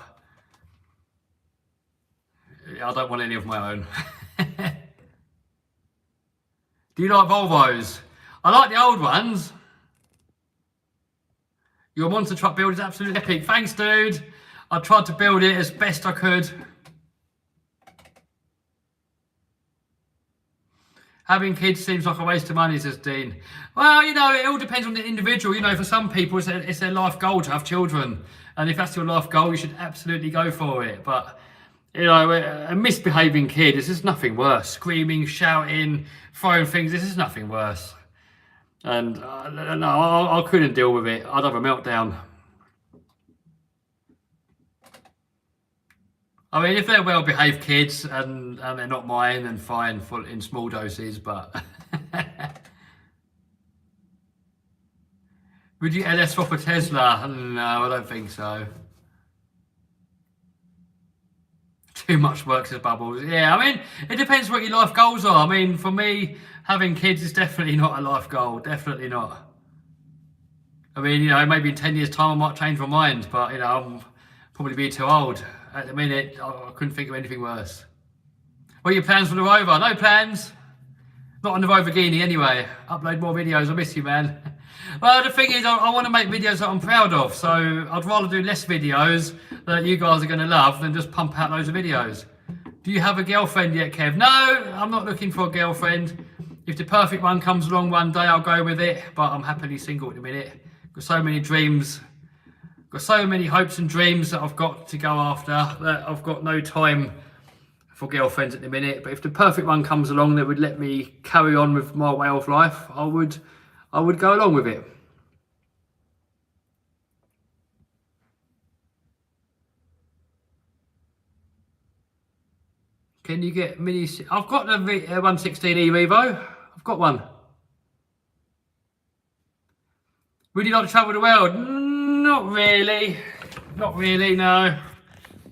I don't want any of my own. Do you like Volvos? I like the old ones. Your monster truck build is absolutely epic. Thanks, dude. I tried to build it as best I could. Having kids seems like a waste of money, says Dean. Well, you know, it all depends on the individual. You know, for some people, it's their life goal to have children. And if that's your life goal, you should absolutely go for it. But, you know, a misbehaving kid, this is nothing worse. Screaming, shouting, throwing things, this is nothing worse. And, no, I couldn't deal with it. I'd have a meltdown. I mean, if they're well-behaved kids and they're not mine, then fine, in small doses, but... Would you LS swap a Tesla? No, I don't think so. Too much work, says Bubbles. Yeah, I mean, it depends what your life goals are. I mean, for me, having kids is definitely not a life goal. Definitely not. I mean, you know, maybe in 10 years' time I might change my mind, but, you know, I'm probably be too old. At the minute, I couldn't think of anything worse. What are your plans for the Rover? No plans. Not on the Rover Guinea anyway. Upload more videos. I miss you, man. Well, the thing is, I want to make videos that I'm proud of. So I'd rather do less videos that you guys are going to love than just pump out loads of videos. Do you have a girlfriend yet, Kev? No, I'm not looking for a girlfriend. If the perfect one comes along one day, I'll go with it. But I'm happily single at the minute. Got so many dreams. Got so many hopes and dreams that I've got to go after that I've got no time for girlfriends at the minute. But if the perfect one comes along that would let me carry on with my way of life, I would go along with it. Can you get mini? I've got the 116E Revo. I've got one. Would you like to travel the world? Not really. Not really, no.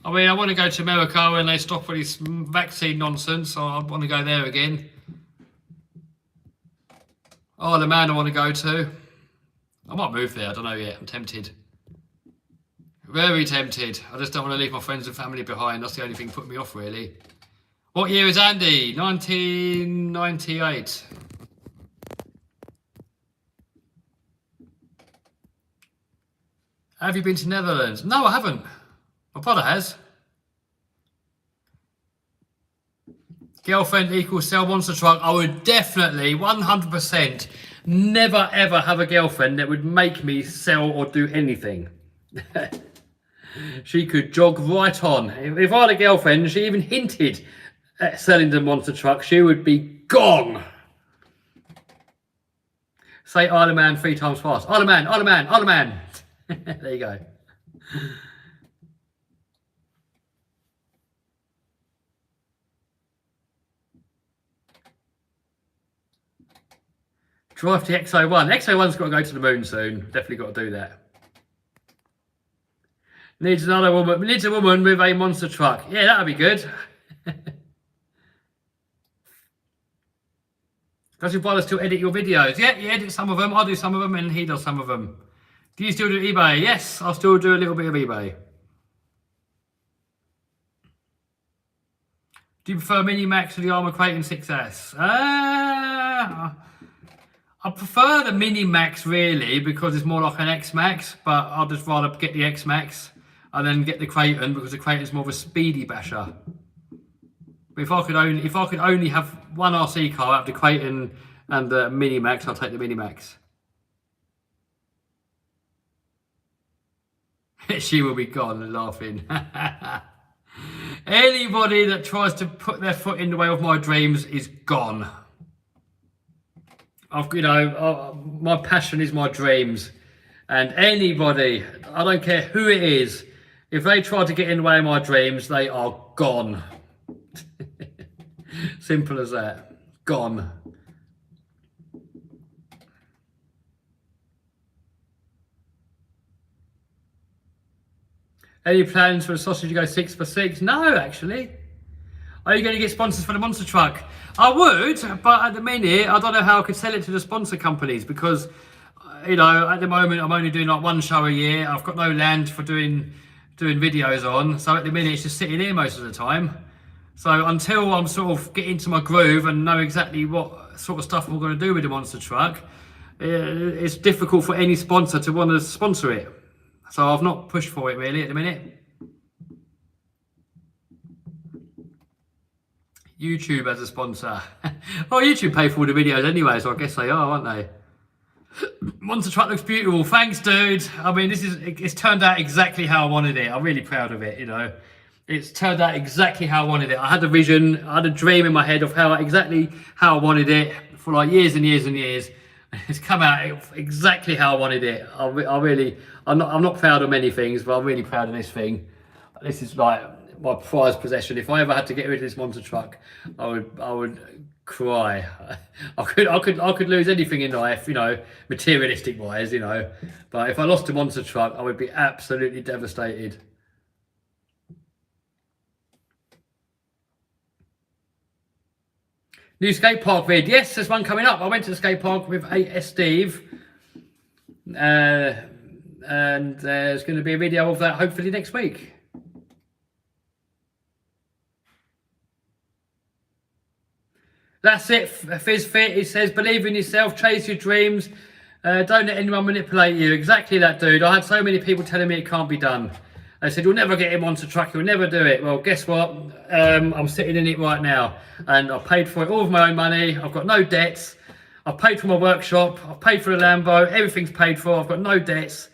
I mean, I want to go to America when they stop with this vaccine nonsense. So I want to go there again. Oh, the man I want to go to. I might move there. I don't know yet. I'm tempted. Very tempted. I just don't want to leave my friends and family behind. That's the only thing putting me off, really. What year is Andy? 1998. Have you been to Netherlands? No, I haven't. My brother has. Girlfriend equals sell monster truck. I would definitely, 100%, never ever have a girlfriend that would make me sell or do anything. She could jog right on. If I had a girlfriend, she even hinted at selling the monster truck, she would be gone. Say Isle of Man 3 times fast. Isle of Man, Isle of Man, Isle of Man. There you go. Drive to XO1. XO1's got to go to the moon soon. Definitely got to do that. Needs another woman. Needs a woman with a monster truck. Yeah, that'd be good. Does your brother still edit your videos? Yeah, you edit some of them. I do some of them, and he does some of them. Do you still do eBay? Yes, I'll still do a little bit of eBay. Do you prefer Mini Max to the Armour Crate and 6S? I prefer the Mini Max really because it's more like an X Max, but I'd just rather get the X Max and then get the Kraton because the Kraton's more of a speedy basher. But if I could only have one RC car out of the Kraton and the Mini Max, I'll take the Mini Max. She will be gone laughing. Anybody that tries to put their foot in the way of my dreams is gone. My passion is my dreams, and anybody, I don't care who it is, if they try to get in the way of my dreams, they are gone. Simple as that. Gone. Any plans for a sausage to go 6 for 6? No, actually. Are you going to get sponsors for the monster truck? I would, but at the minute, I don't know how I could sell it to the sponsor companies because, at the moment, I'm only doing like one show a year. I've got no land for doing videos on. So at the minute, it's just sitting here most of the time. So until I'm sort of get into my groove and know exactly what sort of stuff we're going to do with the monster truck, it's difficult for any sponsor to want to sponsor it. So I've not pushed for it really at the minute. YouTube as a sponsor. Well, YouTube pay for all the videos anyway, so I guess they are, aren't they? Monster truck looks beautiful. Thanks, dude. I mean, it's turned out exactly how I wanted it. I'm really proud of it, It's turned out exactly how I wanted it. I had a vision, I had a dream in my head of exactly how I wanted it for like years and years and years. It's come out exactly how I wanted it. I'm not proud of many things, but I'm really proud of this thing. This is like my prized possession. If I ever had to get rid of this monster truck, I would cry. I could lose anything in life, materialistic wise, But if I lost a monster truck, I would be absolutely devastated. New skate park vid. Yes, there's one coming up. I went to the skate park with Steve. And there's going to be a video of that hopefully next week. That's it, Fizz Fit. It says, believe in yourself, chase your dreams, don't let anyone manipulate you. Exactly that, dude. I had so many people telling me it can't be done. They said, you'll never get him onto track, you'll never do it. Well, guess what? I'm sitting in it right now, and I've paid for it all of my own money. I've got no debts. I've paid for my workshop. I've paid for the Lambo. Everything's paid for. I've got no debts.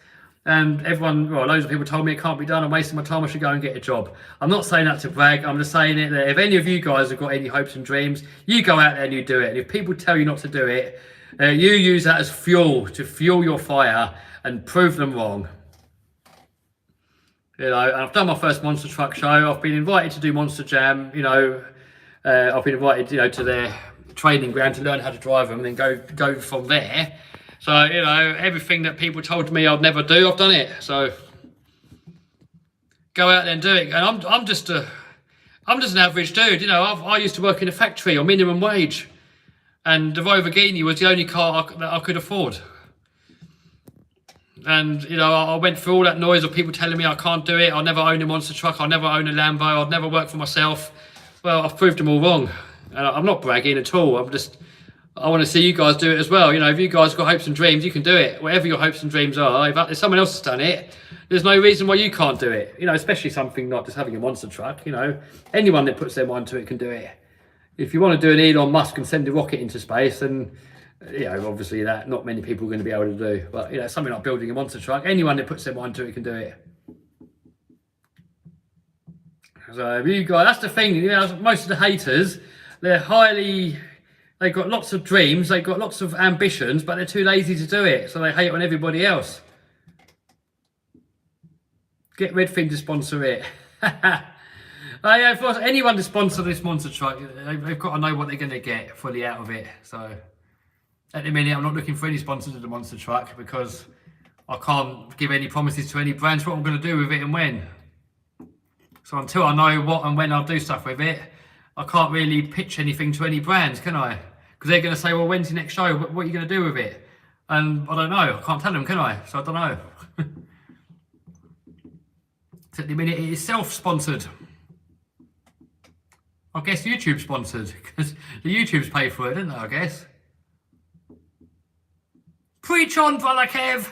And loads of people told me it can't be done. I'm wasting my time. I should go and get a job. I'm not saying that to brag. I'm just saying it that if any of you guys have got any hopes and dreams, you go out there and you do it. And if people tell you not to do it, you use that as fuel to fuel your fire and prove them wrong. And I've done my first monster truck show. I've been invited to do Monster Jam. I've been invited, to their training ground to learn how to drive them and then go from there. So, everything that people told me I'd never do, I've done it. So, go out there and do it. And I'm just an average dude. I used to work in a factory on minimum wage, and the Rover was the only car that I could afford. And, I went through all that noise of people telling me I can't do it. I'll never own a monster truck. I'll never own a Lambo. I'll never work for myself. Well, I've proved them all wrong. And I'm not bragging at all. I want to see you guys do it as well. If you guys got hopes and dreams, you can do it. Whatever your hopes and dreams are. If someone else has done it, there's no reason why you can't do it. You know, especially something like just having a monster truck. You know, anyone that puts their mind to it can do it. If you want to do an Elon Musk and send a rocket into space, then, you know, obviously that not many people are going to be able to do. But, you know, something like building a monster truck, anyone that puts their mind to it can do it. So you guys, that's the thing. You know, most of the haters, they've got lots of dreams, they've got lots of ambitions, but they're too lazy to do it. So they hate on everybody else. Get Redfin to sponsor it. Yeah, if anyone to sponsor this monster truck, they've got to know what they're going to get fully out of it. So at the minute, I'm not looking for any sponsors of the monster truck because I can't give any promises to any brands what I'm going to do with it and when. So until I know what and when I'll do stuff with it, I can't really pitch anything to any brands, can I? Because they're going to say, well, when's your next show? What are you going to do with it? And I don't know. I can't tell them, can I? So I don't know. At the minute, it is self-sponsored. I guess YouTube sponsored, because the YouTubes pay for it, don't they, I guess? Preach on, brother Kev!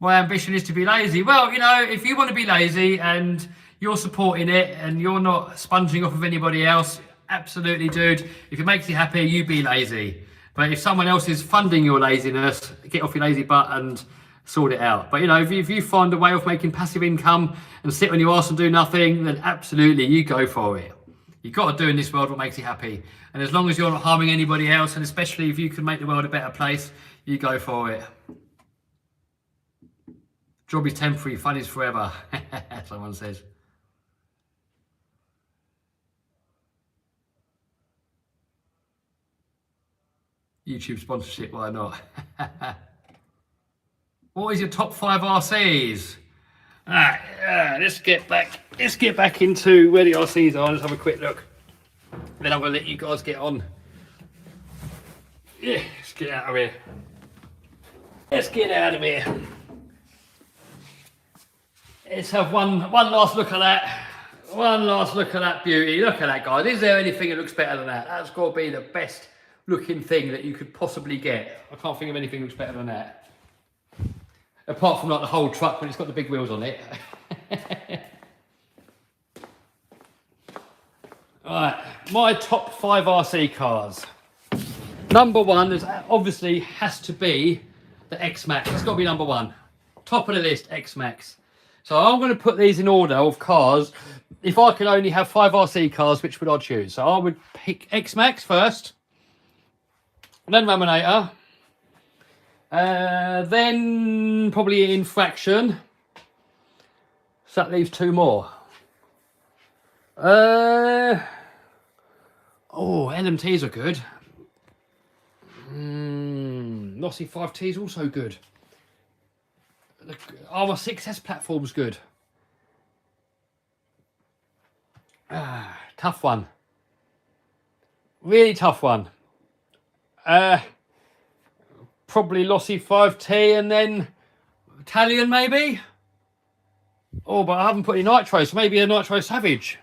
My ambition is to be lazy. Well, you know, if you want to be lazy and you're supporting it and you're not sponging off of anybody else, absolutely, dude. If it makes you happy, you be lazy. But if someone else is funding your laziness, get off your lazy butt and sort it out. But, you know, if you find a way of making passive income and sit on your arse and do nothing, then absolutely, you go for it. You've got to do in this world what makes you happy. And as long as you're not harming anybody else, and especially if you can make the world a better place, you go for it. Job is temporary, fun is forever. Someone says. YouTube sponsorship, why not? What is your top 5 RCs? Alright, let's get back into where the RCs are. Let's have a quick look. Then I'm gonna let you guys get on. Yeah, let's get out of here. Let's get out of here. Let's have one last look at that. One last look at that beauty. Look at that, guys. Is there anything that looks better than that? That's got to be the best looking thing that you could possibly get. I can't think of anything that looks better than that. Apart from like the whole truck when it's got the big wheels on it. Alright, my top 5 RC cars. Number 1 is obviously has to be the X-Max. It's got to be number 1. Top of the list, X-Max. So I'm going to put these in order of cars. If I could only have 5 RC cars, which would I choose? So I would pick X-Max first. Then Raminator. Then probably Infraction. So that leaves 2 more. Oh, LMTs are good. Losi 5T is also good. The R6S platform's good. Tough one. Really tough one. Probably Losi 5T and then Italian maybe. Oh, but I haven't put any Nitro, so maybe a Nitro Savage.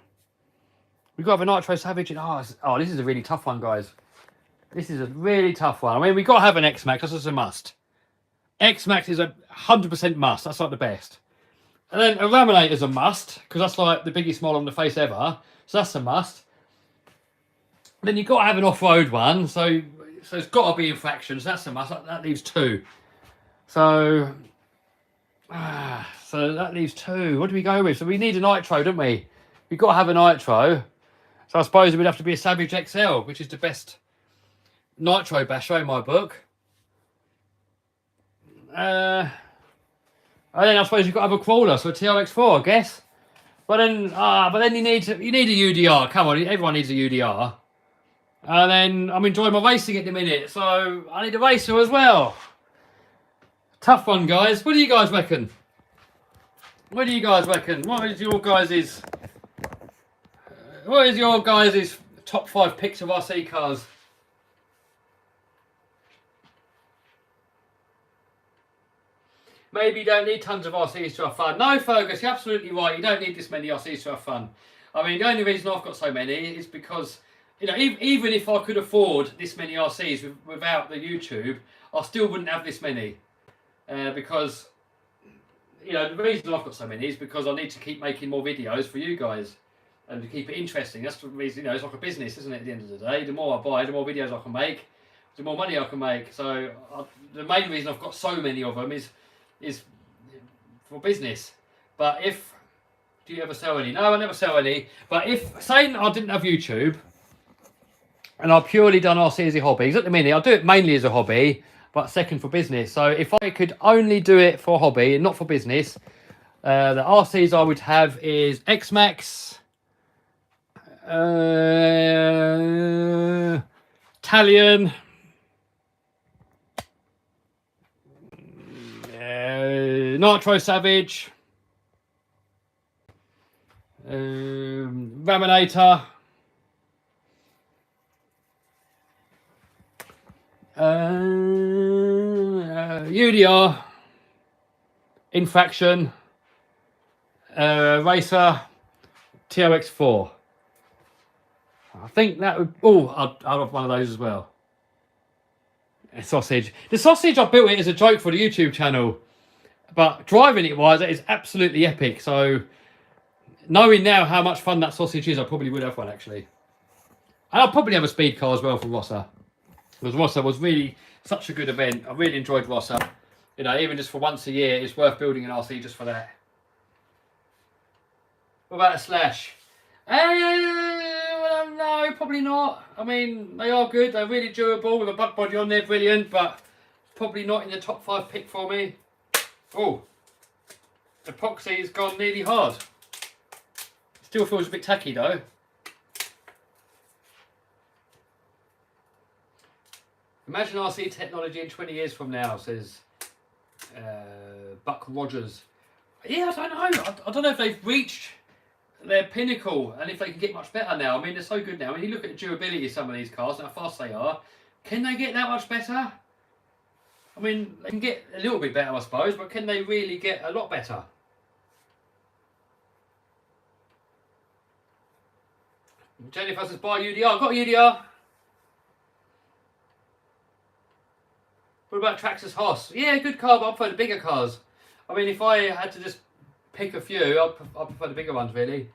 We've got to have a Nitro Savage in ours. Oh, this is a really tough one, guys. This is a really tough one. I mean, we've got to have an X-Max. That's just a must. X-Max is a 100% must. That's like the best. And then a Raminator is a must, because that's like the biggest smile on the face ever. So that's a must. Then you've got to have an off-road one. So it's got to be Infractions. That's a must. That leaves 2. So that leaves 2. What do we go with? So we need a Nitro, don't we? We've got to have a Nitro. So I suppose it would have to be a Savage XL, which is the best Nitro basher in my book. And then I suppose you've got to have a crawler, so a TRX4, I guess. But then you need a UDR. Come on, everyone needs a UDR. And then I'm enjoying my racing at the minute, so I need a racer as well. Tough one, guys. What do you guys reckon? What do you guys reckon? What is your guys' top 5 picks of RC cars? Maybe you don't need tons of RCs to have fun. No, Fergus, you're absolutely right. You don't need this many RCs to have fun. I mean, the only reason I've got so many is because you know, even if I could afford this many RCs without the YouTube, I still wouldn't have this many. Because, you know, the reason I've got so many is because I need to keep making more videos for you guys. And to keep it interesting. That's the reason, you know, it's like a business, isn't it, at the end of the day? The more I buy, the more videos I can make, the more money I can make. So the main reason I've got so many of them is for business. But if, do you ever sell any? No, I never sell any. But if, saying I didn't have YouTube, and I purely done RC as a hobby, because at the minute I do it mainly as a hobby, but second for business. So if I could only do it for a hobby and not for business, the RCs I would have is X-Max, Italian, Nitro Savage, Raminator, UDR, Infraction, Racer, TOX4. I think that would... Oh, I'd have one of those as well. A sausage. The sausage, I built it as a joke for the YouTube channel. But driving it wise, it is absolutely epic. So, knowing now how much fun that sausage is, I probably would have one actually. And I'll probably have a speed car as well for Rosser. Because Rosser was really such a good event. I really enjoyed Rosser. You know, even just for once a year, it's worth building an RC just for that. What about a Slash? Well, no, probably not. I mean, they are good. They're really durable with a buck body on there, brilliant. But probably not in the top 5 pick for me. Oh, epoxy's gone nearly hard. Still feels a bit tacky though. Imagine RC technology in 20 years from now, says Buck Rogers. Yeah, I don't know. I don't know if they've reached their pinnacle and if they can get much better now. I mean, they're so good now. When you look at the durability of some of these cars and how fast they are, can they get that much better? I mean, they can get a little bit better, I suppose, but can they really get a lot better? Jennifer says, buy UDR. I've got a UDR. What about Traxxas Hoss? Yeah, good car, but I prefer the bigger cars. I mean, if I had to just pick a few, I prefer the bigger ones, really.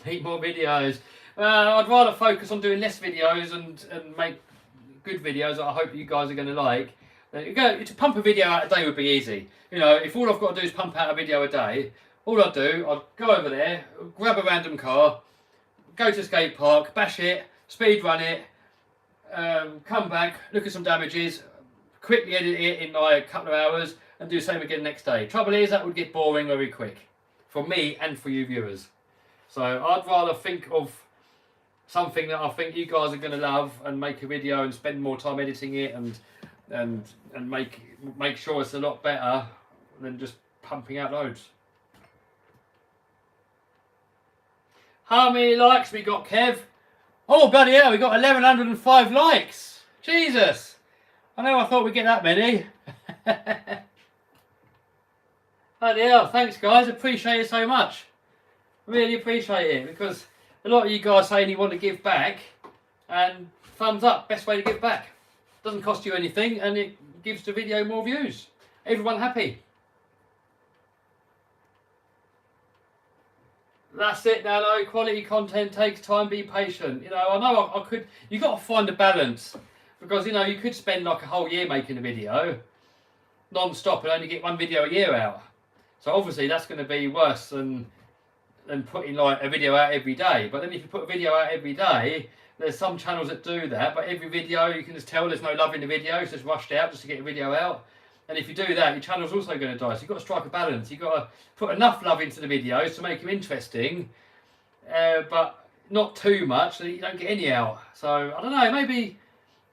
Need more videos. I'd rather focus on doing less videos and make good videos that I hope you guys are going to like. To pump a video out a day would be easy. You know, if all I've got to do is pump out a video a day, all I'd do, I'd go over there, grab a random car, go to skate park, bash it, speed run it, come back, look at some damages, quickly edit it in like a couple of hours and do the same again next day. Trouble is, that would get boring very quick for me and for you viewers. So I'd rather think of something that I think you guys are going to love and make a video and spend more time editing it and make sure it's a lot better than just pumping out loads. How many likes we got, Kev? Oh, bloody hell, we got 1,105 likes. Jesus. I thought we'd get that many. Bloody hell, thanks guys, appreciate it so much. Really appreciate it, because a lot of you guys saying you want to give back, and thumbs up, best way to give back. Doesn't cost you anything, and it gives the video more views. Everyone happy. That's it now, though. Quality content takes time, be patient. You know I could, you got to find a balance, because you know, you could spend like a whole year making a video, non-stop, and only get one video a year out. So obviously that's going to be worse than putting like a video out every day. But then if you put a video out every day, there's some channels that do that, but every video you can just tell there's no love in the video, it's just rushed out just to get a video out. And if you do that, your channel's also going to die. So you've got to strike a balance. You've got to put enough love into the videos to make them interesting, but not too much so that you don't get any out. So I don't know, maybe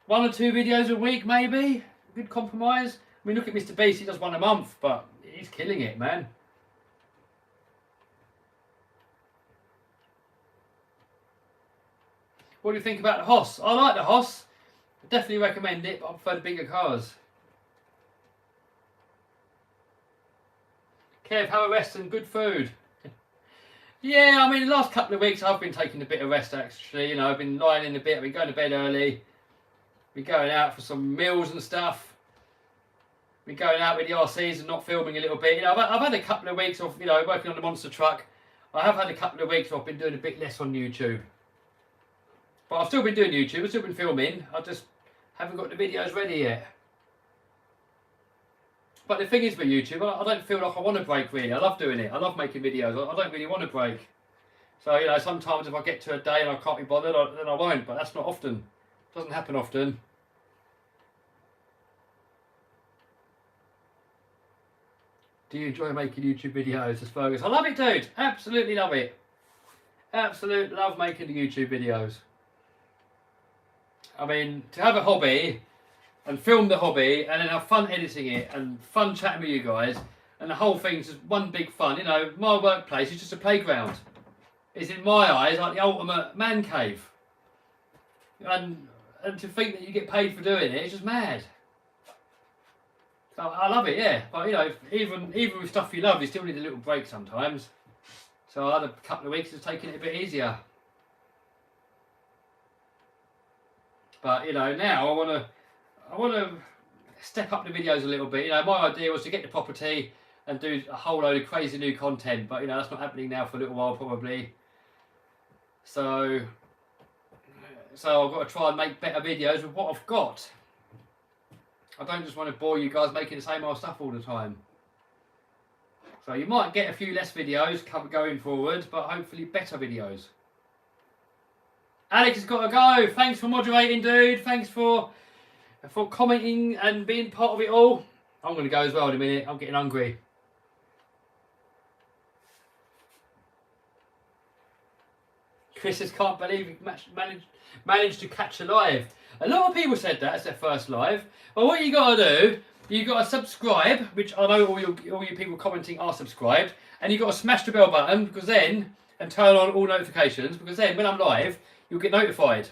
1 or 2 videos a week, maybe. Good compromise. I mean, look at Mr. Beast, he does 1 a month, but he's killing it, man. What do you think about the Hoss? I like the Hoss. I definitely recommend it, but I prefer the bigger cars. Kev, have a rest and good food. Yeah, I mean, the last couple of weeks I've been taking a bit of rest actually. You know, I've been lying in a bit, I've been going to bed early, been going out for some meals and stuff, been going out with the RCs and not filming a little bit. You know, I've had a couple of weeks of, you know, working on the monster truck. I have had a couple of weeks where I've been doing a bit less on YouTube. But I've still been doing YouTube, I've still been filming, I just haven't got the videos ready yet. But the thing is with YouTube, I don't feel like I want to break really. I love doing it. I love making videos. I don't really want to break. So, you know, sometimes if I get to a day and I can't be bothered, then I won't. But that's not often. It doesn't happen often. Do you enjoy making YouTube videos, as Fergus? I love it, dude. Absolutely love it. Absolutely love making the YouTube videos. I mean, to have a hobby and film the hobby and then have fun editing it and fun chatting with you guys and the whole thing's just one big fun. You know, my workplace is just a playground. It's in my eyes like the ultimate man cave. And to think that you get paid for doing it, it's just mad. So I love it, yeah. But you know, even with stuff you love, you still need a little break sometimes. So I had a couple of weeks of taking it a bit easier. But you know, now I want to step up the videos a little bit. You know, my idea was to get the property and do a whole load of crazy new content, but you know, that's not happening now for a little while probably. So I've got to try and make better videos with what I've got. I don't just want to bore you guys making the same old stuff all the time. So you might get a few less videos going forward, but hopefully better videos. Alex has got to go. Thanks for moderating, dude. Thanks for commenting and being part of it all. I'm going to go as well in a minute. I'm getting hungry. Chris says, can't believe you managed to catch a live. A lot of people said that it's their first live. Well, what you got to do, you got to subscribe, which I know all you people commenting are subscribed, and you got to smash the bell button because then, and turn on all notifications, because then when I'm live, you'll get notified.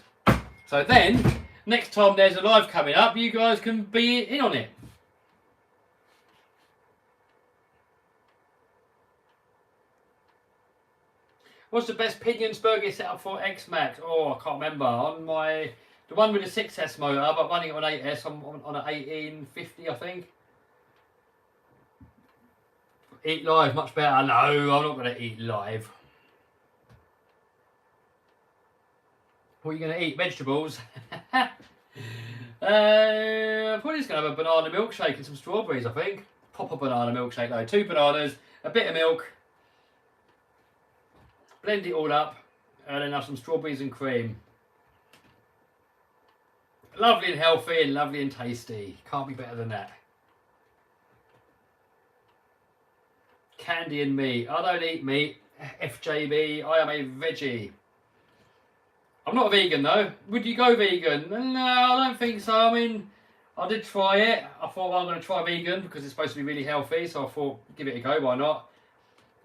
So then, next time there's a live coming up, you guys can be in on it. What's the best pinion spur setup for X-Max? Oh, I can't remember. On the one with the 6S motor, but running it on 8S, I'm on an 1850, I think. Eat live, much better. No, I'm not going to eat live. What are you going to eat? Vegetables? Probably just going to have a banana milkshake and some strawberries, I think. Pop a banana milkshake though. 2 bananas, a bit of milk. Blend it all up. And then have some strawberries and cream. Lovely and healthy and lovely and tasty. Can't be better than that. Candy and meat. I don't eat meat. FJB. I am a veggie. I'm not a vegan though. Would you go vegan? No, I don't think so. I mean, I did try it. I thought, well, I'm going to try vegan because it's supposed to be really healthy. So I thought, give it a go, why not?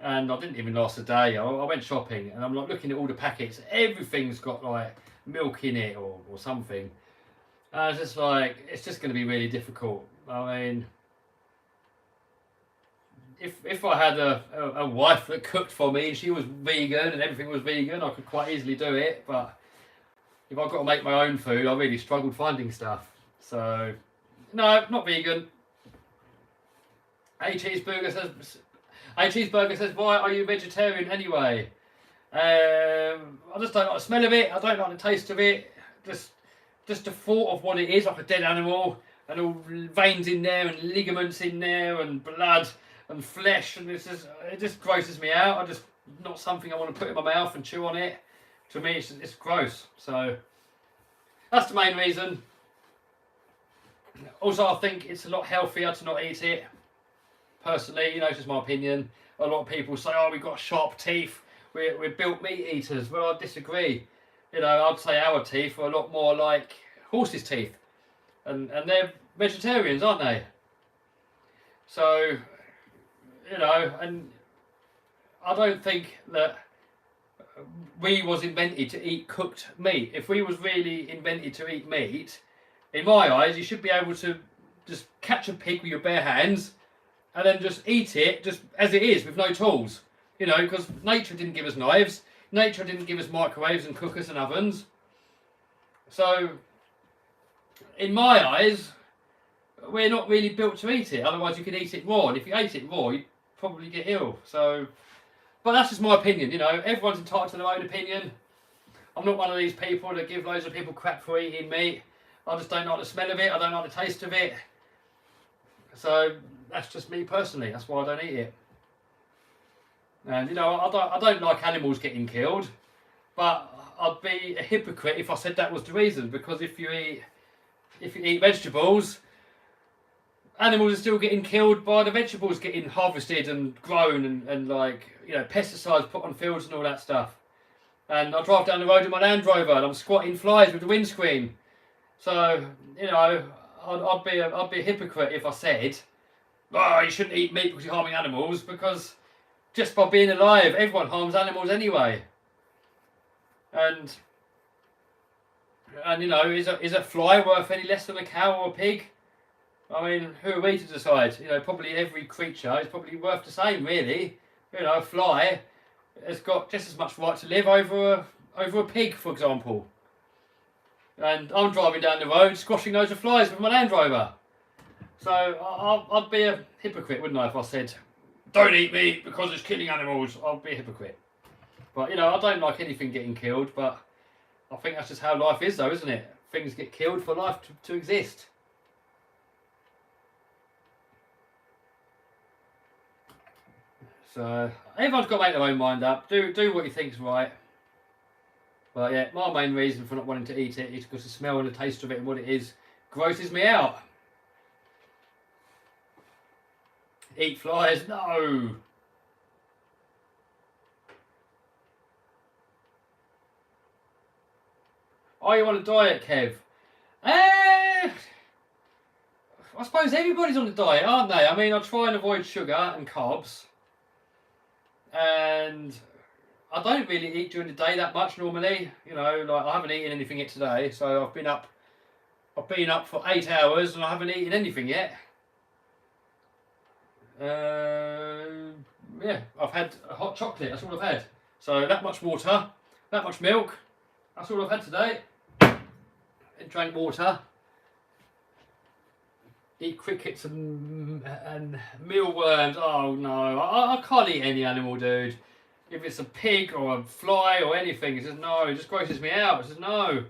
And I didn't even last a day. I went shopping and I'm like looking at all the packets. Everything's got like milk in it or something. And I was just like, it's just going to be really difficult. I mean, if I had a wife that cooked for me and she was vegan and everything was vegan, I could quite easily do it. But if I've got to make my own food, I really struggled finding stuff. So, no, not vegan. A Cheeseburger says, why are you vegetarian anyway? I just don't like the smell of it. I don't like the taste of it. Just the thought of what it is, like a dead animal, and all veins in there, and ligaments in there, and blood, and flesh, and it just grosses me out. Not something I want to put in my mouth and chew on it. To me, it's gross. So that's the main reason. Also, I think it's a lot healthier to not eat it. Personally, you know, it's just my opinion. A lot of people say, oh, we've got sharp teeth. We're built meat eaters. Well, I disagree. You know, I'd say our teeth are a lot more like horses' teeth. And they're vegetarians, aren't they? So, you know, and I don't think that we was invented to eat cooked meat. If we was really invented to eat meat, in my eyes, you should be able to just catch a pig with your bare hands and then just eat it just as it is with no tools. You know, because nature didn't give us knives. Nature didn't give us microwaves and cookers and ovens. So, in my eyes, we're not really built to eat it. Otherwise, you could eat it raw. And if you ate it raw, you'd probably get ill. So, but that's just my opinion. You know, everyone's entitled to their own opinion. I'm not one of these people that give loads of people crap for eating meat. I just don't like the smell of it. I don't like the taste of it. So, that's just me personally. That's why I don't eat it. And you know, I don't like animals getting killed, but I'd be a hypocrite if I said that was the reason. Because if you eat vegetables, animals are still getting killed by the vegetables getting harvested and grown and like, you know, pesticides put on fields and all that stuff. And I drive down the road in my Land Rover and I'm squatting flies with the windscreen. So you know, I'd be a hypocrite if I said, "Oh, you shouldn't eat meat because you're harming animals," because just by being alive, everyone harms animals anyway. And you know, is a fly worth any less than a cow or a pig? I mean, who are we to decide? You know, probably every creature is probably worth the same, really. You know, a fly has got just as much right to live over a pig, for example. And I'm driving down the road, squashing loads of flies with my Land Rover. So I'd be a hypocrite, wouldn't I, if I said, "Don't eat meat because it's killing animals." I'd be a hypocrite. But you know, I don't like anything getting killed, but I think that's just how life is, though, isn't it? Things get killed for life to exist. So everyone's got to make their own mind up. Do what you think's right. But yeah, my main reason for not wanting to eat it is because the smell and the taste of it and what it is grosses me out. Eat flies? No. Are you on a diet, Kev? I suppose everybody's on a diet, aren't they? I mean, I try and avoid sugar and carbs. And I don't really eat during the day that much normally. You know, like I haven't eaten anything yet today, so I've been up for 8 hours and I haven't eaten anything yet. Yeah, I've had a hot chocolate. That's all I've had. So that much water, that much milk. That's all I've had today. And drank water. Eat crickets and mealworms. Oh no, I can't eat any animal, dude. If it's a pig or a fly or anything, it says no. It just grosses me out. It says no.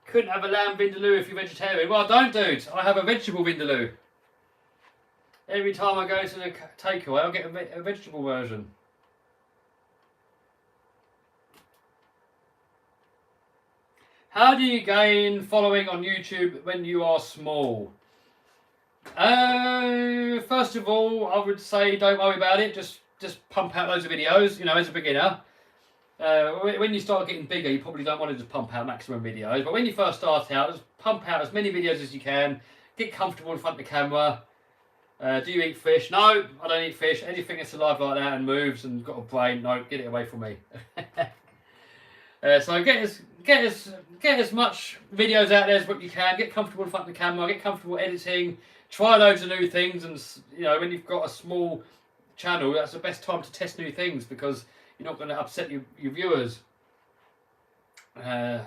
Couldn't have a lamb vindaloo if you're vegetarian. Well, don't, dude. I have a vegetable vindaloo. Every time I go to the takeaway, I'll get a vegetable version. How do you gain following on YouTube when you are small? First of all, I would say don't worry about it. Just pump out loads of videos, you know, as a beginner. When you start getting bigger, you probably don't want to just pump out maximum videos. But when you first start out, just pump out as many videos as you can. Get comfortable in front of the camera. Do you eat fish? No, I don't eat fish. Anything that's alive like that and moves and got a brain, no, get it away from me. So get as much videos out there as what you can. Get comfortable in front of the camera. Get comfortable editing. Try loads of new things, and you know, when you've got a small channel, that's the best time to test new things because you're not going to upset your viewers. You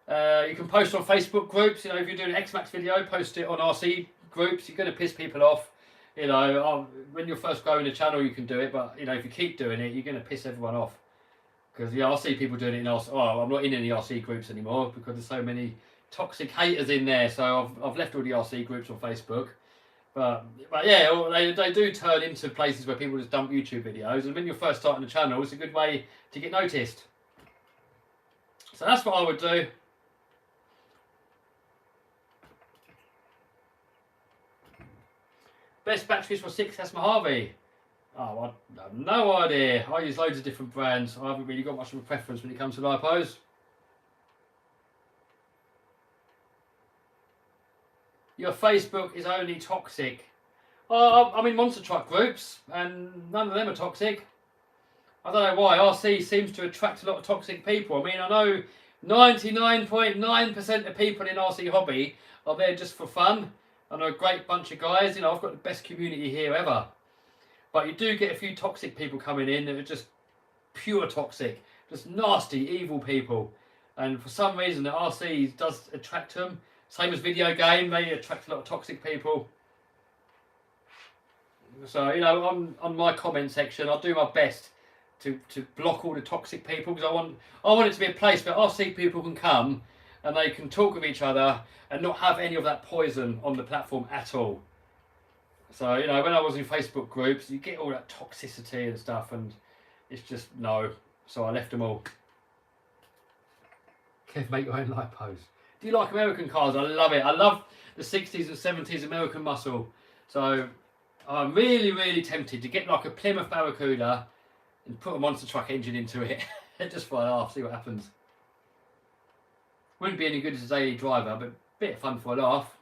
can post on Facebook groups. You know, if you're doing an X-Max video, post it on RC groups. You're going to piss people off. You know, when you're first growing a channel, you can do it, but you know, if you keep doing it, you're going to piss everyone off. Because yeah, I see people doing it in RC. Oh, I'm not in any RC groups anymore because there's so many toxic haters in there. So I've left all the RC groups on Facebook. But yeah, they do turn into places where people just dump YouTube videos. And when you're first starting a channel, it's a good way to get noticed. So that's what I would do. Best batteries for 6S Mojave. Oh, I have no idea. I use loads of different brands. I haven't really got much of a preference when it comes to lipos. Your Facebook is only toxic. I'm in monster truck groups and none of them are toxic. I don't know why. RC seems to attract a lot of toxic people. I mean, I know 99.9% of people in RC hobby are there just for fun. I know a great bunch of guys. You know, I've got the best community here ever. But you do get a few toxic people coming in that are just pure toxic, just nasty, evil people. And for some reason, the RC does attract them. Same as video game, they attract a lot of toxic people. So, you know, on my comment section, I'll do my best to block all the toxic people, because I want it to be a place where RC people can come and they can talk with each other and not have any of that poison on the platform at all. So, you know, when I was in Facebook groups, you get all that toxicity and stuff, and it's just no. So I left them all. Kev, make your own lipos. Do you like American cars? I love it. I love the 60s and 70s American muscle. So I'm really, really tempted to get like a Plymouth Barracuda and put a monster truck engine into it. Just for a laugh, see what happens. Wouldn't be any good as a daily driver, but a bit of fun for a laugh.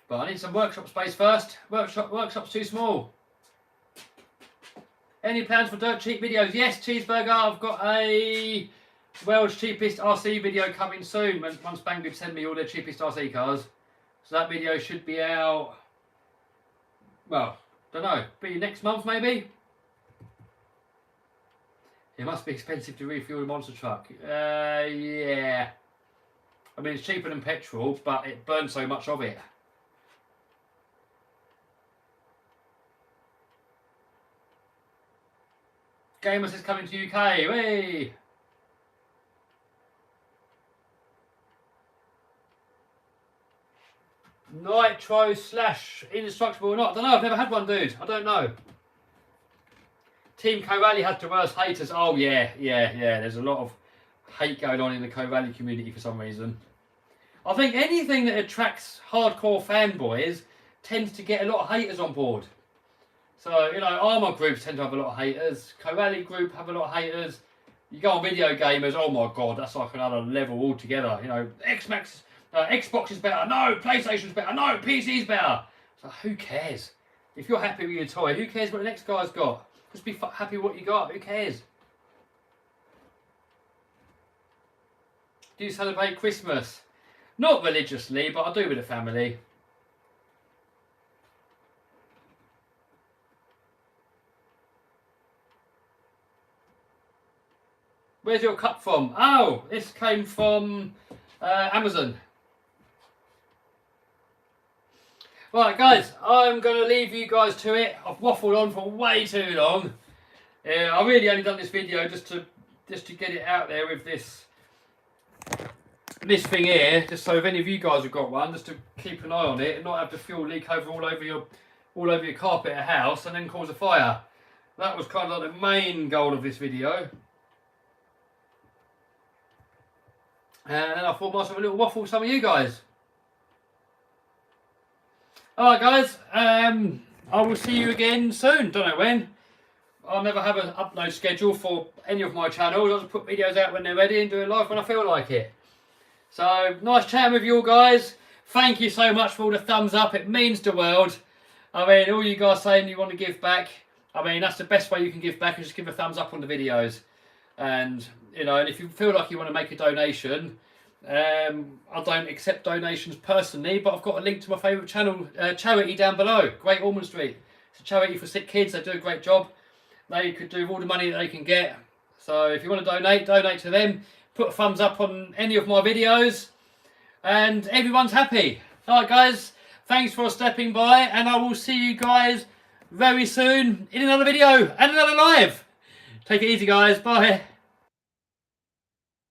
But I need some workshop space first. Workshop's too small. Any plans for dirt cheap videos? Yes, Cheeseburger. I've got a world's cheapest RC video coming soon. Once Banggood send me all their cheapest RC cars. So that video should be out, well, don't know, be next month maybe? It must be expensive to refuel the monster truck. Yeah. I mean, it's cheaper than petrol, but it burns so much of it. Gamers is coming to UK. Hey! Nitro / indestructible or not? I don't know. I've never had one, dude. I don't know. Team Co-Rally had the worst haters. Oh yeah. There's a lot of hate going on in the Co-Rally community for some reason. I think anything that attracts hardcore fanboys tends to get a lot of haters on board. So, you know, Armour groups tend to have a lot of haters. Co-Rally group have a lot of haters. You go on video gamers, oh my god, that's like another level altogether. You know, Xbox is better. No, PlayStation's better. No, PC's better. So who cares? If you're happy with your toy, who cares what the next guy's got? Just be happy with what you got. Who cares? Do you celebrate Christmas? Not religiously, but I do with the family. Where's your cup from? Oh, this came from Amazon. Right, guys, I'm going to leave you guys to it. I've waffled on for way too long. I really only done this video just to get it out there with this thing here, just so if any of you guys have got one, just to keep an eye on it and not have the fuel leak over all over your carpet at house and then cause a fire. That was kind of like the main goal of this video. And then I thought myself a little waffle with some of you guys. Alright guys, I will see you again soon, don't know when. I'll never have an upload schedule for any of my channels. I'll just put videos out when they're ready and do it live when I feel like it. So, nice chatting with you all guys. Thank you so much for all the thumbs up, it means the world. I mean, all you guys saying you want to give back, I mean, that's the best way you can give back, is just give a thumbs up on the videos. And, you know, and if you feel like you want to make a donation, I don't accept donations personally, but I've got a link to my favourite channel, charity down below, Great Ormond Street. It's a charity for sick kids, they do a great job. They could do all the money that they can get. So if you want to donate to them, put a thumbs up on any of my videos, and everyone's happy. Alright guys, thanks for stepping by, and I will see you guys very soon in another video and another live. Take it easy guys, bye.